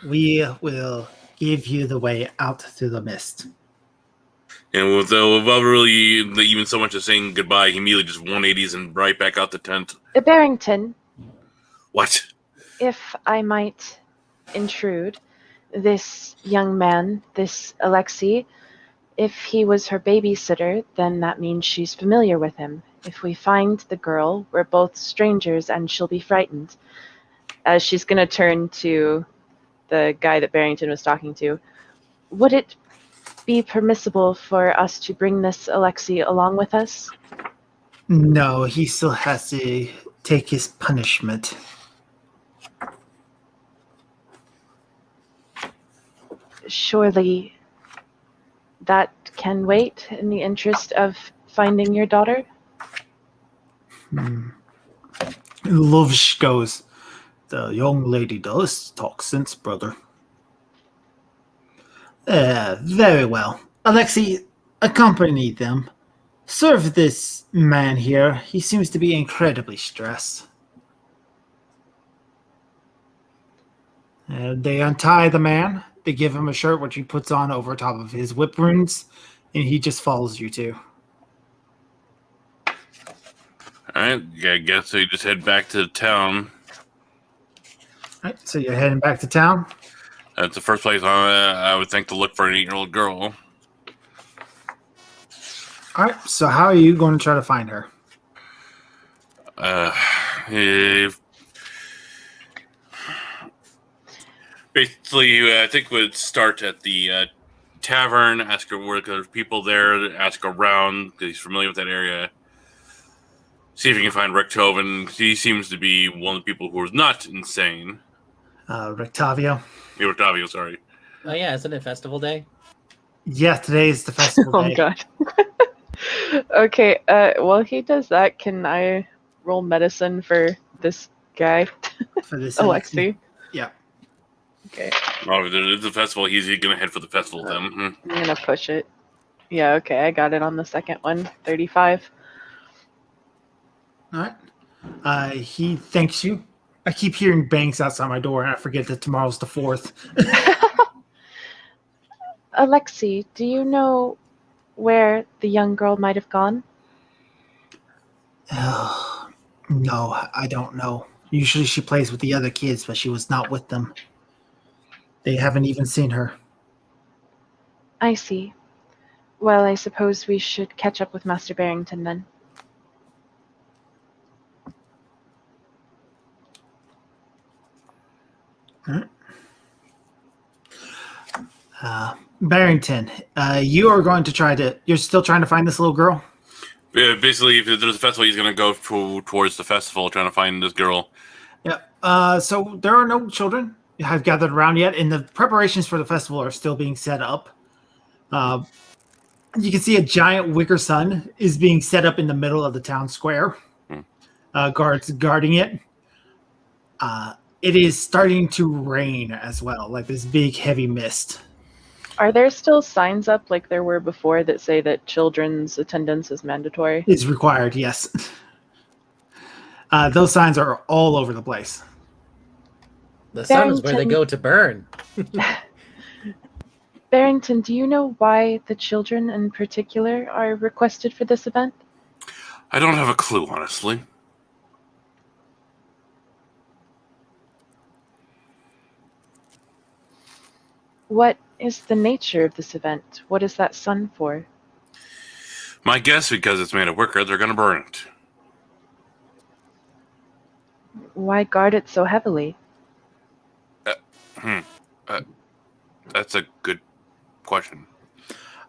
We will give you the way out through the mist. And without really even so much as saying goodbye, he immediately just 180s and right back out the tent. Barrington, What? if I might intrude, this young man, this Alexei, if he was her babysitter, then that means she's familiar with him. If we find the girl, we're both strangers and she'll be frightened. She's going to turn to the guy that Barrington was talking to. Would it be permissible for us to bring this Alexei along with us? No, he still has to take his punishment. Surely that can wait in the interest of finding your daughter? Lovsh goes, the young lady does talk sense, brother. Very well. Alexei, accompany them. Serve this man here. He seems to be incredibly stressed. They untie the man. They give him a shirt which he puts on over top of his whip wounds, and he just follows you two. Alright, I guess we just head back to town. All right, so you're heading back to town. That's the first place I would think to look for an 8-year-old girl. All right, so how are you going to try to find her? Basically, I think we'd start at the tavern, ask her where there's people there, ask around, because he's familiar with that area. See if you can find Rectoven. He seems to be one of the people who is not insane. Rictavio. Yeah, Octavio, sorry. Oh yeah, isn't it festival day? Yeah, today is the festival Oh day. god. Okay, while he does that, can I roll medicine for this guy, For this Alexei? Yeah. Okay, Oh, it's a festival. He's gonna head for the festival then. I'm gonna push it. Yeah, okay, I got it on the second one. 35. All right. He thanks you. I keep hearing bangs outside my door, and I forget that tomorrow's the 4th. Alexei, do you know where the young girl might have gone? No, I don't know. Usually she plays with the other kids, but she was not with them. They haven't even seen her. I see. Well, I suppose we should catch up with Master Barrington then. Barrington, you are going to you're still trying to find this little girl? Yeah, basically, if there's a festival, he's gonna go towards the festival, trying to find this girl. Yeah. So there are no children have gathered around yet, and the preparations for the festival are still being set up. You can see a giant wicker sun is being set up in the middle of the town square. Guards guarding it. It is starting to rain as well, like this big heavy mist. Are there still signs up like there were before that say that children's attendance is mandatory? Is required, yes. Those signs are all over the place. The sun is where they Barrington- go to burn. Barrington, do you know why the children in particular are requested for this event? I don't have a clue, honestly. What is the nature of this event? What is that sun for? My guess, because it's made of wicker, they're gonna burn it. Why guard it so heavily? That's a good question.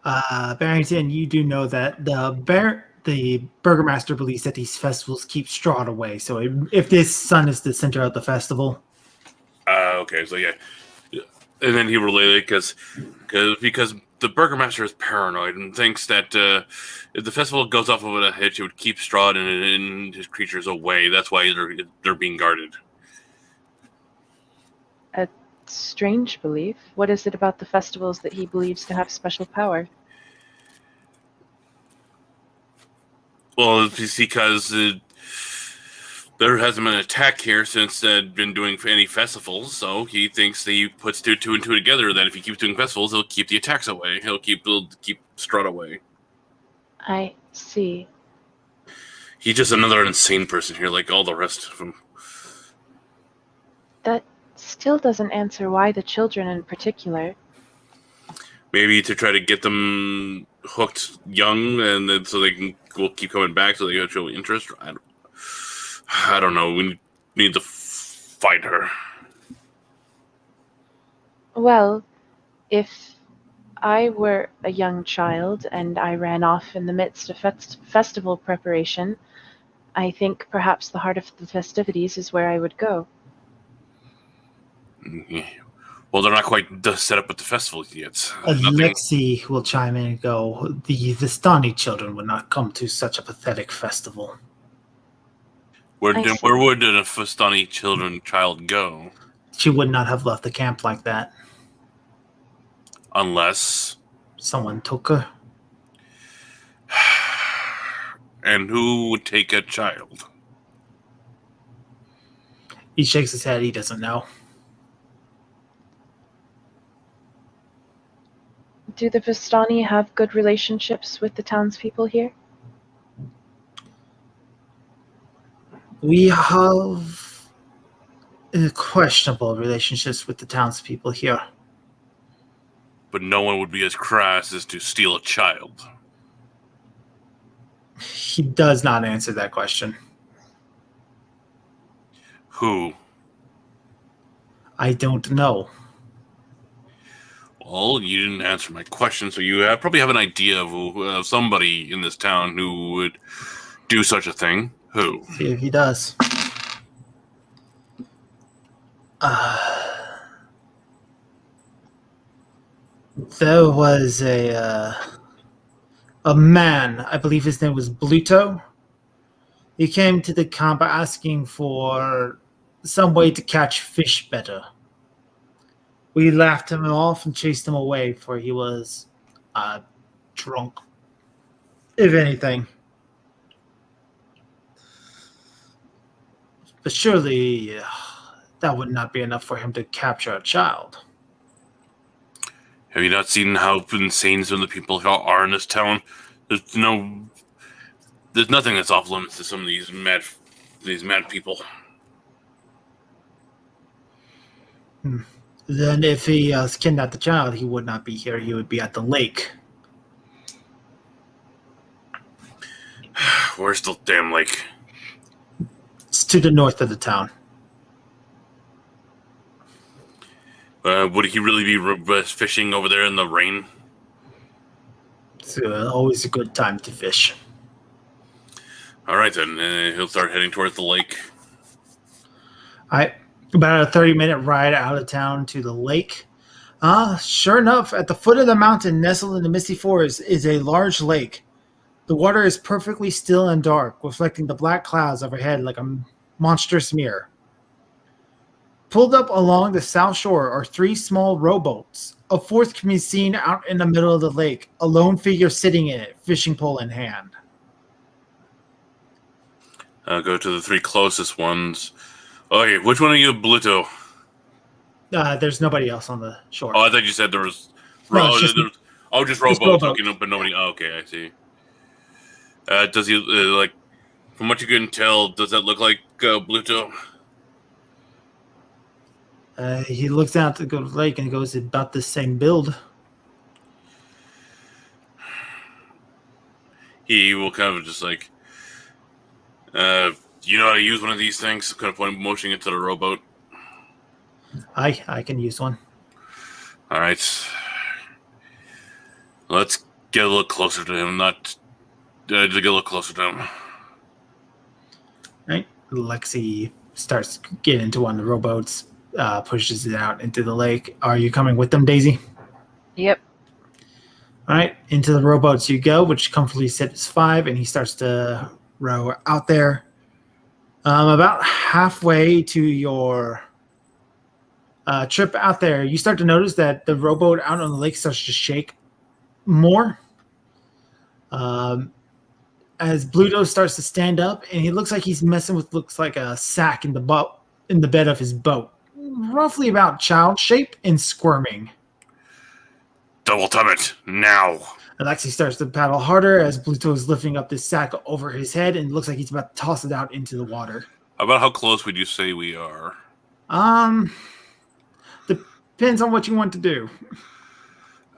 Barrington, you do know that the burgomaster believes that these festivals keep straw away. So if this sun is the center of the festival, Okay, so yeah. And then he related because the burgomaster is paranoid and thinks that if the festival goes off of a hitch, it would keep Strahd and his creatures away. That's why they're being guarded. A strange belief. What is it about the festivals that he believes to have special power? Well, it's because there hasn't been an attack here since they've been doing any festivals, so he thinks that he puts two and two together, that if he keeps doing festivals, he'll keep the attacks away. He'll keep Strahd away. I see. He's just another insane person here, like all the rest of them. That still doesn't answer why the children in particular. Maybe to try to get them hooked young, and then so they will keep coming back, so they can show interest. I don't know. We need to find her. Well, if I were a young child and I ran off in the midst of festival preparation, I think perhaps the heart of the festivities is where I would go. Well, they're not quite set up at the festival yet. Alexei will chime in and go, the Vistani children would not come to such a pathetic festival. Where I see. would a Vistani child go? She would not have left the camp like that. Unless... Someone took her. And who would take a child? He shakes his head. He doesn't know. Do the Vistani have good relationships with the townspeople here? We have questionable relationships with the townspeople here. But no one would be as crass as to steal a child. He does not answer that question. Who? I don't know. Well, you didn't answer my question, so you probably have an idea of somebody in this town who would do such a thing. Who? See if he does. There was a man, I believe his name was Bluto. He came to the camp asking for some way to catch fish better. We laughed him off and chased him away, for he was drunk, if anything. But surely that would not be enough for him to capture a child. Have you not seen how insane some of the people are in this town? There's nothing that's off limits to some of these mad people. Then if he kidnapped the child, he would not be here. He would be at the lake. Where's the damn lake? It's to the north of the town. Would he really be fishing over there in the rain? It's always a good time to fish. All right, then. He'll start heading towards the lake. All right. About a 30-minute ride out of town to the lake. Sure enough, at the foot of the mountain, nestled in the misty forest, is a large lake. The water is perfectly still and dark, reflecting the black clouds overhead like a monstrous mirror. Pulled up along the south shore are 3 small rowboats. A fourth can be seen out in the middle of the lake, a lone figure sitting in it, fishing pole in hand. Go to the 3 closest ones. Okay, which one are you, Bluto? There's nobody else on the shore. Oh, I thought you said there was... No, just just rowboats. rowboats. Okay, no, but nobody... Oh, okay, I see. Does he, like... From what you can tell, does that look like Bluto? He looks out to the lake and goes about the same build. He will kind of just like... you know how to use one of these things? Kind of motioning it to the rowboat. I can use one. All right. Let's get a little closer to him. Not to get a little closer to him. All right. Lexi starts getting into one of the rowboats, pushes it out into the lake. Are you coming with them, Daisy? Yep. All right. Into the rowboats you go, which comfortably sits 5, and he starts to row out there. About halfway to your trip out there, you start to notice that the rowboat out on the lake starts to shake more. As Bluto starts to stand up, and he looks like he's messing with looks like a sack in the bed of his boat, roughly about child shape and squirming. Double time it now. Alexi starts to paddle harder as Bluto is lifting up this sack over his head, and it looks like he's about to toss it out into the water. About how close would you say we are? Depends on what you want to do.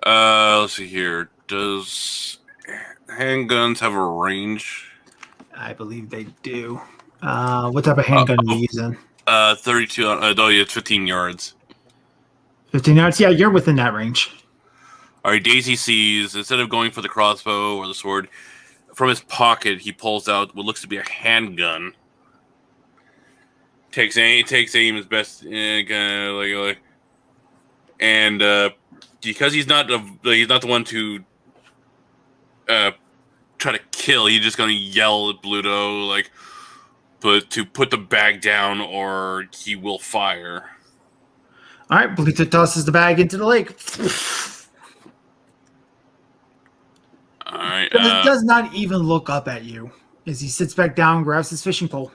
Let's see here. Does handguns have a range? I believe they do. What type of handgun are you using? 32. No, it's 15 yards. 15 yards? Yeah, you're within that range. All right, Daisy sees, instead of going for the crossbow or the sword, from his pocket, he pulls out what looks to be a handgun. Takes aim as best, and because he's not the one to try to kill, he's just gonna yell at Bluto, like, to put the bag down, or he will fire. All right, Bluto tosses the bag into the lake. All right. Does not even look up at you as he sits back down and grabs his fishing pole.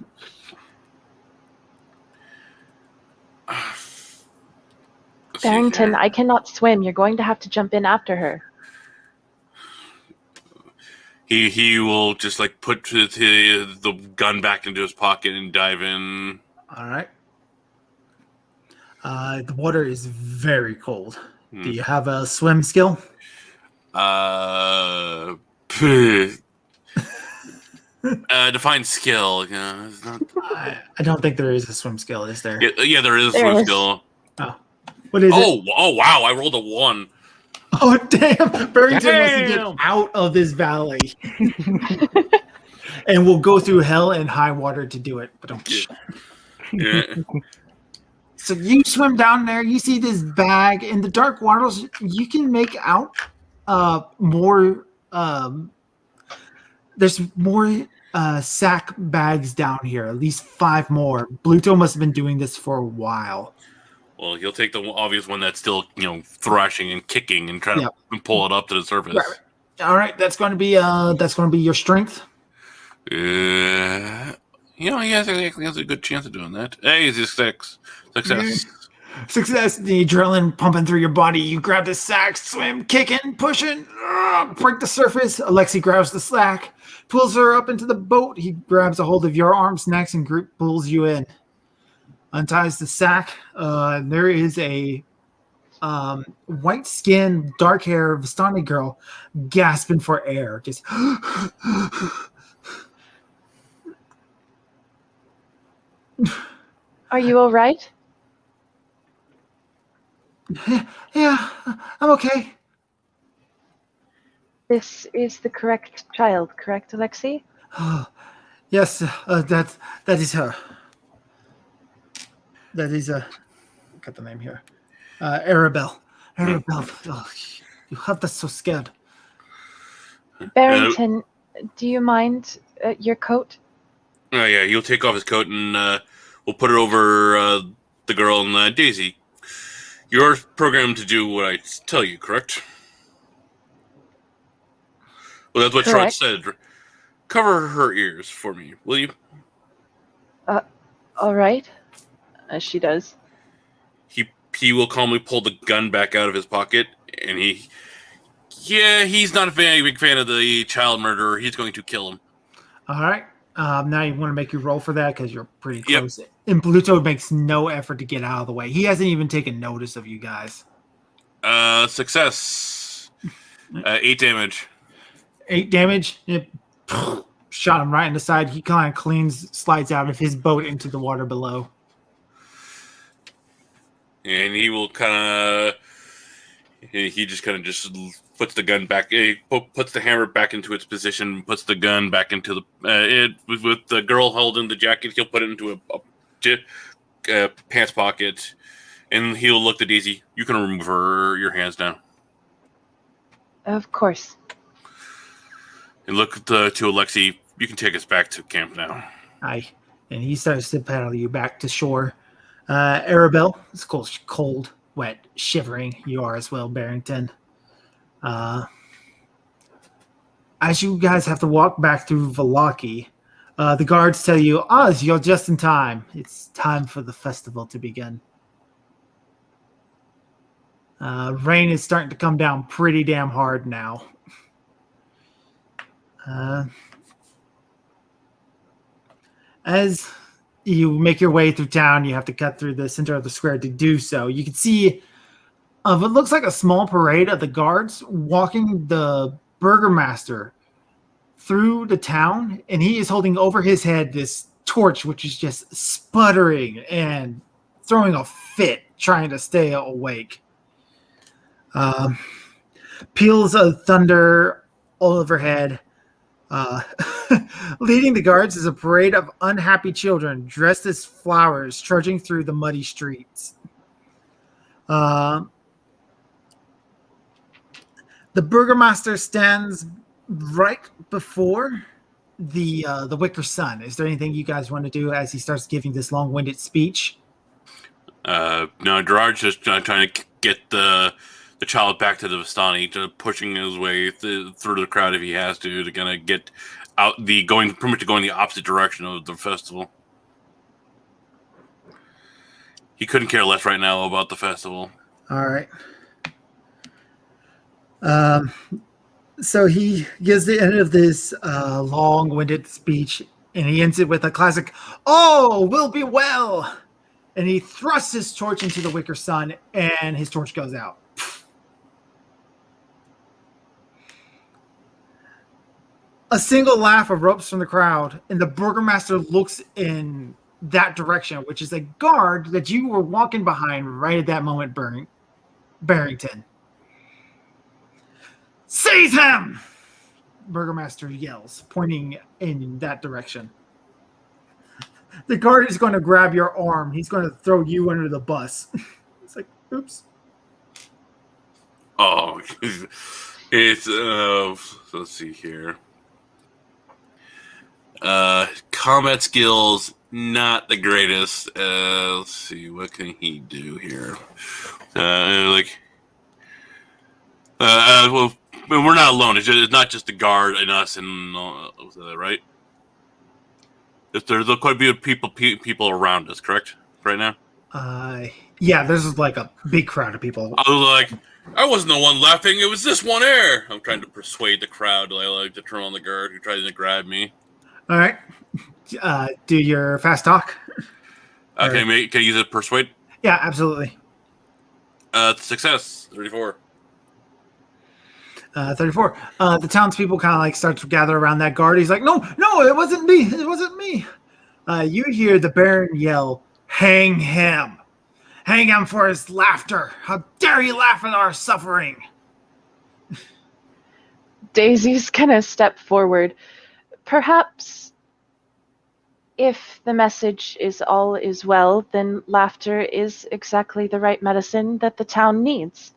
Barrington, I cannot swim. You're going to have to jump in after her. He will just like put the gun back into his pocket and dive in. All right. The water is very cold. Do you have a swim skill? Define skill. It's not... I don't think there is a swim skill, is there? Yeah, there is a There swim is. skill. Oh. What is it? Oh, wow. I rolled a 1. Oh, damn. Barrington wants to get Damn. out of this valley. And we'll go through hell and high water to do it. But Yeah. So you swim down there, you see this bag in the dark waters. You can make out more. There's more sack bags down here, at least 5 more. Bluto must have been doing this for a while. Well, he'll take the obvious one that's still, thrashing and kicking and trying to pull it up to the surface. Right. All right, that's going to be your strength. He has a good chance of doing that. Hey, it's just success. Success, the adrenaline pumping through your body. You grab the sack, swim, kicking, pushing, break the surface. Alexei grabs the slack, pulls her up into the boat. He grabs a hold of your arms next and pulls you in. Unties the sack. There is a white-skinned, dark-hair Vistani girl gasping for air. Just Are you all right? yeah, I'm okay. This is the correct child, correct, Alexei? Yes, that is her. That is got the name here. Arabelle. Oh, you have us so scared. Barrington, do you mind your coat? Oh yeah, he'll take off his coat and we'll put it over the girl and Daisy. You're programmed to do what I tell you, correct? Well, that's what Trot said. Cover her ears for me, will you? All right. As she does. He will calmly pull the gun back out of his pocket, and he's not a big fan of the child murderer. He's going to kill him. All right. Now you want to make your roll for that because you're pretty close. Yep. And Pluto makes no effort to get out of the way. He hasn't even taken notice of you guys. Success. 8 damage. 8 damage. It shot him right in the side. He kind of slides out of his boat into the water below. And he will he just puts the gun back. He puts the hammer back into its position. Puts the gun back into the. With the girl holding the jacket, he'll put it into a pants pocket, and he'll look to Daisy. You can remove your hands now. Of course. And look to Alexei. You can take us back to camp now. Aye, and he starts to paddle you back to shore. Arabelle, it's cold, wet, shivering. You are as well, Barrington. As you guys have to walk back through Valaki, the guards tell you, Oz, you're just in time. It's time for the festival to begin. Rain is starting to come down pretty damn hard now. As you make your way through town, you have to cut through the center of the square to do so. You can see what looks like a small parade of the guards walking the burgomaster through the town, and he is holding over his head this torch, which is just sputtering and throwing a fit, trying to stay awake. Peals of thunder all overhead. Leading the guards is a parade of unhappy children dressed as flowers trudging through the muddy streets. The burgomaster stands right before the Wicker Sun. Is there anything you guys want to do as he starts giving this long-winded speech? No, Gerard's just trying to get the child back to the Vistani, to pushing his way through the crowd if he has to kind of get out going the opposite direction of the festival. He couldn't care less right now about the festival. All right. So he gives the end of this long-winded speech, and he ends it with a classic, "Oh, we'll be well!" And he thrusts his torch into the Wicker Sun, and his torch goes out. A single laugh erupts from the crowd, and the burgomaster looks in that direction, which is a guard that you were walking behind right at that moment, Barrington. "Seize him!" Burgomaster yells, pointing in that direction. The guard is going to grab your arm. He's going to throw you under the bus. It's like, oops. Oh, it's let's see here. Combat skills, not the greatest. Let's see, what can he do here? Well, we're not alone. It's not just the guard and us and right? There's quite a bit of people around us, correct? Right now? Yeah, there's like a big crowd of people. I was like, I wasn't the one laughing. It was this one here. I'm trying to persuade the crowd to turn on the guard who tries to grab me. All right. Do your fast talk. Can I use a persuade? Yeah, absolutely. Success, 34. 34. The townspeople kind of like start to gather around that guard. He's like, no, it wasn't me. It wasn't me. You hear the Baron yell, hang him. Hang him for his laughter. How dare he laugh at our suffering? Daisy's gonna step forward. Perhaps if the message is all is well, then laughter is exactly the right medicine that the town needs.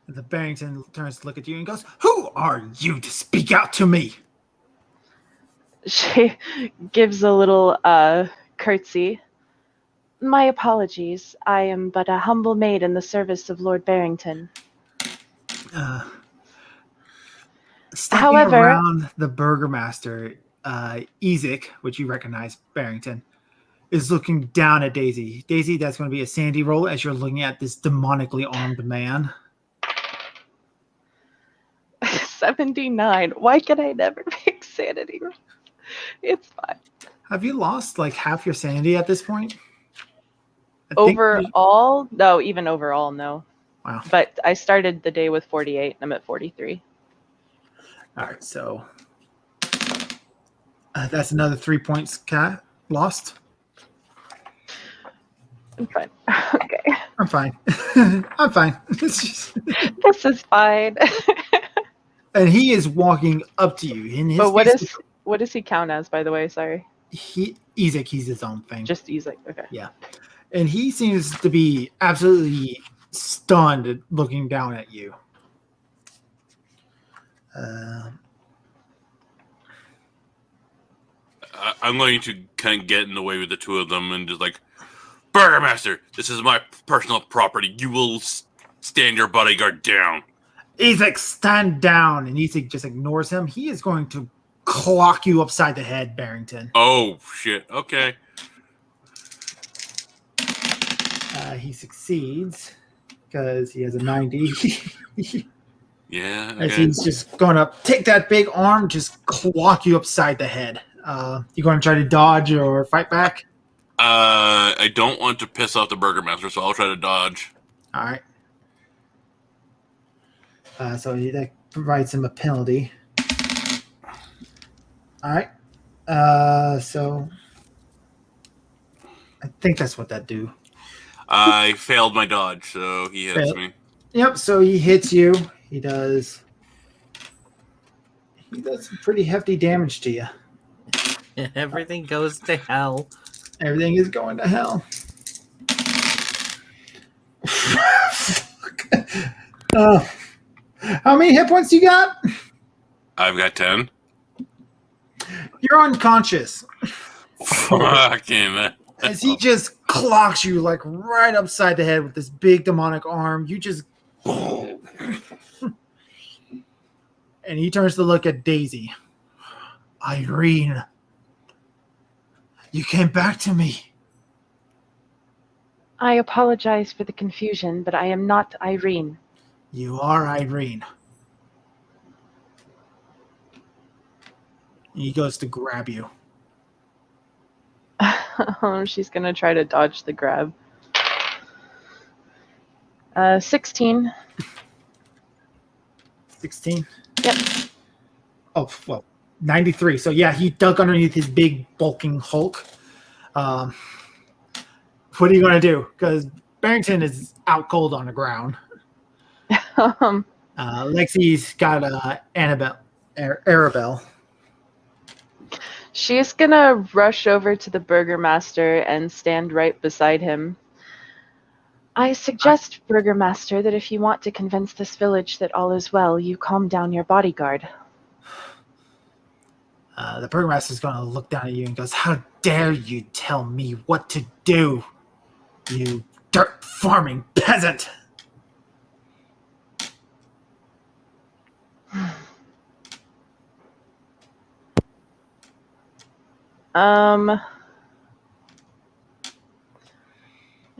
The Barrington turns to look at you and goes, who are you to speak out to me? She gives a little curtsy. My apologies. I am but a humble maid in the service of Lord Barrington. Stepping However, around the burgomaster, Ezek, which you recognize, Barrington, is looking down at Daisy. Daisy, that's going to be a sandy roll as you're looking at this demonically armed man. 79. Why can I never make sanity roll? It's fine. Have you lost like half your sanity at this point? Overall? No, even overall, no. Wow. But I started the day with 48. I'm at 43. All right, so that's another 3 points lost. I'm fine. Okay. I'm fine. I'm fine. It's just... This is fine. And he is walking up to you. In his But what does he count as, by the way? Sorry. Ezek, he's his own thing. Just Ezek. Okay. Yeah. And he seems to be absolutely stunned at looking down at you. I'm going to kind of get in the way with the two of them and just like, Burgermaster, this is my personal property. You will stand your bodyguard down. Ezek, stand down. And Ezek just ignores him. He is going to clock you upside the head, Barrington. Oh, shit. Okay. He succeeds because he has a 90. Yeah. Okay. As he's just going to take that big arm, just clock you upside the head. You going to try to dodge or fight back? I don't want to piss off the Burgermaster, so I'll try to dodge. All right. So that provides him a penalty. All right. So I think that's what that do. I failed my dodge, so he hits me. Yep. So he hits you. He does some pretty hefty damage to you. Everything goes to hell. Everything is going to hell. How many hit points you got? I've got 10. You're unconscious. Fucking. As he just clocks you like right upside the head with this big demonic arm, you just... And he turns to look at Daisy. Irene, you came back to me. I apologize for the confusion, but I am not Irene. You are Irene. He goes to grab you. She's going to try to dodge the grab. 16. 16? Yep. Oh, well, 93. So, yeah, he dug underneath his big, bulking Hulk. What are you going to do? Because Barrington is out cold on the ground. Lexi's got Arabelle. She's going to rush over to the Burgermaster and stand right beside him. I suggest, Burgermaster, that if you want to convince this village that all is well, you calm down your bodyguard. The burgomaster's going to look down at you and goes, "How dare you tell me what to do, you dirt farming peasant!"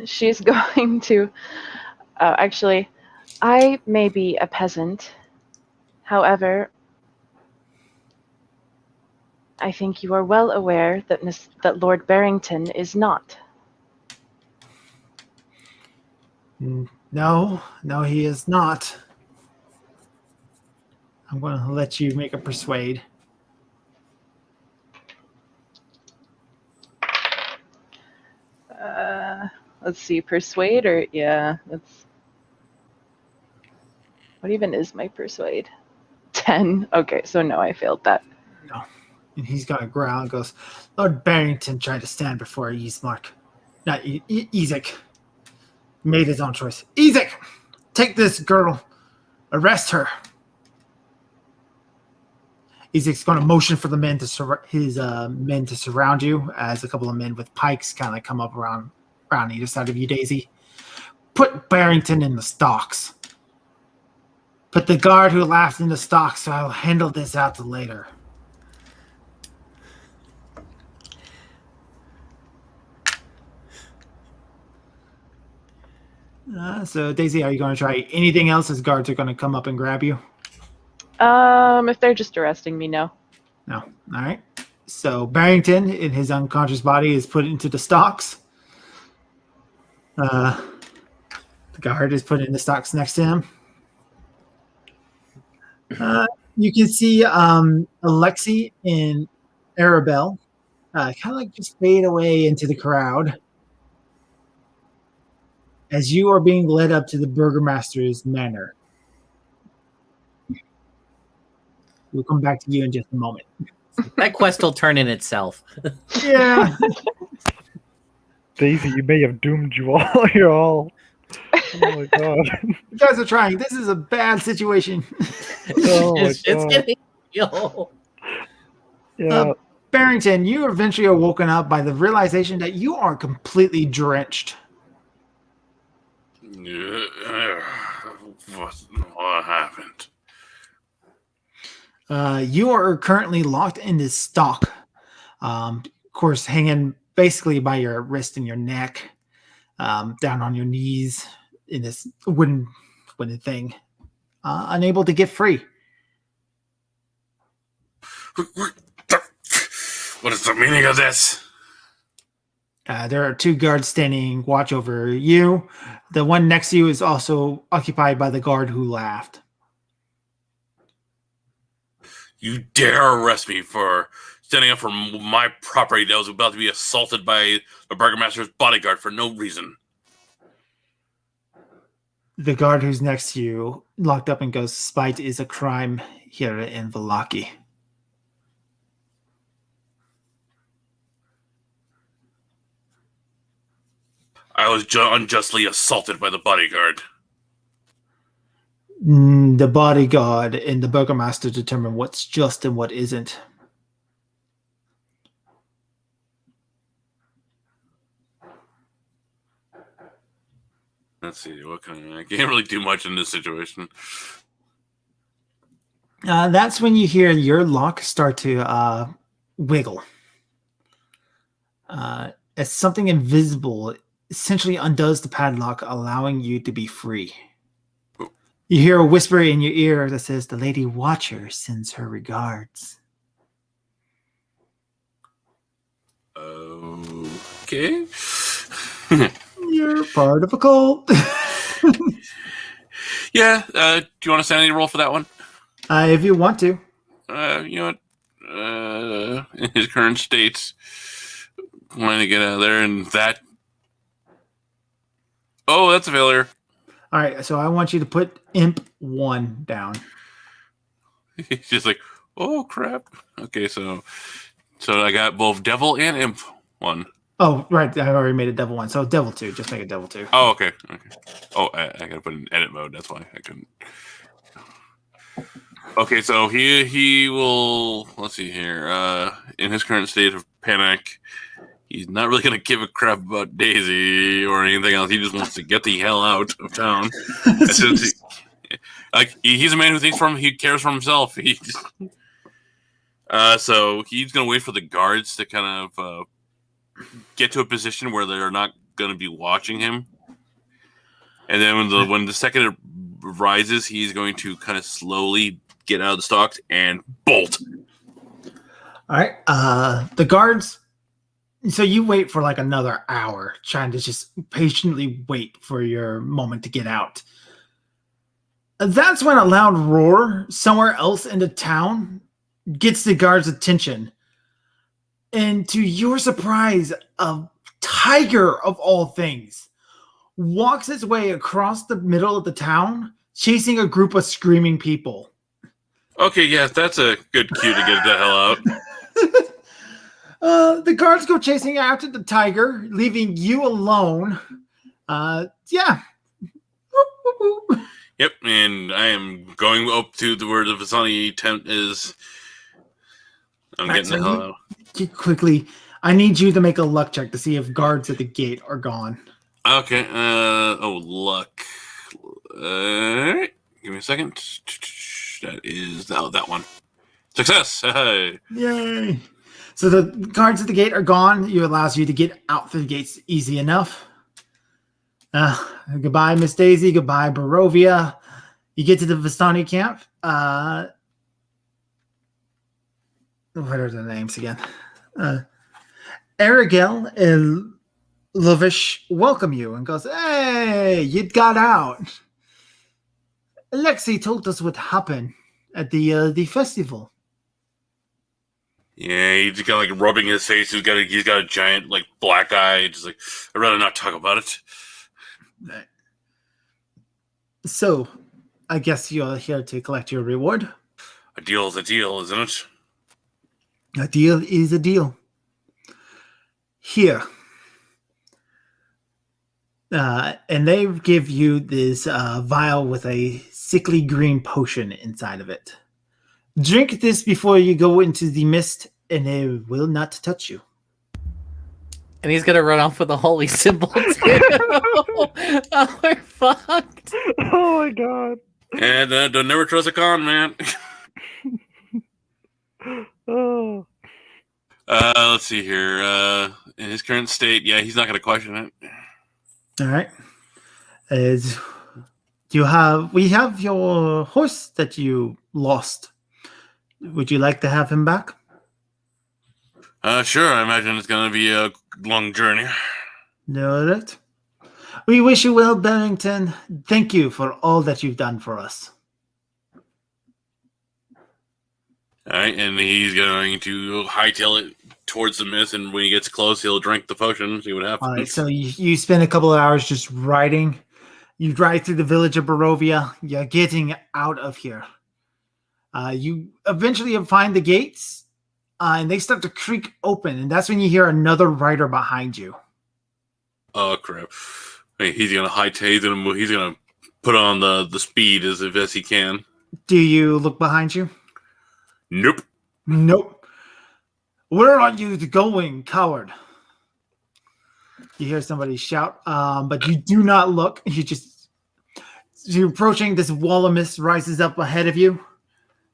She's going to. Actually, I may be a peasant. However, I think you are well aware that Lord Barrington is not. No, he is not. I'm going to let you make a persuade. Let's see, persuade or yeah, that's. What even is my persuade? 10. Okay, so no, I failed that. No. And he's going to growl and goes, "Lord Barrington tried to stand before Ismark. Not Ezek. Made his own choice. Ezek, take this girl. Arrest her." Ezek's going to motion for the men to men to surround you as a couple of men with pikes kind of come up around either side of you, Daisy. "Put Barrington in the stocks. Put the guard who laughed in the stocks, so I'll handle this out later." So, Daisy, are you going to try anything else as guards are going to come up and grab you? If they're just arresting me, no. No. All right. So, Barrington, in his unconscious body, is put into the stocks. The guard is put in the stocks next to him. You can see Alexi and Arabelle kind of like just fade away into the crowd as you are being led up to the burgomaster's manor. We'll come back to you in just a moment. That quest will turn in itself. Yeah. Daisy, you may have doomed you all. You're all. Oh my god. You guys are trying. This is a bad situation. Oh my It's god. getting real. Yeah. Barrington, you eventually are woken up by the realization that you are completely drenched. What happened? You are currently locked in this stock. Of course, hanging basically by your wrist and your neck, down on your knees in this wooden thing, unable to get free. What is the meaning of this? There are two guards standing watch over you. The one next to you is also occupied by the guard who laughed. You dare arrest me for standing up for my property that was about to be assaulted by the burgomaster's bodyguard for no reason. The guard who's next to you locked up and goes, "Spite is a crime here in Vallaki." I was unjustly assaulted by the bodyguard. The bodyguard and the burgomaster determine what's just and what isn't. Let's see, I can't really do much in this situation. That's when you hear your lock start to wiggle. As something invisible essentially undoes the padlock, allowing you to be free. You hear a whisper in your ear that says, "The Lady Watcher sends her regards." Okay. You're part of a cult. Yeah, do you want a sanity roll for that one? If you want to. You know what? In his current state, wanting to get out of there, and that. Oh, that's a failure. All right, so I want you to put Imp 1 down. He's just like, oh crap. Okay, so I got both devil and imp 1. Oh, right, I already made a devil 1, so devil 2. Just make a devil 2. Oh, okay. Oh, I gotta put it in edit mode. That's why I couldn't. Okay, so he will. Let's see here. In his current state of panic, he's not really going to give a crap about Daisy or anything else. He just wants to get the hell out of town. As soon as he's a man who thinks he cares for himself. So he's going to wait for the guards to kind of get to a position where they're not going to be watching him. And then when the second it rises, he's going to kind of slowly get out of the stocks and bolt. All right. The guards. So you wait for like another hour, trying to just patiently wait for your moment to get out. That's when a loud roar somewhere else in the town gets the guards' attention. And to your surprise, a tiger of all things walks its way across the middle of the town, chasing a group of screaming people. Okay, yeah, that's a good cue to get the hell out. The guards go chasing after the tiger, leaving you alone. Yeah. Yep, and I am going up to where the Visani tent is. I'm getting the hell out. Quickly, I need you to make a luck check to see if guards at the gate are gone. Okay, luck. Give me a second. That is that one. Success! Hey. Yay! So the guards at the gate are gone. It allows you to get out through the gates easy enough. Goodbye, Miss Daisy. Goodbye, Barovia. You get to the Vistani camp. What are the names again? Arigel and Lavish welcome you and goes, "Hey, you got out." Alexei told us what happened at the festival. Yeah, he's got like rubbing his face. He's got a giant like black eye. Just like, I'd rather not talk about it. So, I guess you're here to collect your reward. A deal is a deal, isn't it? A deal is a deal. Here. And they give you this vial with a sickly green potion inside of it. Drink this before you go into the mist, and it will not touch you. And he's gonna run off with a holy symbol too. Oh, we're fucked. Oh my god. And don't never trust a con man. Oh. Let's see here. In his current state, yeah, he's not going to question it. All right. We have your horse that you lost. Would you like to have him back? Sure. I imagine it's going to be a long journey. All right. We wish you well, Barrington. Thank you for all that you've done for us. All right, and he's going to hightail it towards the mist, and when he gets close, he'll drink the potion, see what happens. All right, so you spend a couple of hours just riding. You ride through the village of Barovia. You're getting out of here. You eventually find the gates, and they start to creak open, and that's when you hear another rider behind you. Oh, crap. Hey, he's going to hightail, he's going to put on the speed as best he can. Do you look behind you? Nope. Nope. Where are you going, coward? You hear somebody shout, but you do not look. You're approaching. This wall of mist rises up ahead of you.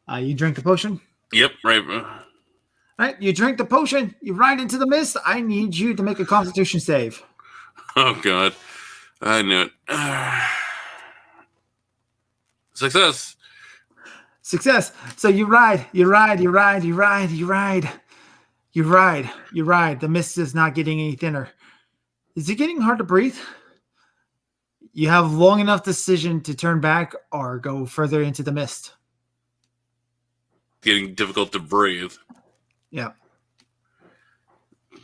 You drink the potion. Yep, right. All right, you drink the potion. You ride into the mist. I need you to make a Constitution save. Oh, God. I knew it. Success. Success. So you ride. The mist is not getting any thinner. Is it getting hard to breathe? You have long enough decision to turn back or go further into the mist. Getting difficult to breathe. Yeah.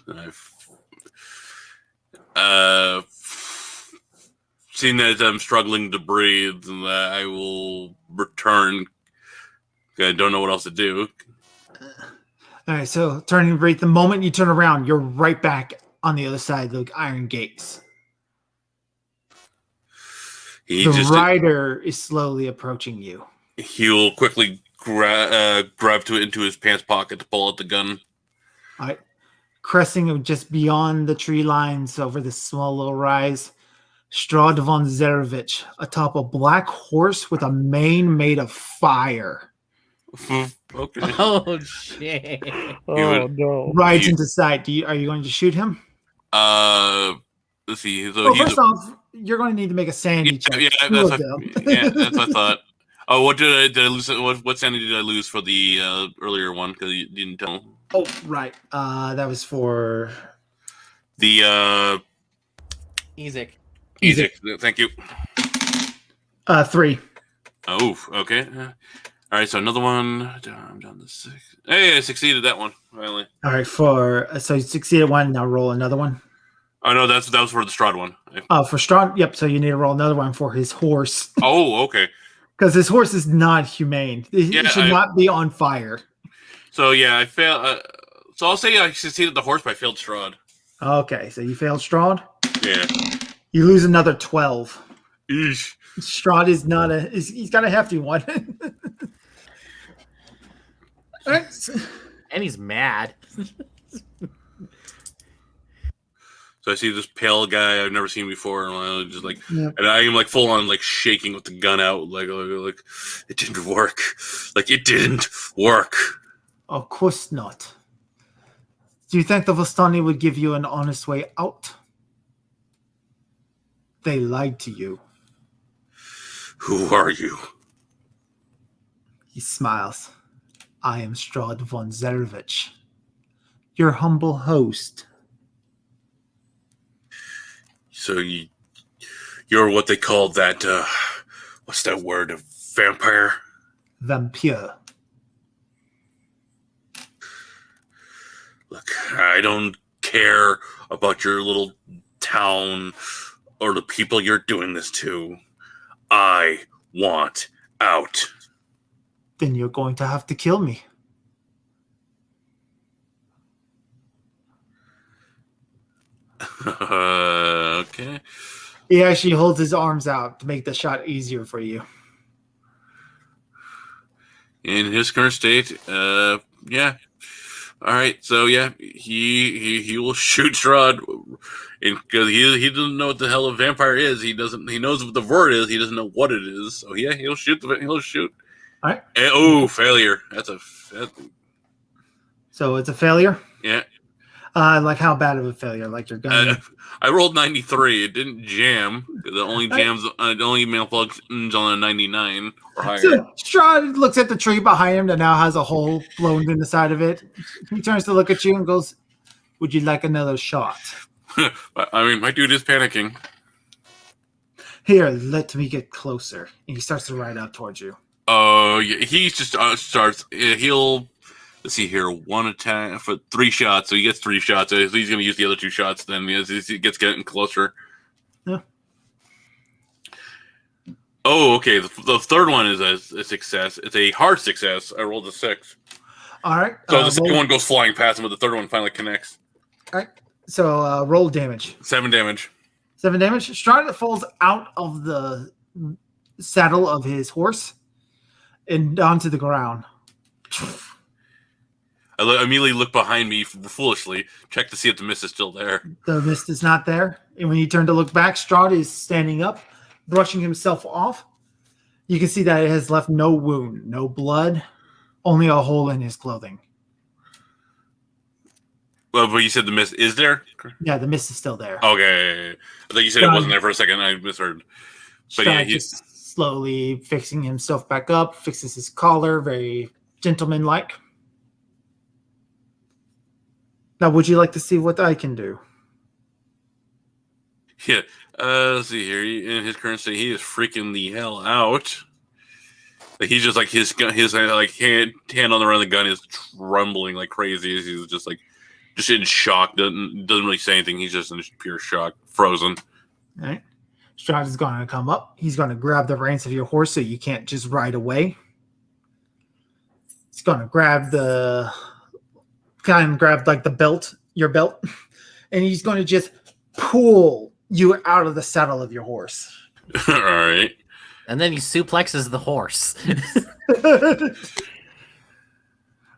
I've seen that I'm struggling to breathe, and I will return. I don't know what else to do. All right, so turning to breathe. The moment you turn around, you're right back on the other side of the iron gates. The rider is slowly approaching you. He'll quickly grab to it into his pants pocket to pull out the gun. All right. Cresting just beyond the tree lines over this small little rise, Strahd von Zarevich atop a black horse with a mane made of fire. Okay. Oh shit! Oh no! Rides into sight. Are you going to shoot him? Let's see. So Well, he's first off, you're going to need to make a sanity check. that's what I thought. Oh, what did I lose? What sanity did I lose for the earlier one? Because you didn't tell. Oh, right. That was for the Ezek. Ezek. Thank you. 3. Oh, okay. All right, so another one. I'm down to 6. Hey, I succeeded that one finally. All right, so you succeeded one. Now roll another one. Oh no, that was for the Strahd one. Oh, for Strahd. Yep. So you need to roll another one for his horse Oh, okay. because his horse is not humane. He should not be on fire. So yeah, I failed. So I'll say I succeeded the horse, but I failed Strahd. Okay, so you failed Strahd. Yeah. You lose another 12. Eesh. Strahd is not he's got a hefty one. All right. And he's mad. So I see this pale guy I've never seen before, and I'm just like, Yep. and I am like full on like shaking with the gun out, like it didn't work, like it didn't work. Of course not. Do you think the Vistani would give you an honest way out? They lied to you. Who are you? He smiles. I am Strahd von Zarevich, your humble host. So you're what they call that, what's that word, a vampire? Vampire. Look, I don't care about your little town or the people you're doing this to. I want out. Then you're going to have to kill me. Okay. He actually holds his arms out to make the shot easier for you. In his current state, yeah. All right, so yeah, he will shoot Strahd, because he doesn't know what the hell a vampire is. He knows what the word is. He doesn't know what it is. So yeah, he'll shoot. All right. And, failure. So it's a failure. Yeah. Like how bad of a failure? Like your gun. I rolled 93. It didn't jam. The only malfunctions on a 99 or higher. So Strahd looks at the tree behind him that now has a hole blown in the side of it. He turns to look at you and goes, "Would you like another shot?" I mean, my dude is panicking. Here, let me get closer. And he starts to ride up towards you. Oh, yeah, he just starts. He'll. Let's see here. One attack for 3 shots, so he gets 3 shots. So he's going to use the other 2 shots. Then as he gets getting closer. Yeah. Oh, okay. The third one is a success. It's a hard success. I rolled a 6. All right. So the second one goes flying past him, but the third one finally connects. All right. So roll damage. 7 damage. 7 damage. Strahd falls out of the saddle of his horse and onto the ground. I immediately look behind me foolishly, check to see if the mist is still there. The mist is not there. And when you turn to look back, Strahd is standing up, brushing himself off. You can see that it has left no wound, no blood, only a hole in his clothing. Well, but you said the mist is there? Yeah, the mist is still there. Okay. I thought you said it wasn't there for a second. I misheard. But Strahd yeah, he's just slowly fixing himself back up, fixes his collar, very gentleman-like. Now, would you like to see what I can do? yeah. Let's see here. In his current state, he is freaking the hell out. Like he's just like his like hand on the run of the gun is trembling like crazy. He's just in shock. Doesn't really say anything. He's just in pure shock, frozen. All right. Strahd is going to come up. He's going to grab the reins of your horse so you can't just ride away. He's going to grab like the belt, your belt, and he's going to just pull you out of the saddle of your horse. All right. And then he suplexes the horse.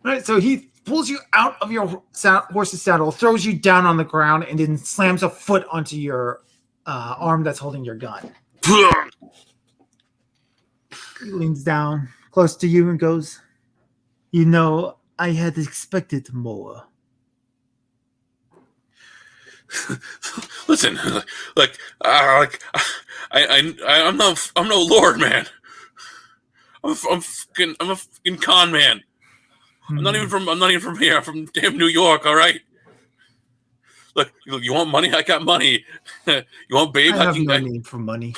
All right, so he pulls you out of your horse's saddle, throws you down on the ground, and then slams a foot onto your arm that's holding your gun. He leans down close to you and goes, "You know, I had expected more." Listen, I'm no lord, man. I'm a fucking con man. I'm not even from here. I'm from damn New York. All right. Look, you want money? I got money. You want babe? I have no need for money.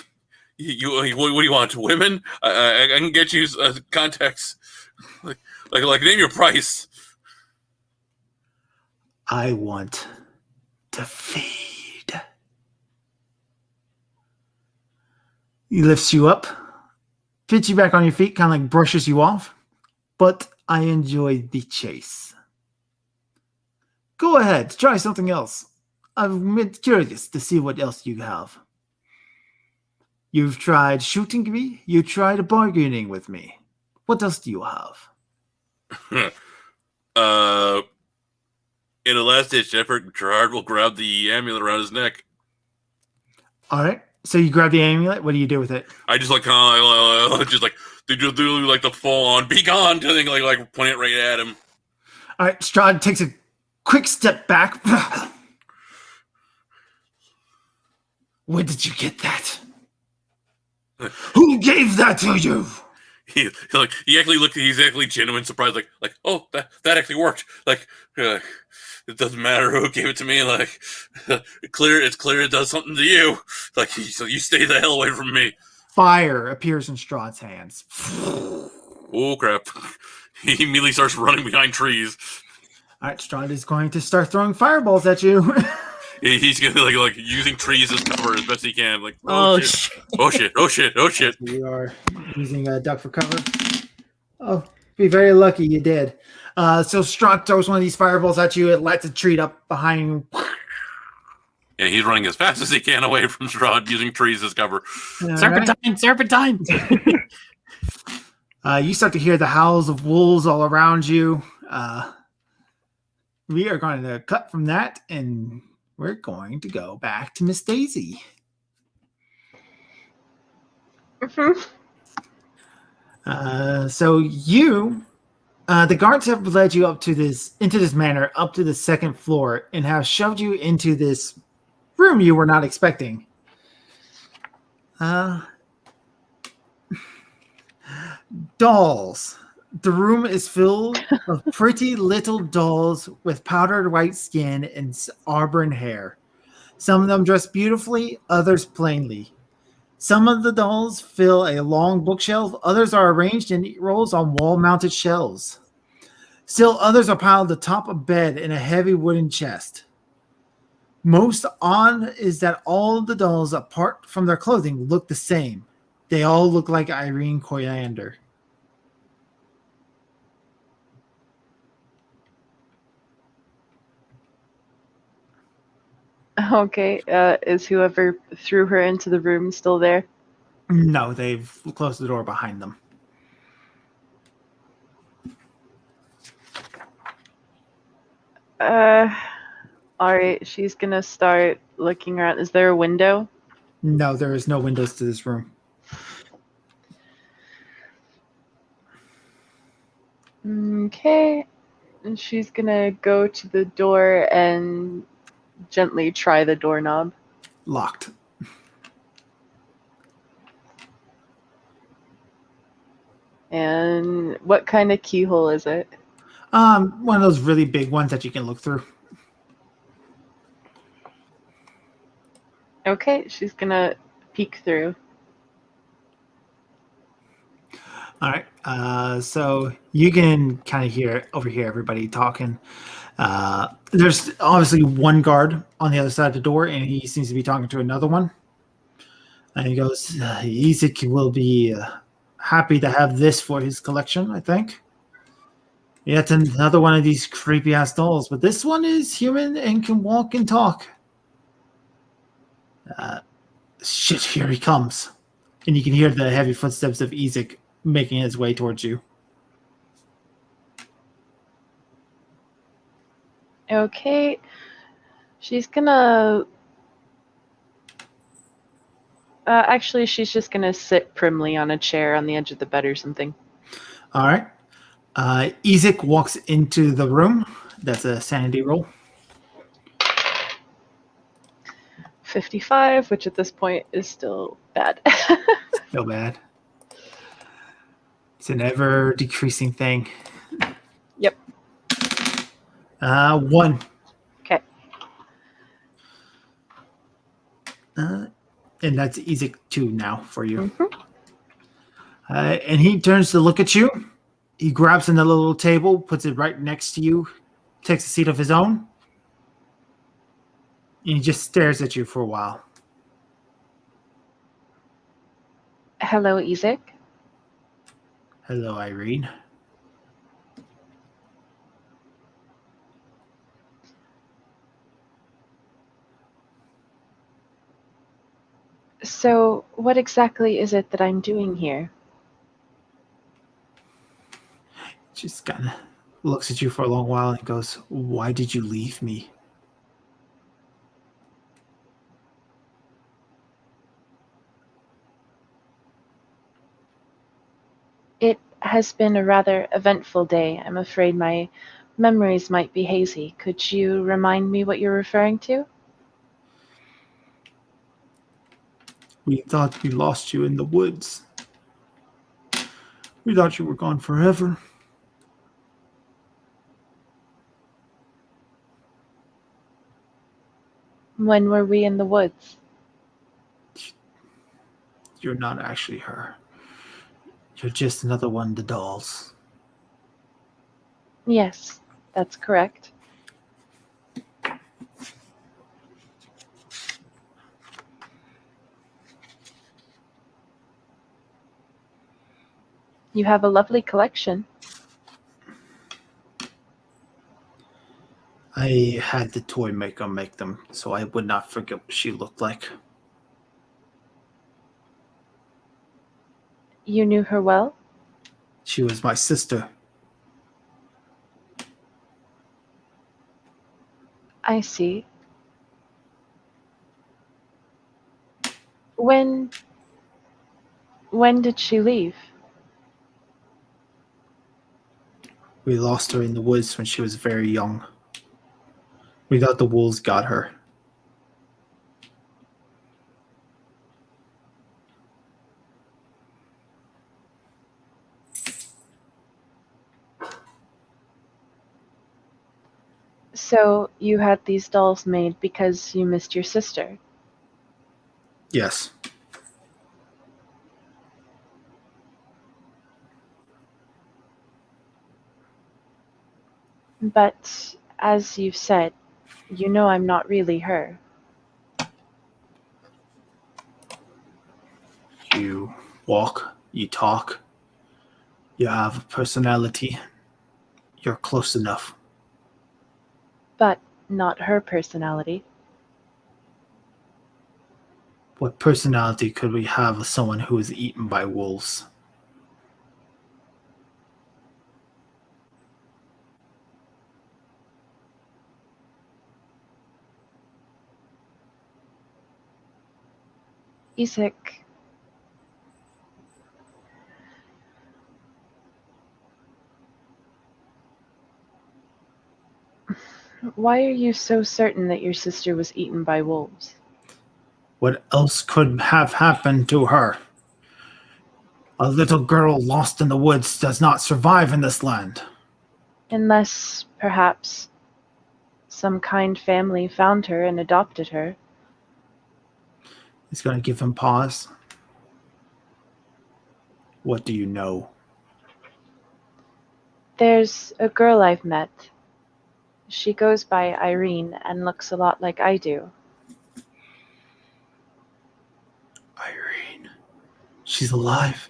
You what do you want? Women? I can get you contacts. Like name your price. I want to feed. He lifts you up, fits you back on your feet, kind of like brushes you off. But I enjoy the chase. Go ahead, try something else. I'm curious to see what else you have. You've tried shooting me. You tried bargaining with me. What else do you have? In a last-ditch effort, Gerard will grab the amulet around his neck. All right. So you grab the amulet. What do you do with it? I just just do like the full-on "be gone" thing, like point it right at him. All right. Strahd takes a quick step back. Where did you get that? Who gave that to you? He actually looked. He's actually genuine surprised. Like oh, that actually worked. It doesn't matter who gave it to me. It's clear it does something to you. So you stay the hell away from me. Fire appears in Strahd's hands. Oh crap! He immediately starts running behind trees. All right, Strahd is going to start throwing fireballs at you. He's gonna like using trees as cover as best he can. Like Oh, shit! Oh shit! Oh shit! Oh shit! You are using a duck for cover. Oh, be very lucky you did. So Strahd throws one of these fireballs at you. It lights a tree up behind you. And he's running as fast as he can away from Strahd, using trees as cover. Serpentine! You start to hear the howls of wolves all around you. We are going to cut from that, and we're going to go back to Miss Daisy. So you, the guards have led you into this manor, up to the second floor, and have shoved you into this room you were not expecting. Dolls. The room is filled of pretty little dolls with powdered white skin and auburn hair. Some of them dress beautifully, others plainly. Some of the dolls fill a long bookshelf, others are arranged in neat rows on wall-mounted shelves. Still others are piled atop a bed in a heavy wooden chest. Most odd is that all of the dolls, apart from their clothing, look the same. They all look like Irene Coriander. Okay, is whoever threw her into the room still there? No, they've closed the door behind them. Alright, she's gonna start looking around. Is there a window? No, there is no windows to this room. Okay, and she's gonna go to the door and gently try the doorknob. Locked. And what kind of keyhole is it? One of those really big ones that you can look through. Okay, she's gonna peek through. All right. So you can kind of overhear everybody talking. There's obviously one guard on the other side of the door, and he seems to be talking to another one. And he goes, Isaac will be happy to have this for his collection, I think. Yet another one of these creepy-ass dolls, but this one is human and can walk and talk. Shit, here he comes. And you can hear the heavy footsteps of Isaac making his way towards you. Okay. She's gonna. Actually, she's just gonna sit primly on a chair on the edge of the bed or something. All right. Ezek walks into the room. That's a sanity roll. 55, which at this point is still bad. No bad. It's an ever decreasing thing. Yep. 1. Okay. And that's Ezek 2 now for you. Mhm. And he turns to look at you. He grabs another little table, puts it right next to you, takes a seat of his own, and he just stares at you for a while. Hello, Ezek. Hello, Irene. So, what exactly is it that I'm doing here? Just kind of looks at you for a long while and goes, "Why did you leave me?" It has been a rather eventful day. I'm afraid my memories might be hazy. Could you remind me what you're referring to? We thought we lost you in the woods. We thought you were gone forever. When were we in the woods? You're not actually her. You're just another one of the dolls. Yes, that's correct. You have a lovely collection. I had the toy maker make them, so I would not forget what she looked like. You knew her well? She was my sister. I see. When did she leave? We lost her in the woods when she was very young. We thought the wolves got her. So you had these dolls made because you missed your sister. Yes. But as you've said, you know I'm not really her. You walk, you talk, you have a personality. You're close enough. But not her personality. What personality could we have with someone who is eaten by wolves? Ezek, why are you so certain that your sister was eaten by wolves? What else could have happened to her? A little girl lost in the woods does not survive in this land. Unless, perhaps, some kind family found her and adopted her. He's going to give him pause. What do you know? There's a girl I've met. She goes by Irene and looks a lot like I do. Irene. She's alive.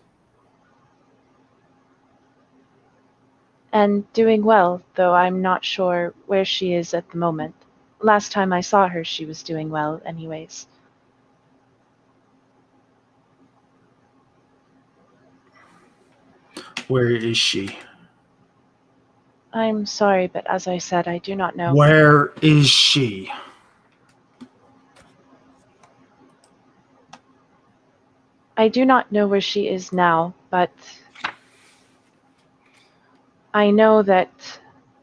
And doing well, though I'm not sure where she is at the moment. Last time I saw her, she was doing well, anyways. Where is she? I'm sorry, but as I said, I do not know. Where is she? I do not know where she is now, but I know that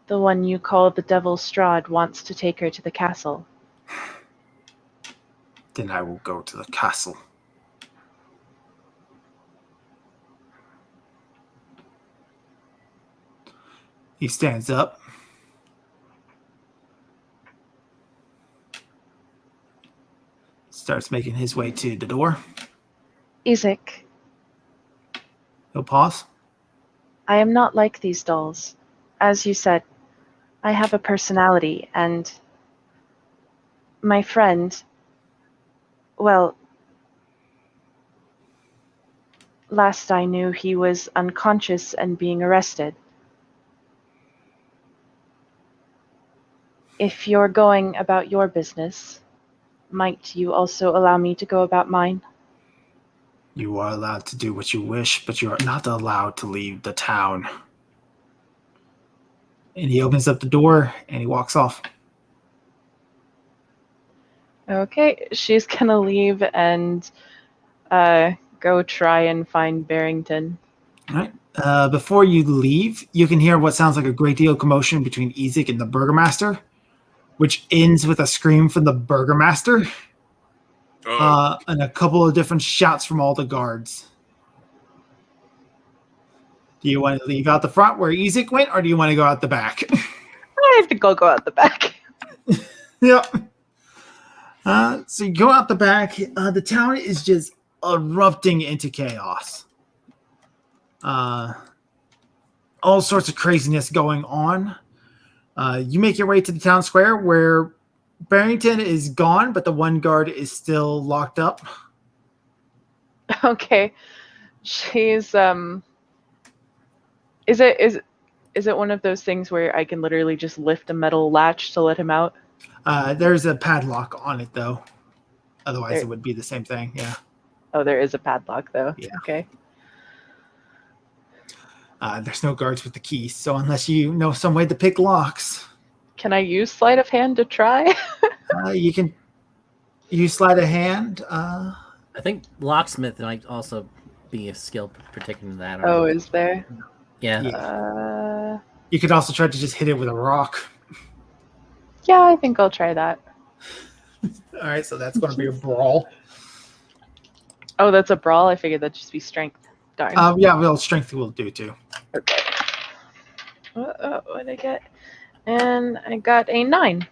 the one you call the Devil Strahd wants to take her to the castle. Then I will go to the castle. He stands up. Starts making his way to the door. Isaac, He'll pause. I am not like these dolls. As you said, I have a personality, and my friend, well, last I knew he was unconscious and being arrested. If you're going about your business, might you also allow me to go about mine? You are allowed to do what you wish, but you are not allowed to leave the town. And he opens up the door and he walks off. Okay, she's gonna leave and go try and find Barrington. All right. Before you leave, you can hear what sounds like a great deal of commotion between Isaac and the Burgomaster, which ends with a scream from the Burgomaster and a couple of different shouts from all the guards. Do you want to leave out the front where Isaac went, or do you want to go out the back? I think I'll go out the back. Yep. So you go out the back. The town is just erupting into chaos. All sorts of craziness going on. You make your way to the town square where Barrington is gone, but the one guard is still locked up. Okay, she's Is it one of those things where I can literally just lift a metal latch to let him out? There's a padlock on it, though. Otherwise, it would be the same thing. Yeah. Oh, there is a padlock, though. Yeah. Okay. There's no guards with the keys, so unless you know some way to pick locks, Can I use sleight of hand to try? you can use sleight of hand. I think locksmith might also be a skill particular to that. Or Oh, is there? yeah. You could also try to just hit it with a rock. Yeah, I think I'll try that. All right, so that's going to be a brawl. Oh, that's a brawl? I figured that'd just be strength. Darn. Yeah, well, strength will do too. Okay. What did I get? And I got a 9.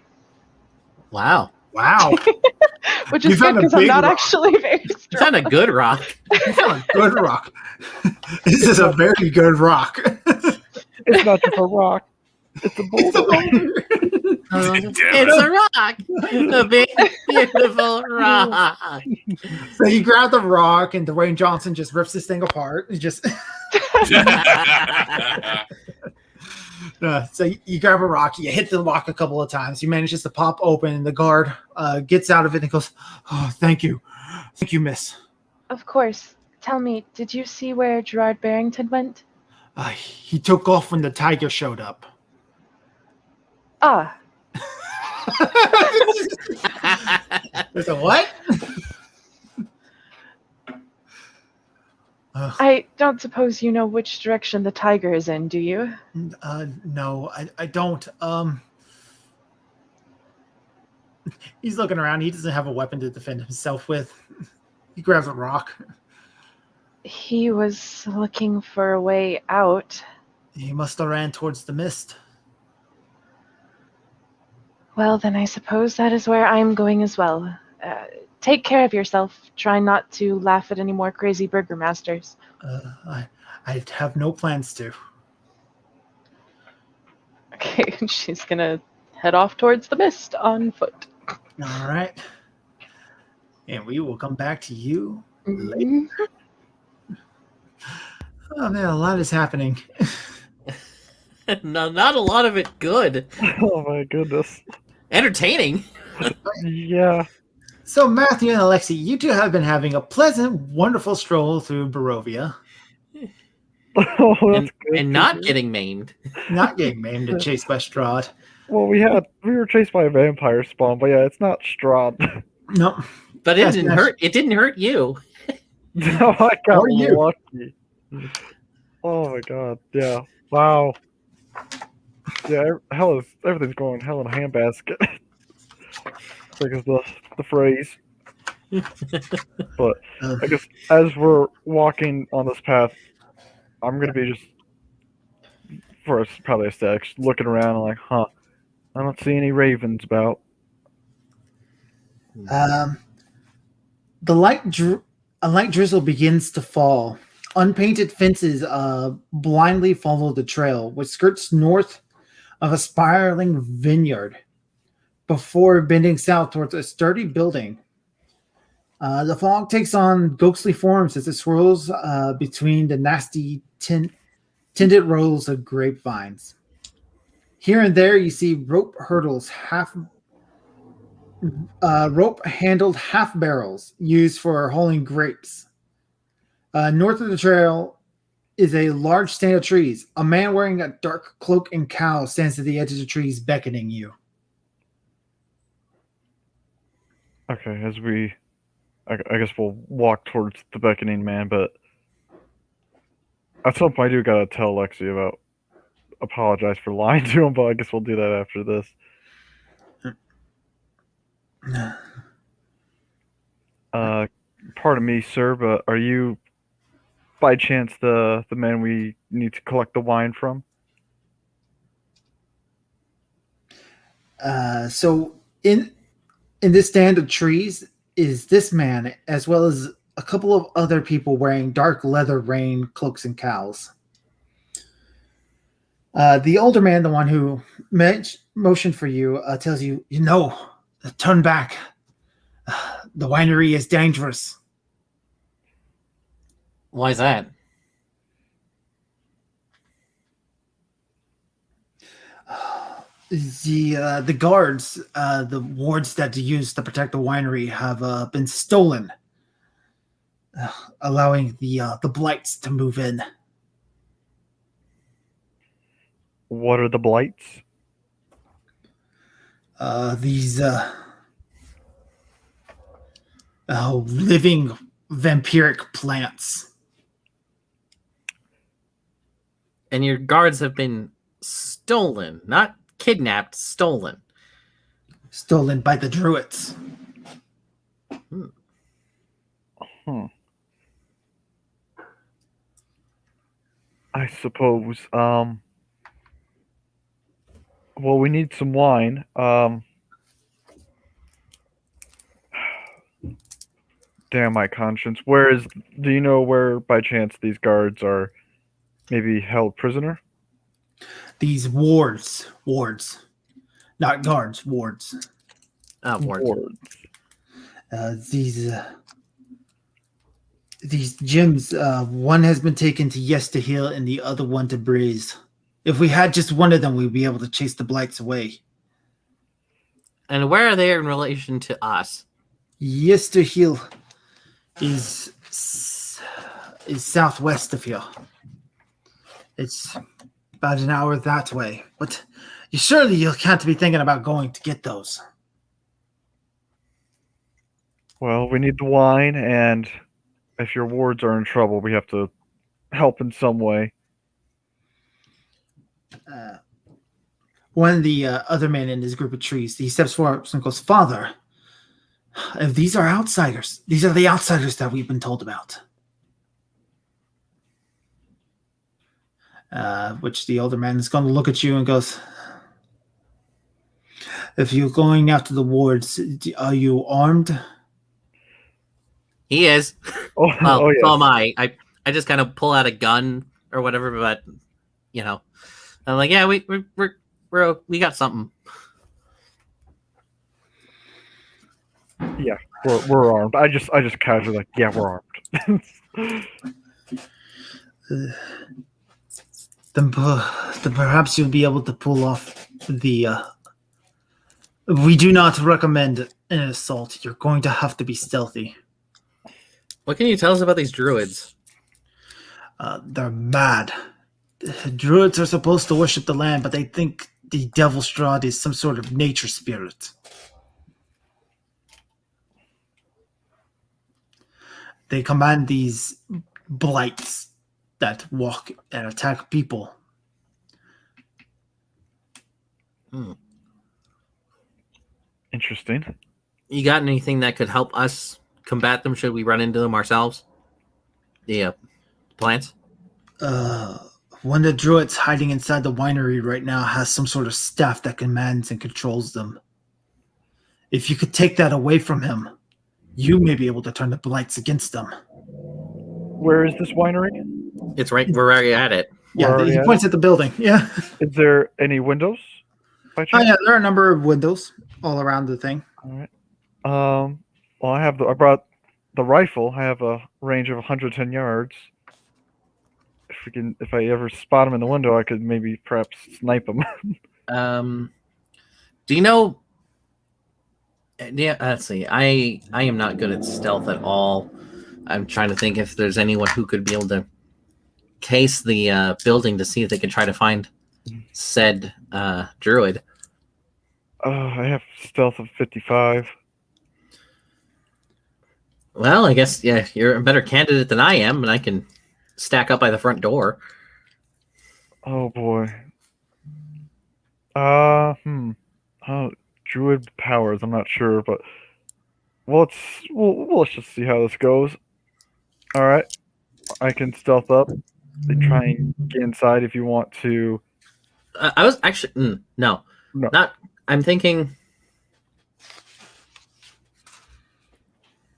Wow. Wow. Which You is good found a because I'm big not rock. actually very You strong. found a good rock. You found a good rock. This is a very good rock. It's not just a rock. It's a It's a boulder. boulder. It's a rock. A big, beautiful rock. So you grab the rock, and Dwayne Johnson just rips this thing apart. He just so you grab a rock, you hit the rock a couple of times. You manages to pop open, and the guard gets out of it and goes, "Oh, thank you, miss." Of course. Tell me, did you see where Gerard Barrington went? He took off when the tiger showed up. Ah, There's a what? I don't suppose you know which direction the tiger is in, do you? No, I don't. He's looking around. He doesn't have a weapon to defend himself with. He grabs a rock. He was looking for a way out. He must have ran towards the mist. Well, then I suppose that is where I'm going as well. Take care of yourself. Try not to laugh at any more crazy burgermasters. I have no plans to. Okay, she's gonna head off towards the mist on foot. All right. And we will come back to you later. Mhm. Oh, man, a lot is happening. No, not a lot of it good. Oh my goodness. Entertaining. Yeah. So, Matthew and Alexi, you two have been having a pleasant, wonderful stroll through Barovia. Oh, that's good. and not getting maimed. Not getting maimed and chased by Strahd. Well, we were chased by a vampire spawn, but yeah, it's not Strahd. Nope. But it Yes, didn't yes. hurt. It didn't hurt you. No, I got Or you. lucky. Oh my god, yeah. Wow. Yeah, everything's going hell in a handbasket. I guess the phrase. But I guess as we're walking on this path, I'm gonna be just first probably a sec, just looking around and like, I don't see any ravens about. The a light drizzle begins to fall. Unpainted fences blindly follow the trail, which skirts north of a spiraling vineyard before bending south towards a sturdy building. The fog takes on ghostly forms as it swirls between the nasty tinted rows of grapevines. Here and there, you see rope-handled half barrels used for hauling grapes. North of the trail is a large stand of trees. A man wearing a dark cloak and cowl stands at the edge of the trees, beckoning you. Okay, I guess we'll walk towards the beckoning man, but at some point I do gotta tell Lexi about apologize for lying to him, but I guess we'll do that after this. Pardon me, sir, but are you by chance the man we need to collect the wine from? So in this stand of trees is this man, as well as a couple of other people wearing dark leather rain cloaks and cowls. The older man, the one who motioned for you, tells you, turn back. The winery is dangerous. Why is that? The guards, the wards that you use to protect the winery, have been stolen, allowing the blights to move in. What are the blights? These living vampiric plants. And your guards have been stolen, not kidnapped, stolen. Stolen by the druids. I suppose. Well, we need some wine. Damn my conscience. Do you know where, by chance, these guards are maybe held prisoner? These wards. Not guards, wards. Wards. These gyms, one has been taken to Yesterhill and the other one to Breeze. If we had just one of them, we'd be able to chase the blights away. And where are they in relation to us? Yesterhill is southwest of here. It's about an hour that way. But you can't be thinking about going to get those. Well, we need the wine, and if your wards are in trouble, we have to help in some way. One of the other men in this group of trees, he steps forward and goes, "Father, if these are outsiders, these are the outsiders that we've been told about." Which the older man is going to look at you and goes, "If you're going after the wards, are you armed?" He is. Oh, Well, yes. so am I. I just kind of pull out a gun or whatever, but I'm like, yeah, we got something. Yeah, we're armed. I just casually like, yeah, we're armed. Then perhaps you'll be able to pull off the... We do not recommend an assault. You're going to have to be stealthy. What can you tell us about these druids? They're mad. Druids are supposed to worship the land, but they think the Devil Strahd is some sort of nature spirit. They command these blights that walk and attack people. Interesting. You got anything that could help us combat them? Should we run into them ourselves? The plants? One of the druids hiding inside the winery right now has some sort of staff that commands and controls them. If you could take that away from him, you may be able to turn the blights against them. Where is this winery? It's right. We're already at it. Yeah, he points at the building. Yeah. Is there any windows? By Oh chance? yeah, there are a number of windows all around the thing. All right. Well, I brought the rifle. I have a range of 110 yards. If I ever spot him in the window, I could maybe perhaps snipe him. Do you know? Yeah, let's see. I am not good at stealth at all. I'm trying to think if there's anyone who could be able to case the building to see if they can try to find said druid. I have stealth of 55. Well, I guess you're a better candidate than I am, and I can stack up by the front door. Oh boy. Oh, druid powers. I'm not sure, but let's just see how this goes. All right, I can stealth up. They try and get inside if you want to. I was actually no, not. I'm thinking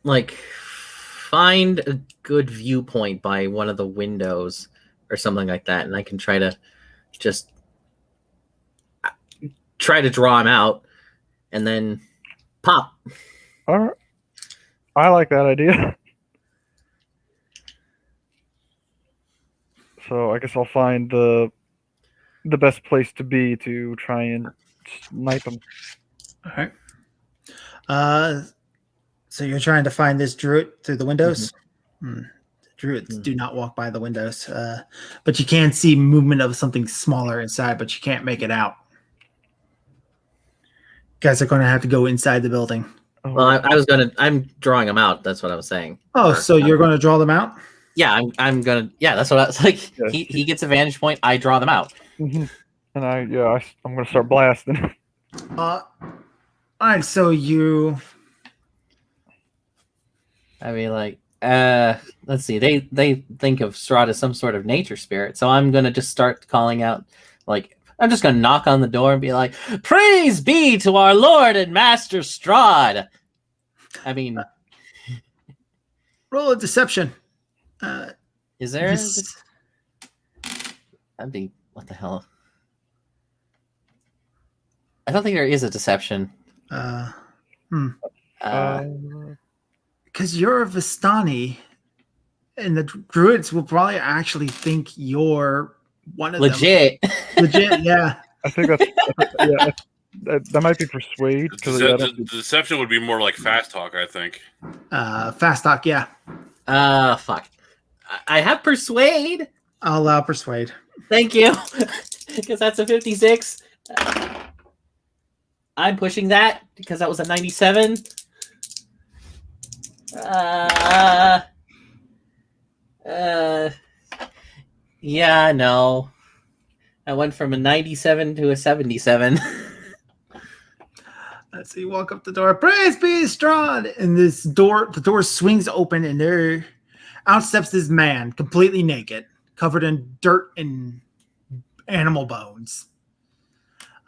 like find a good viewpoint by one of the windows or something like that, and I can try to draw him out and then pop. All right, I like that idea. So I guess I'll find the best place to be to try and snipe him. All right. So you're trying to find this druid through the windows? Mm-hmm. Druids do not walk by the windows, but you can see movement of something smaller inside, but you can't make it out. Guys are going to have to go inside the building. Well, I'm drawing them out. That's what I was saying. Oh, so you're going to draw them out? Yeah, I'm gonna. Yeah, that's what I was like. Yes. He gets a vantage point. I draw them out. Mm-hmm. And I'm going to start blasting. All right. So you. I mean, like, let's see. They think of Strahd as some sort of nature spirit. So I'm gonna just start calling out, like, I'm just gonna knock on the door and be like, "Praise be to our Lord and Master Strahd." I mean, Roll a deception. is there? Yes. That'd be what the hell? I don't think there is a deception. Because you're a Vistani, and the druids will probably actually think you're one of Legit. them. Legit, yeah. I think that might be persuade. The deception would be more like fast talk, I think. Fast talk, yeah. Fuck. I have persuade. I'll allow persuade. Thank you. Because that's a 56. I'm pushing that because that was a 97. Yeah, no. I went from a 97 to a 77. So you walk up the door. Praise be Strahd! And the door swings open, and there out steps this man, completely naked, covered in dirt and animal bones.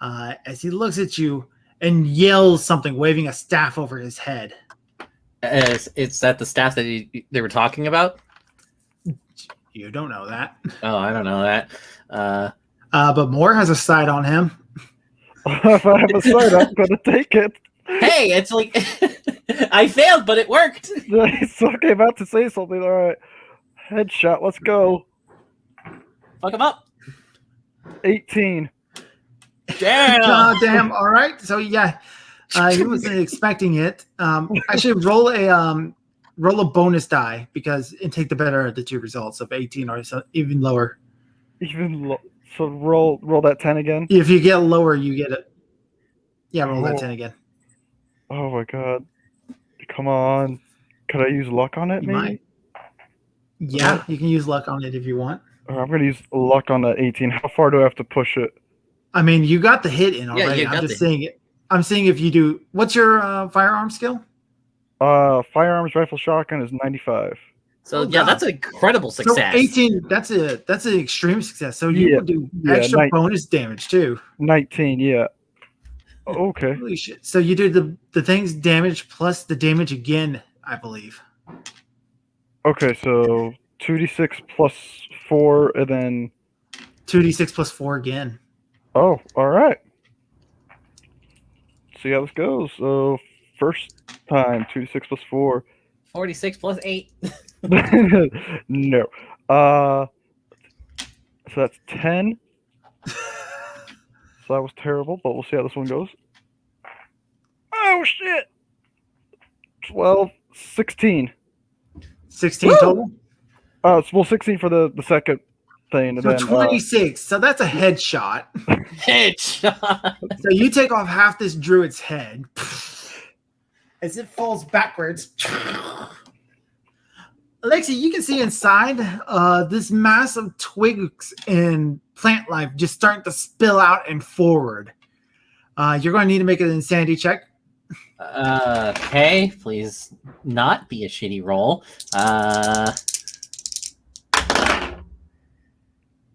As he looks at you and yells something, waving a staff over his head. It's that the staff that they were talking about? You don't know that. Oh, I don't know that. But Moore has a sight on him. If I have a sight, I'm going to take it. Hey, it's like I failed, but it worked. He's okay, about to say something. All right, headshot. Let's go. Fuck him up. 18. Damn. Damn. All right. So yeah, he wasn't expecting it. Actually, roll a roll a bonus die and take the better of the two results of 18 or even lower. So roll that 10 again. If you get lower, you get it. Yeah, roll that 10 again. Oh my god! Come on, could I use luck on it? You maybe. might. Yeah, you can use luck on it if you want. I'm gonna use luck on the 18. How far do I have to push it? I mean, you got the hit in already. you got I'm just saying it. I'm seeing if you do. What's your firearm skill? Firearms, rifle, shotgun is 95. So that's an incredible success. So 18. That's an extreme success. So you will do extra bonus damage too. 19. Yeah. Okay. Holy shit! So you do the thing's damage plus the damage again, I believe. Okay, so 2d6 plus 4, and then 2d6 plus 4 again. Oh, all right. See how this goes. So first time, 2d6 plus 4. 46 plus 8. No. So that's 10. So that was terrible, but we'll see how this one goes. Oh, shit! 12, 16. 16 total? Well, 16 for the second thing. And so then, 26. So that's a headshot. Headshot. So you take off half this druid's head as it falls backwards. Alexi, you can see inside this mass of twigs and plant life just starting to spill out and forward. You're going to need to make an insanity check. Okay, please not be a shitty roll.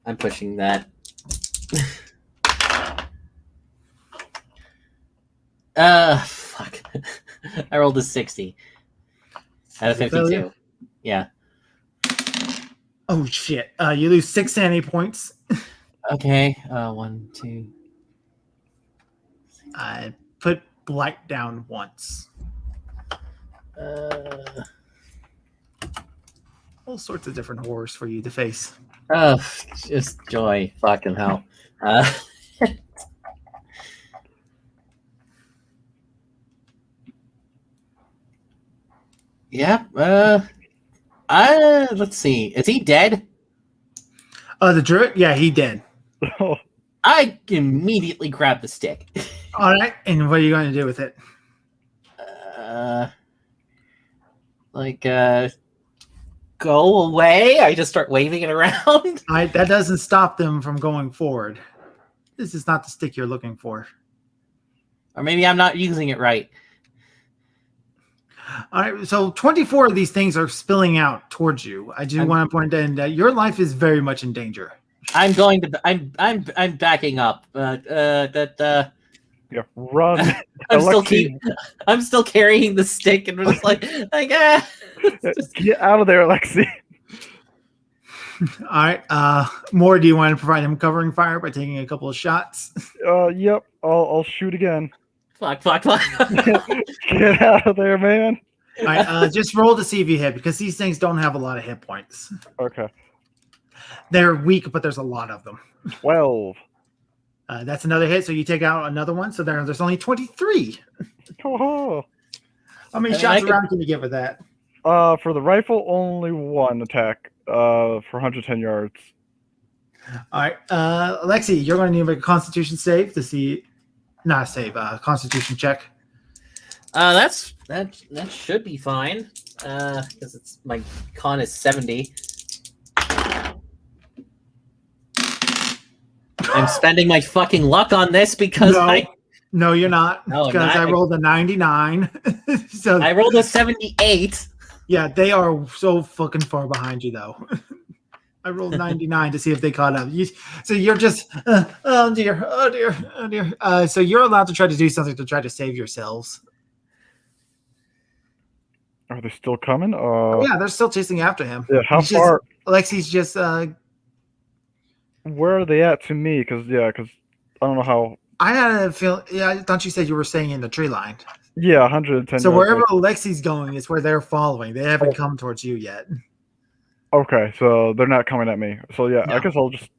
I'm pushing that. Fuck. I rolled a 60 out of 52. Yeah. Oh shit! You lose 6 sanity points. Okay. 1, 2. I put blight down once. All sorts of different horrors for you to face. Oh, just joy. Fucking hell. Yeah. Let's see. Is he dead? The druid? Yeah, he dead. Oh. I immediately grab the stick. All right, and what are you going to do with it? Go away. I just start waving it around. That doesn't stop them from going forward. This is not the stick you're looking for. Or maybe I'm not using it right. All right, so 24 of these things are spilling out towards you. I do want to point out that your life is very much in danger. I'm going to. I'm backing up. Yeah, run. I'm still carrying the stick, and we're just like Get out of there, Alexi. All right, Moore, do you want to provide him covering fire by taking a couple of shots? Yep. I'll shoot again. Fuck. Get out of there, man. All right, just roll to see if you hit, because these things don't have a lot of hit points. Okay. They're weak, but there's a lot of them. 12. That's another hit, so you take out another one. So there's only 23. Oh. How many shots around can you get with that? For the rifle, only one attack. For 110 yards. All right, Alexi, you're going to need to make a Constitution save to see. Not a save, Constitution check. That should be fine. Because it's my con is 70. I'm spending my fucking luck on this because No, you're not. Because I rolled a 99. So I rolled a 78. Yeah, they are so fucking far behind you, though. I rolled 99 to see if they caught up. So you're just, oh dear. So you're allowed to try to do something to try to save yourselves. Are they still coming? Yeah, they're still chasing after him. Yeah, how far? Alexi's just. Where are they at to me? Because I don't know how. I had a feel. Yeah, I thought you said you were staying in the tree line. Yeah, 110. So wherever Alexi's going is where they're following. They haven't come towards you yet. Okay, so they're not coming at me. So yeah, no. I guess I'll just.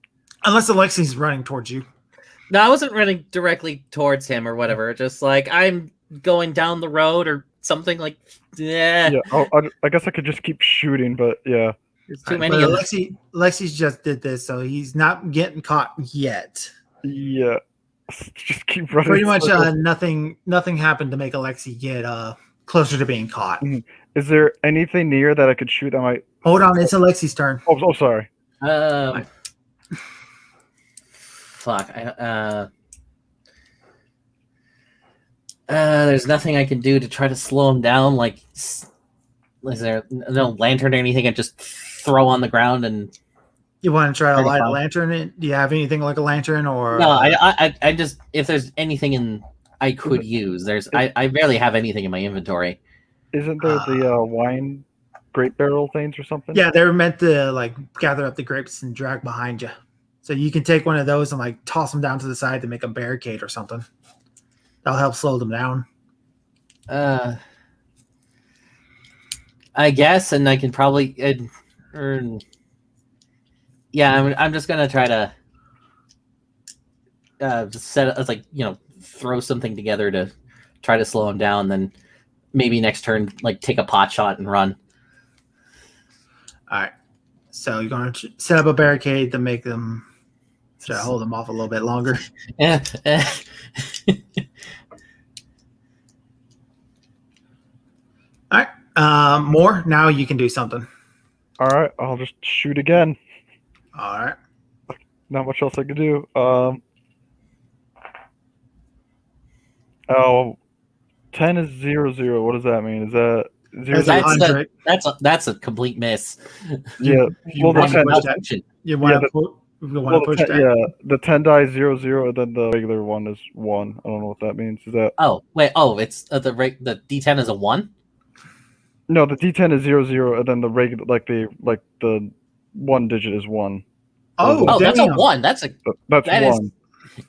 Unless Alexi's running towards you. No, I wasn't running directly towards him or whatever. Just like I'm going down the road or something like. Yeah. I guess I could just keep shooting, but yeah. There's too Right, many but of them. Lexi's just did this, so he's not getting caught yet. Yeah. Just keep running. Pretty much circles. nothing happened to make Alexi get closer to being caught. Mhm. Is there anything near that I could shoot that might... Hold on, it's Alexi's turn. Oh, sorry. Fuck. There's nothing I can do to try to slow him down. Like, is there no lantern or anything I just throw on the ground and? You want to try to Pretty light a fun. lantern? Do you have anything like a lantern or? No, I just, if there's anything I could use. I barely have anything in my inventory. Isn't there the wine grape barrel things or something? Yeah, they're meant to like gather up the grapes and drag behind you. So you can take one of those and like toss them down to the side to make a barricade or something. That'll help slow them down. I guess, and I can probably yeah, I'm just gonna try to just set it as like, throw something together to try to slow him down. Then maybe next turn, like take a pot shot and run. All right. So you're going to set up a barricade to make them to hold them off a little bit longer. Yeah. All right. More. Now you can do something. All right, I'll just shoot again. All right. Not much else I can do. 10 is 0-0. What does that mean? Is that 0? That's That's a complete miss. Yeah. Well, want the to 10, push that? You want to push that? yeah, the 10 dies 0-0, and then the regular one is 1. I don't know what that means. Is that? Oh wait. Oh, it's the D10 is a 1. No, the D10 is 0-0, and then the regular, the one digit is 1. Oh, that's a damn. 1. That's That's that 1.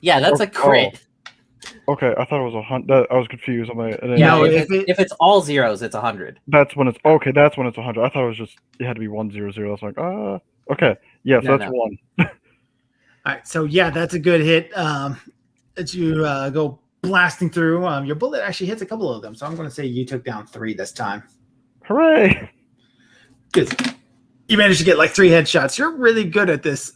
yeah. That's a crit. Okay, I thought it was 100. I was confused. I'm like, Yeah, No, if it's all zeros, it's 100. that's when it's okay. That's when it's 100. I thought it was just it had to be 100. I was like, okay, yeah, so No, that's no. 1. All right. So yeah, that's a good hit. As you go blasting through, your bullet actually hits a couple of them. So I'm going to say you took down 3 this time. Hooray! Good. You managed to get like 3 headshots. You're really good at this.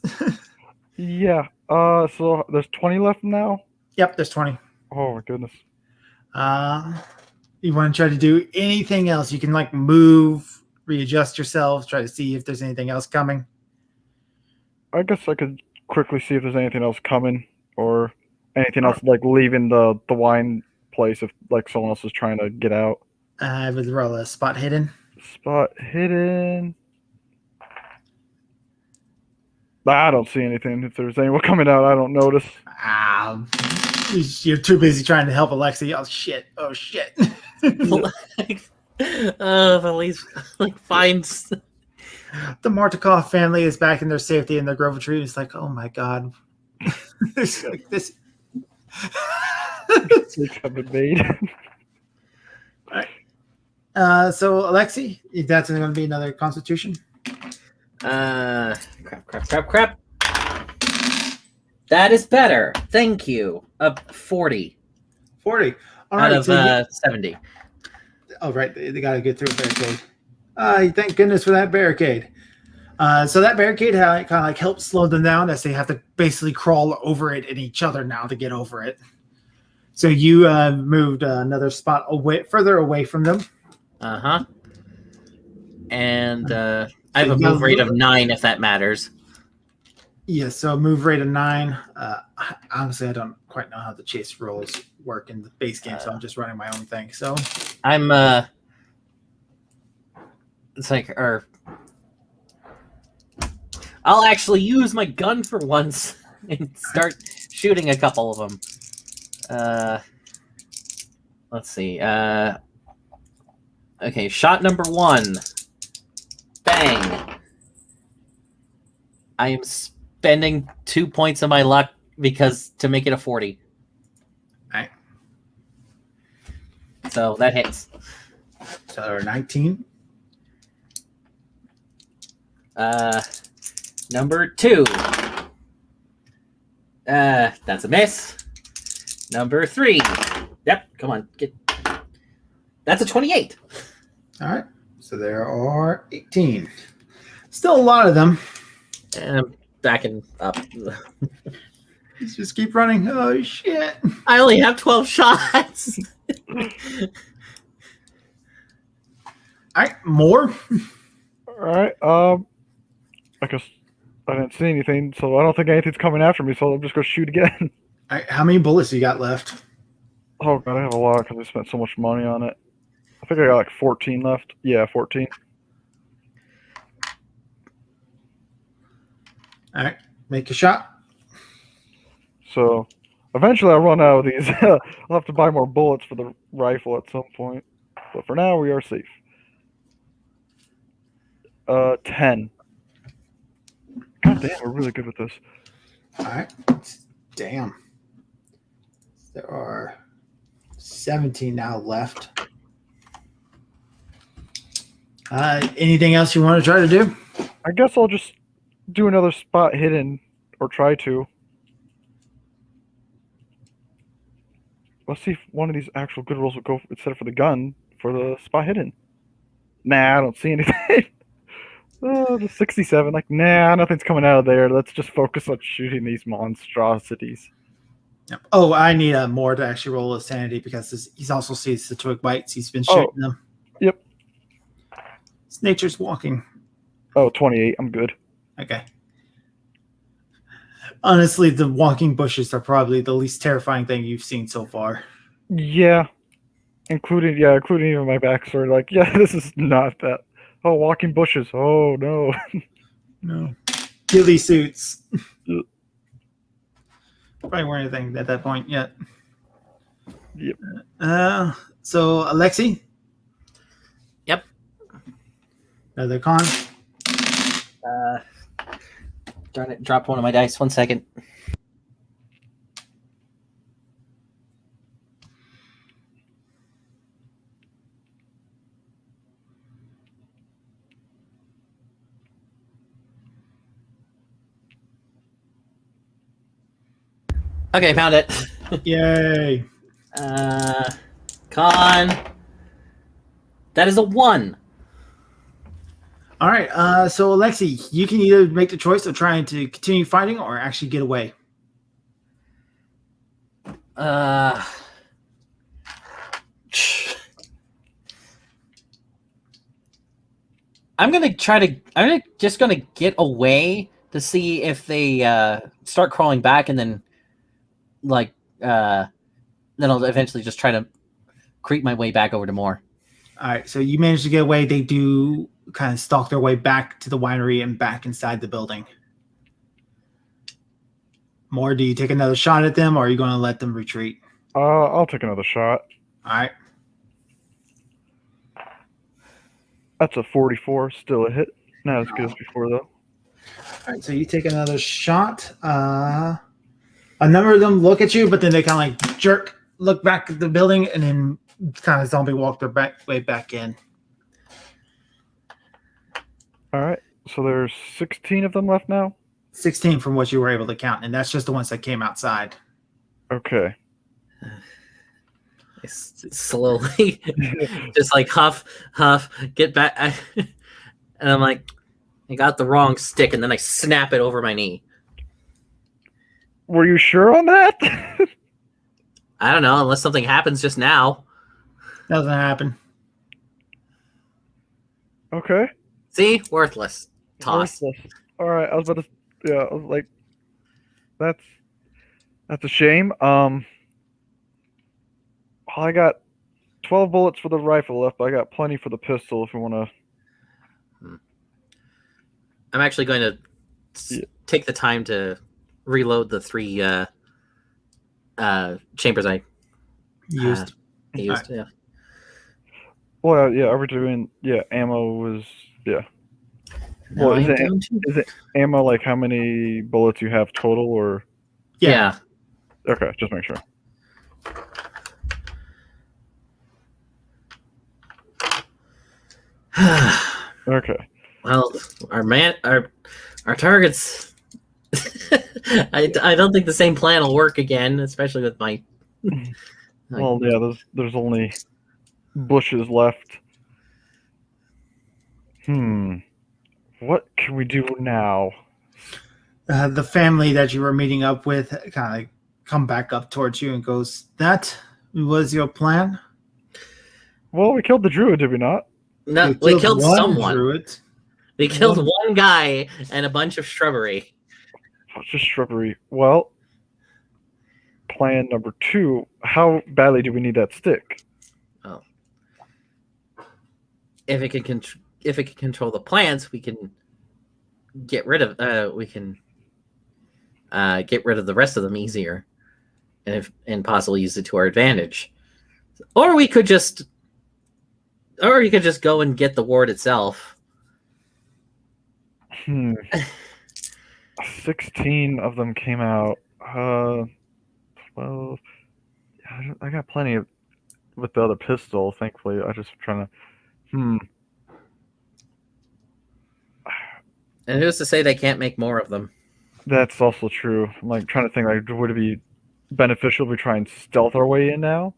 Yeah. So there's 20 left now. Yep. There's 20. Oh my goodness. You want to try to do anything else? You can like move, readjust yourselves, try to see if there's anything else coming. I guess I could quickly see if there's anything else coming or anything else like leaving the wine place if like someone else is trying to get out. I would roll a spot hidden. Spot hidden. I don't see anything. If there's anyone coming out, I don't notice. You're too busy trying to help Alexi. Oh shit! Oh shit! Police finds. The Martikov family is back in their safety in their grove of trees. It's like, oh my god, this. Mistakes have been made. So Alexi, that's going to be another Constitution. Crap. That is better. Thank you. 40. 40. All Out right. of 70. Oh, right. They got to get through a barricade. Thank goodness for that barricade. So that barricade kind of like helps slow them down as they have to basically crawl over it and each other now to get over it. So you moved another spot further away from them. Uh-huh. And I have a move rate of 9 if that matters. Yeah, so move rate of 9. Honestly, I don't quite know how the chase rolls work in the base game, so I'm just running my own thing. So I'm it's like I'll actually use my gun for once and start shooting a couple of them. Let's see. Okay, shot number 1. Bang. I am spending 2 points of my luck to make it a 40. All right. So that hits. So 19. Number 2. That's a miss. Number 3. Yep, come on. That's a 28. All right. So there are 18. Still a lot of them. And I'm backing up. Just keep running. Oh, shit. I only have 12 shots. All right. More? All right. I guess I didn't see anything, so I don't think anything's coming after me. So I'm just gonna shoot again. All right. How many bullets you got left? Oh god, I have a lot because I spent so much money on it. I think I got like 14 left. Yeah, 14. All right. Make a shot. So eventually I'll run out of these. I'll have to buy more bullets for the rifle at some point. But for now, we are safe. 10. God damn, we're really good with this. All right. Damn. There are 17 now left. Anything else you want to try to do? I guess I'll just do another spot hidden, or try to. Let's see if one of these actual good rolls will go instead for the gun for the spot hidden. Nah, I don't see anything. Oh, the 67. Like, nah, nothing's coming out of there. Let's just focus on shooting these monstrosities. Yep. Oh, I need more to actually roll a sanity because he also sees the twig bites. He's been shooting them. Yep. It's nature's walking. Oh, 28. I'm good. Okay. Honestly, the walking bushes are probably the least terrifying thing you've seen so far. Yeah. Including even my backstory. Like, yeah, this is not that. Oh, walking bushes. Oh, no. No. Ghillie suits. Yep. Probably weren't anything at that point yet. Yep. So, Alexi? Yep. Another con? Darn it, dropped one of my dice. 1 second. Okay, found it. Yay. Con. That is a 1. All right. So, Alexi, you can either make the choice of trying to continue fighting or actually get away. I'm just gonna get away to see if they start crawling back, and then then I'll eventually just try to creep my way back over to Moore. All right. So you managed to get away. They do kind of stalk their way back to the winery and back inside the building. Moore, do you take another shot at them, or are you going to let them retreat? I'll take another shot. All right. That's a 44. Still a hit. Not as good as before, though. All right. So you take another shot. A number of them look at you, but then they kind of like jerk, look back at the building, and then kind of zombie walk their way back in. All right. So there's 16 of them left now? 16 from what you were able to count, and that's just the ones that came outside. Okay. Slowly, just like huff, get back. And I'm like, I got the wrong stick, and then I snap it over my knee. Were you sure on that? I don't know, unless something happens just now. Doesn't happen. Okay. See? Worthless. Toss. Worthless. All right. I was about to. Yeah. I was like, that's a shame. I got 12 bullets for the rifle left, but I got plenty for the pistol if you want to. I'm actually going to take the time to reload the 3 chambers I Used. used. Yeah. Well, yeah, are we doing? Yeah, ammo was. Yeah. No, Well, is I don't. it ammo like how many bullets you have total, or? Yeah. Okay, just make sure. Okay. Well, our targets. I don't think the same plan will work again, especially with my. Well, yeah, there's only bushes left. What can we do now? The family that you were meeting up with kind of come back up towards you and goes, "That was your plan?" Well, we killed the druid, did we not? No, You we killed one someone. druid. We killed one guy and a bunch of shrubbery. Just shrubbery. Well, plan number 2. How badly do we need that stick? Oh, if it can control the plants, we can get rid of get rid of the rest of them easier, and possibly use it to our advantage. Or you could just go and get the ward itself. 16 of them came out. 12. I got plenty with the other pistol, thankfully. I just trying to. And who's to say they can't make more of them? That's also true. I'm like trying to think, like, would it be beneficial if we try and stealth our way in now?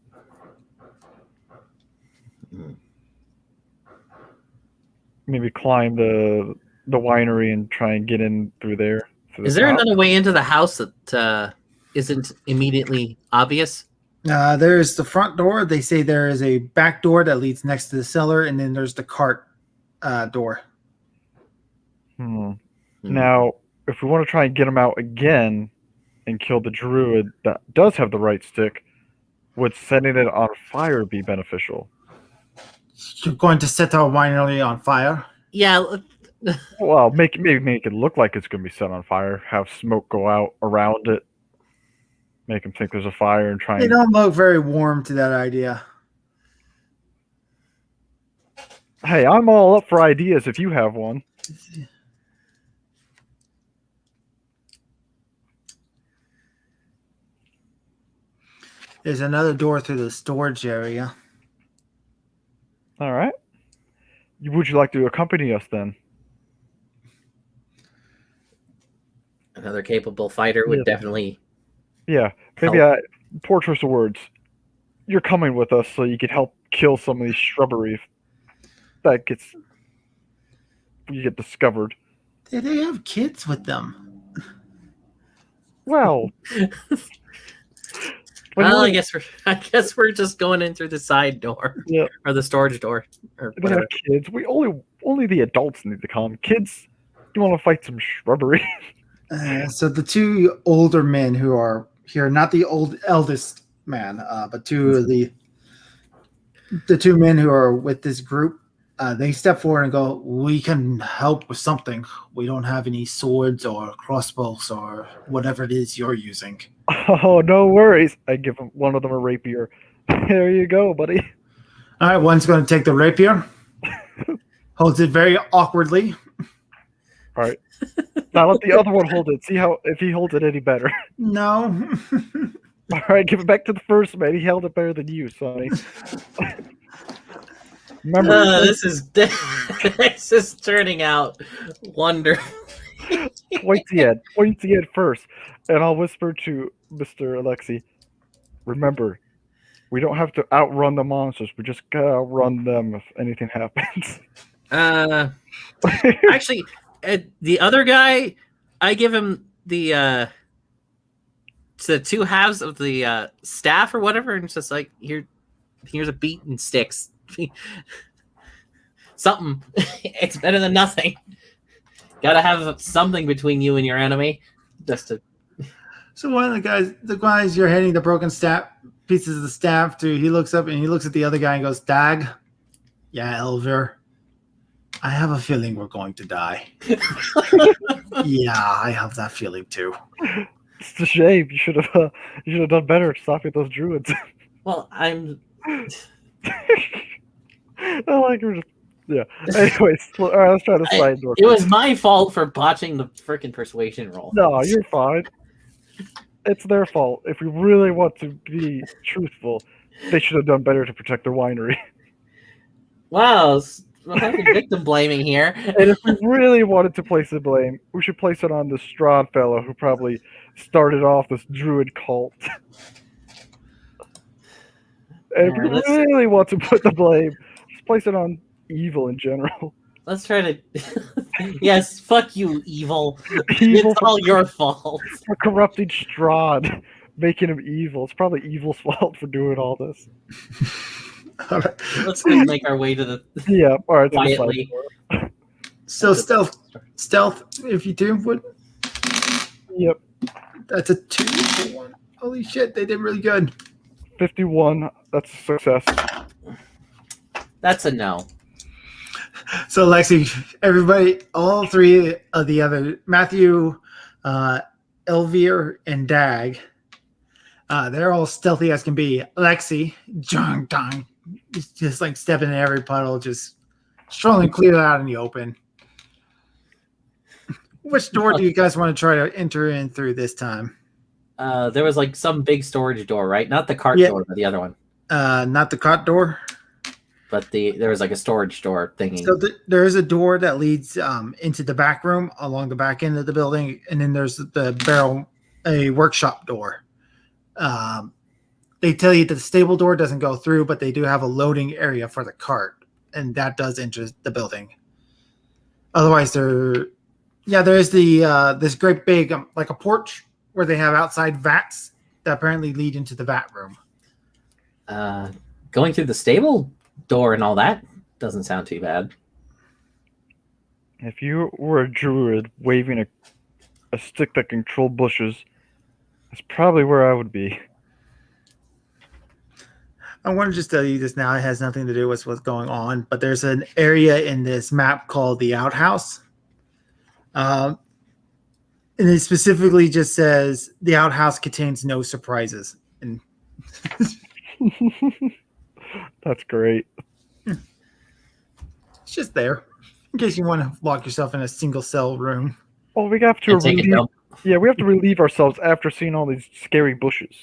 Maybe climb the winery and try and get in through there. Is there another way into the house that isn't immediately obvious? There's the front door. They say there is a back door that leads next to the cellar, and then there's the cart door. Now, if we want to try and get him out again and kill the druid that does have the right stick, would setting it on fire be beneficial? You're going to set our winery on fire? Yeah. Well, maybe make it look like it's going to be set on fire. Have smoke go out around it. Make them think there's a fire and try. They don't look very warm to that idea. Hey, I'm all up for ideas if you have one. There's another door through the storage area. All right. Would you like to accompany us then? Another capable fighter would definitely. Yeah, maybe poor choice of words. You're coming with us so you can help kill some of these shrubbery that you get discovered. They have kids with them. Well, well, I guess we're just going in through the side door, or the storage door, or we whatever. have kids. We only the adults need to come. Kids, you want to fight some shrubbery? So the two older men who are here, not the eldest man, but two of the two men who are with this group, they step forward and go, "We can help with something. We don't have any swords or crossbows or whatever it is you're using." Oh, no worries. I give one of them a rapier. There you go, buddy. All right, one's going to take the rapier, holds it very awkwardly. All right. Now let the other one hold it. See if he holds it any better. No. All right, give it back to the first man. He held it better than you, Sonny. Remember, this is turning out wonderful. Point the end first, and I'll whisper to Mr. Alexei. Remember, we don't have to outrun the monsters. We just gotta outrun them if anything happens. Actually, the other guy, I give him the two halves of the staff or whatever, and it's just like, here's a beat and sticks. Something. It's better than nothing. Gotta have something between you and your enemy, just to. So one of the guys you're handing the broken pieces of the staff to, he looks up and he looks at the other guy and goes, "Dag, yeah, Elver, I have a feeling we're going to die." Yeah, I have that feeling too. It's a shame. You should have done better stopping those druids. Well, I'm. I like her. Yeah. Anyways, all right, let's try the side door. It was my fault for botching the freaking persuasion roll. No, you're fine. It's their fault. If we really want to be truthful, they should have done better to protect their winery. Wow, we're having victim blaming here. And if we really wanted to place the blame, we should place it on the Strahd fellow who probably started off this druid cult. If Yeah, we let's- really want to put the blame, just place it on evil in general. Let's try to. Yes, fuck you, evil. Evil It's all your fault. for corrupting Strahd, making him evil. It's probably evil's fault for doing all this. All right. Let's just make our way to the Yeah, all right. To the side quietly. door. So stealth. If you do, what? Yep, That's a 2 for 1. Holy shit, they did really good. 51. That's a success. That's a no. So Lexi, everybody, all three of the other Matthew, Elvir, and Dag, they're all stealthy as can be. Lexi, Jong Dong, just like stepping in every puddle, just strolling clear out in the open. Which door do you guys want to try to enter in through this time? There was like some big storage door, right? Not the cart Yeah. door, but the other one. Not the cot door. But there was like a storage door thingy. So there is a door that leads into the back room along the back end of the building, and then there's a workshop door. They tell you that the stable door doesn't go through, but they do have a loading area for the cart, and that does enter the building. Otherwise, there is this great big like a porch where they have outside vats that apparently lead into the vat room. Going through the stable door and all that doesn't sound too bad. If you were a druid waving a stick that controlled bushes, that's probably where I would be. I want to just tell you this now. It has nothing to do with what's going on, but there's an area in this map called the outhouse. And it specifically just says the outhouse contains no surprises. And That's great. it's just there in case you want to lock yourself in a single cell room. Well, we have to And take a relieve. dump. Yeah, we have to relieve ourselves after seeing all these scary bushes.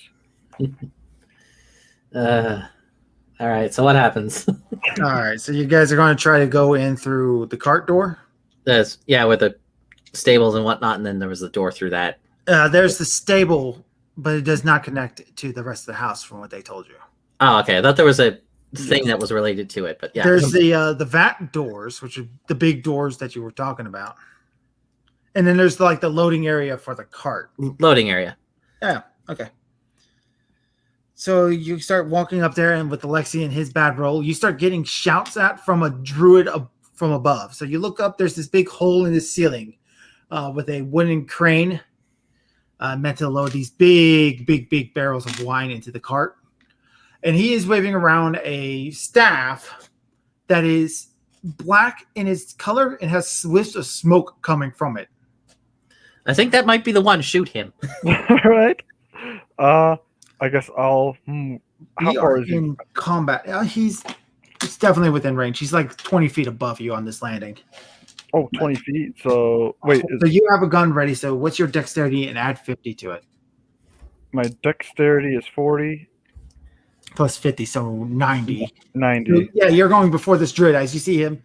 All right, so what happens? All right, so you guys are going to try to go in through the cart door. With the stables and whatnot, and then there was the door through that. There's the stable, but it does not connect to the rest of the house from what they told you. Oh, okay. I thought there was a thing that was related to it, but yeah. There's the vat doors, which are the big doors that you were talking about. And then there's like the loading area for the cart. Loading area. Yeah, okay. So you start walking up there, and with Alexi and his bad roll, you start getting shouts at from a druid from above. So you look up, there's this big hole in the ceiling with a wooden crane meant to load these big barrels of wine into the cart. And he is waving around a staff that is black in its color and has wisps of smoke coming from it. I think that might be the one. Shoot him. All right. I guess I'll. How We far are is he? in combat. It's definitely within range. He's like 20 feet above you on this landing. Oh, 20 feet. So wait, So you have a gun ready. So what's your dexterity and add 50 to it? my dexterity is 40, Plus 50, so 90. 90. Yeah, you're going before this druid. As you see him,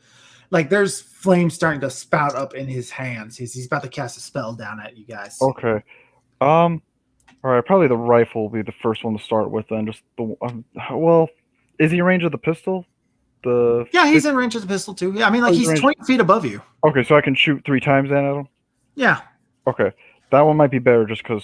like there's flames starting to spout up in his hands. He's about to cast a spell down at you guys. Okay. All right. Probably the rifle will be the first one to start with. Then just the. Well, is he in range of the pistol? Yeah, he's in range of the pistol too. Yeah, I mean, like he's he's 20 feet above you. Okay, so I can shoot 3 times then at him. Yeah, Okay, that one might be better just because.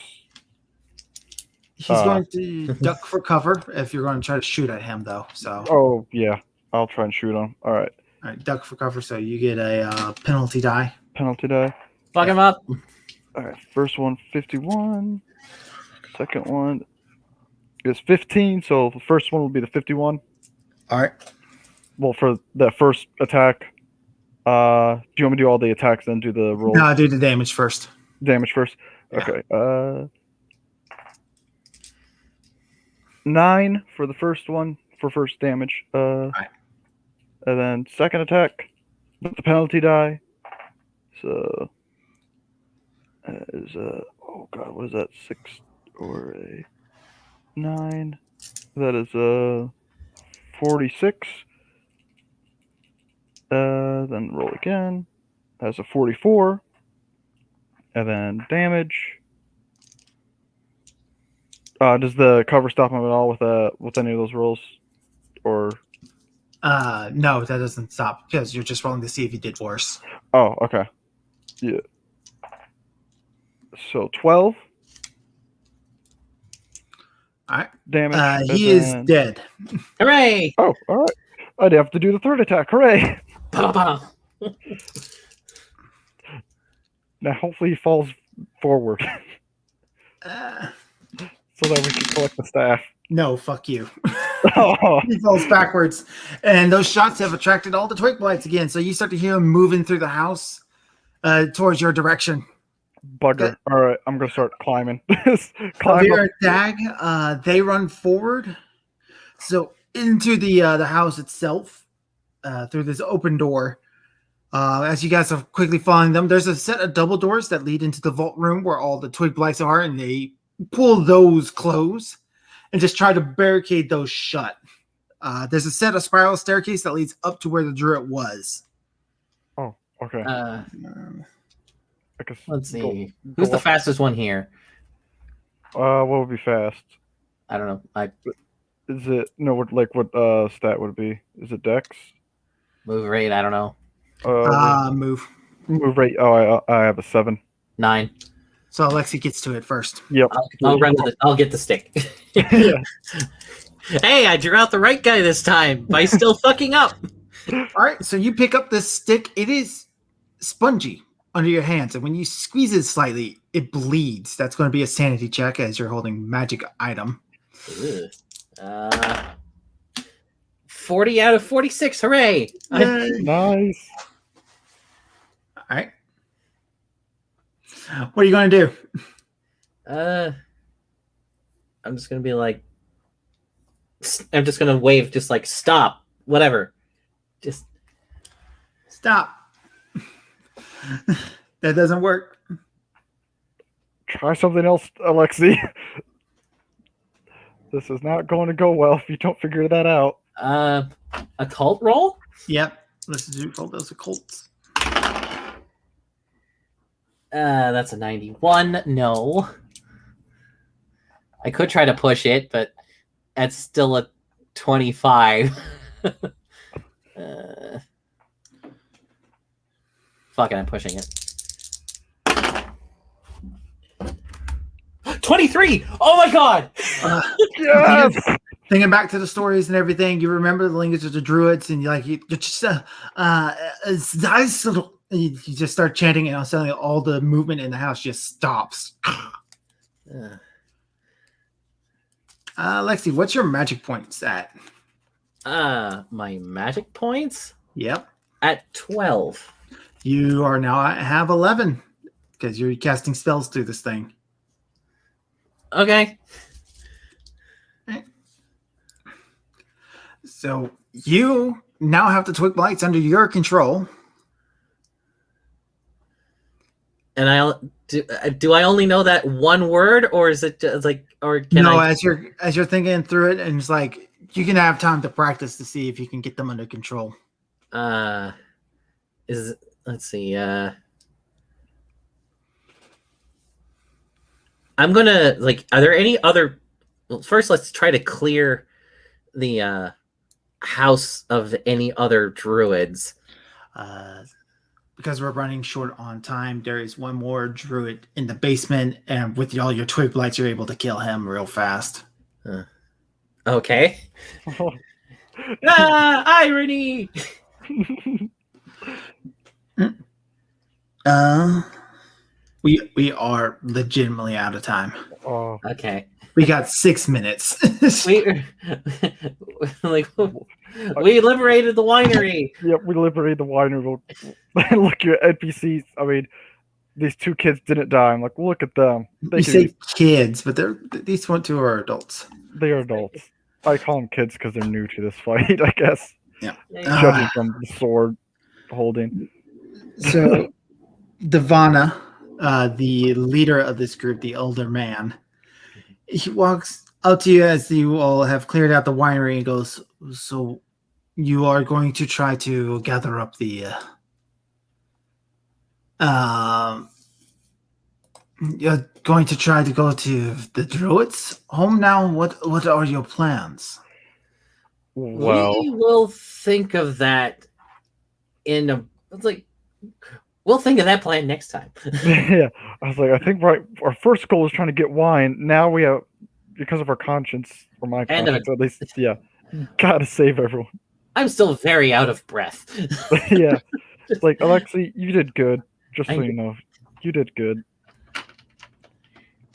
he's going to duck for cover if you're going to try to shoot at him, though. So, Oh yeah, I'll try and shoot him. All right, all right, duck for cover. So you get a penalty die. penalty die. Fuck him up. All right, first one 51. Second one is 15. So the first one will be the 51. All right. Well, for the first attack, do you want me to do all the attacks then do the roll No, do the damage first. damage first? Yeah. Okay. 9 for the first one for first damage. Right. And then second attack with the penalty die. So is oh god, what is that? 6 or a 9? That is 46. Then roll again. That's a 44. And then damage. Does the cover stop him at all with any of those rolls? or? No, that doesn't stop because you're just rolling to see if he did worse. Oh, okay. Yeah. So 12 All damage. right. and He is then- dead. Hooray! Oh, all right. I'd have to do the third attack. Hooray! Ba-ba. Now, hopefully, he falls forward Uh, so that we can collect the staff. no, fuck you. Oh, He falls backwards, and those shots have attracted all the twig blights again. So you start to hear them moving through the house towards your direction. bugger. All right, I'm going to start climbing. Climb Kavir up. and Dag, they run forward, so into the house itself through this open door. As you guys are quickly following them, there's a set of double doors that lead into the vault room where all the twig blights are, and they pull those close and just try to barricade those shut. There's a set of spiral staircase that leads up to where the druid was. Oh, okay. I guess Let's go- see. go Who's the up. fastest one here? What would be fast? I don't know. Is it what stat would it be? Is it Dex? Move rate, I don't know. Move. Move rate. Oh, I have a 7. 9. So Alexi gets to it first. Yep. I'll get the stick. Yeah. Hey, I drew out the right guy this time by still fucking up. All right, so you pick up this stick. It is spongy under your hands, and when you squeeze it slightly, it bleeds. That's going to be a sanity check as you're holding magic item. Ugh. 40 out of 46. Hooray! Nice. All right. What are you going to do? I'm just gonna be like, I'm just gonna wave, just like stop, whatever. Just Stop. That doesn't work. Try something else, Alexi. This is not going to go well if you don't figure that out. occult roll. Yep. Let's do roll those occults. That's a 91. No. I could try to push it, but that's still a 25. Fuck it, I'm pushing it. 23! Oh my god! Yes! Thinking back to the stories and everything, you remember the language of the druids, and you're just you just start chanting, and suddenly all the movement in the house just stops. Lexi, what's your magic points at? My magic points Yep. at 12. You are now at have 11 because you're casting spells through this thing. Okay. So you now have the twig blights under your control. And do I only know that one word, or is it just like, or can No, I? as you're thinking through it, and it's like you can have time to practice to see if you can get them under control. Let's see. I'm gonna like. Are there any other? Well, first, let's try to clear the house of any other druids. Because we're running short on time, there is one more druid in the basement, and with all your twig blights, you're able to kill him real fast. Okay. Irony. We are legitimately out of time. Oh, Okay. We got 6 minutes. We like we liberated the winery. yep, we liberated the winery. Look at your NPCs. I mean, these two kids didn't die. I'm like, look at them. You say kids, but these two are adults. They are adults. I call them kids because they're new to this fight, I guess. Judging from the sword holding. So, Devana, the leader of this group, the older man, he walks up to you as you all have cleared out the winery and goes, "So, you are going to try to gather up the you're going to try to go to the druids' home now? What are your plans?" Well, we will think of that we'll think of that plan next time. yeah. I was like, I think our first goal is trying to get wine. Now we have, because of our conscience, or my And conscience at least, yeah, gotta save everyone. I'm still very out of breath. Yeah. It's like, Alexei, you did good. Just so Thank you know, you did good.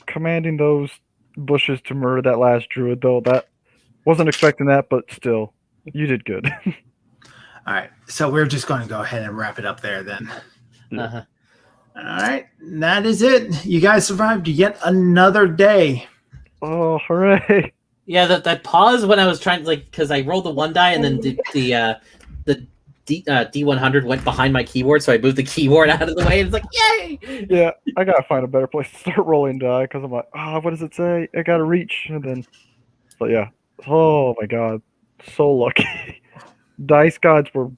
Commanding those bushes to murder that last druid, though, that wasn't expecting that, but still, you did good. All right, so we're just going to go ahead and wrap it up there then. Uh-huh. All right, that is it. You guys survived yet another day. Oh, hooray! Yeah, that pause when I was trying to because I rolled the one die and then the D100 went behind my keyboard, so I moved the keyboard out of the way. And it's like, yay! Yeah, I gotta find a better place to start rolling die because I'm like, what does it say? I gotta reach, and then, but yeah. Oh my god, so lucky. Dice gods were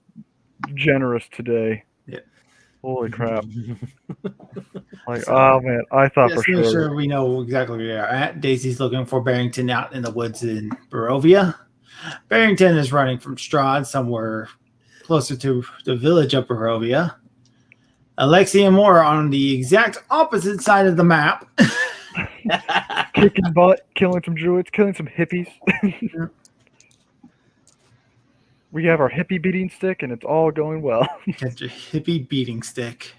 generous today. Yeah. Holy crap! Oh man, I thought Just for make sure. sure we know exactly where we are at. Daisy's looking for Barrington out in the woods in Barovia. Barrington is running from Strahd somewhere closer to the village of Barovia. Alexei and Moore are on the exact opposite side of the map. Kicking butt, killing some druids, killing some hippies. We have our hippie beating stick, and it's all going well. Get your hippie beating stick.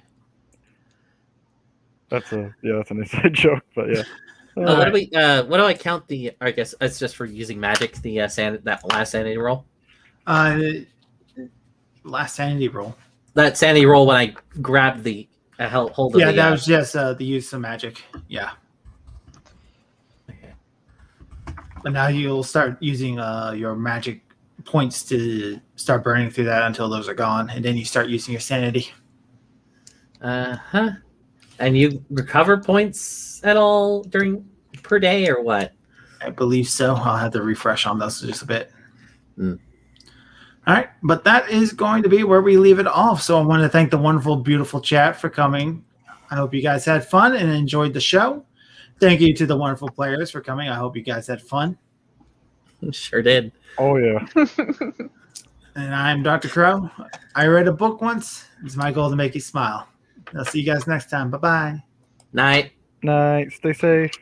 That's an inside joke, but yeah. What do I count I guess it's just for using magic, that last sanity roll? Last sanity roll. That sanity roll when I grabbed the hold of Yeah, the... that was just the use of magic. Yeah. But now you'll start using your magic points to start burning through that until those are gone, and then you start using your sanity. Uh-huh. And you recover points at all per day or what? I believe so. I'll have to refresh on those just a bit. Mm. All right, but that is going to be where we leave it off. So I want to thank the wonderful, beautiful chat for coming. I hope you guys had fun and enjoyed the show. Thank you to the wonderful players for coming. I hope you guys had fun. Sure did. Oh yeah. And I'm Dr. Crow. I read a book once. It's my goal to make you smile. I'll see you guys next time. Bye-bye. Night. Night. Stay safe.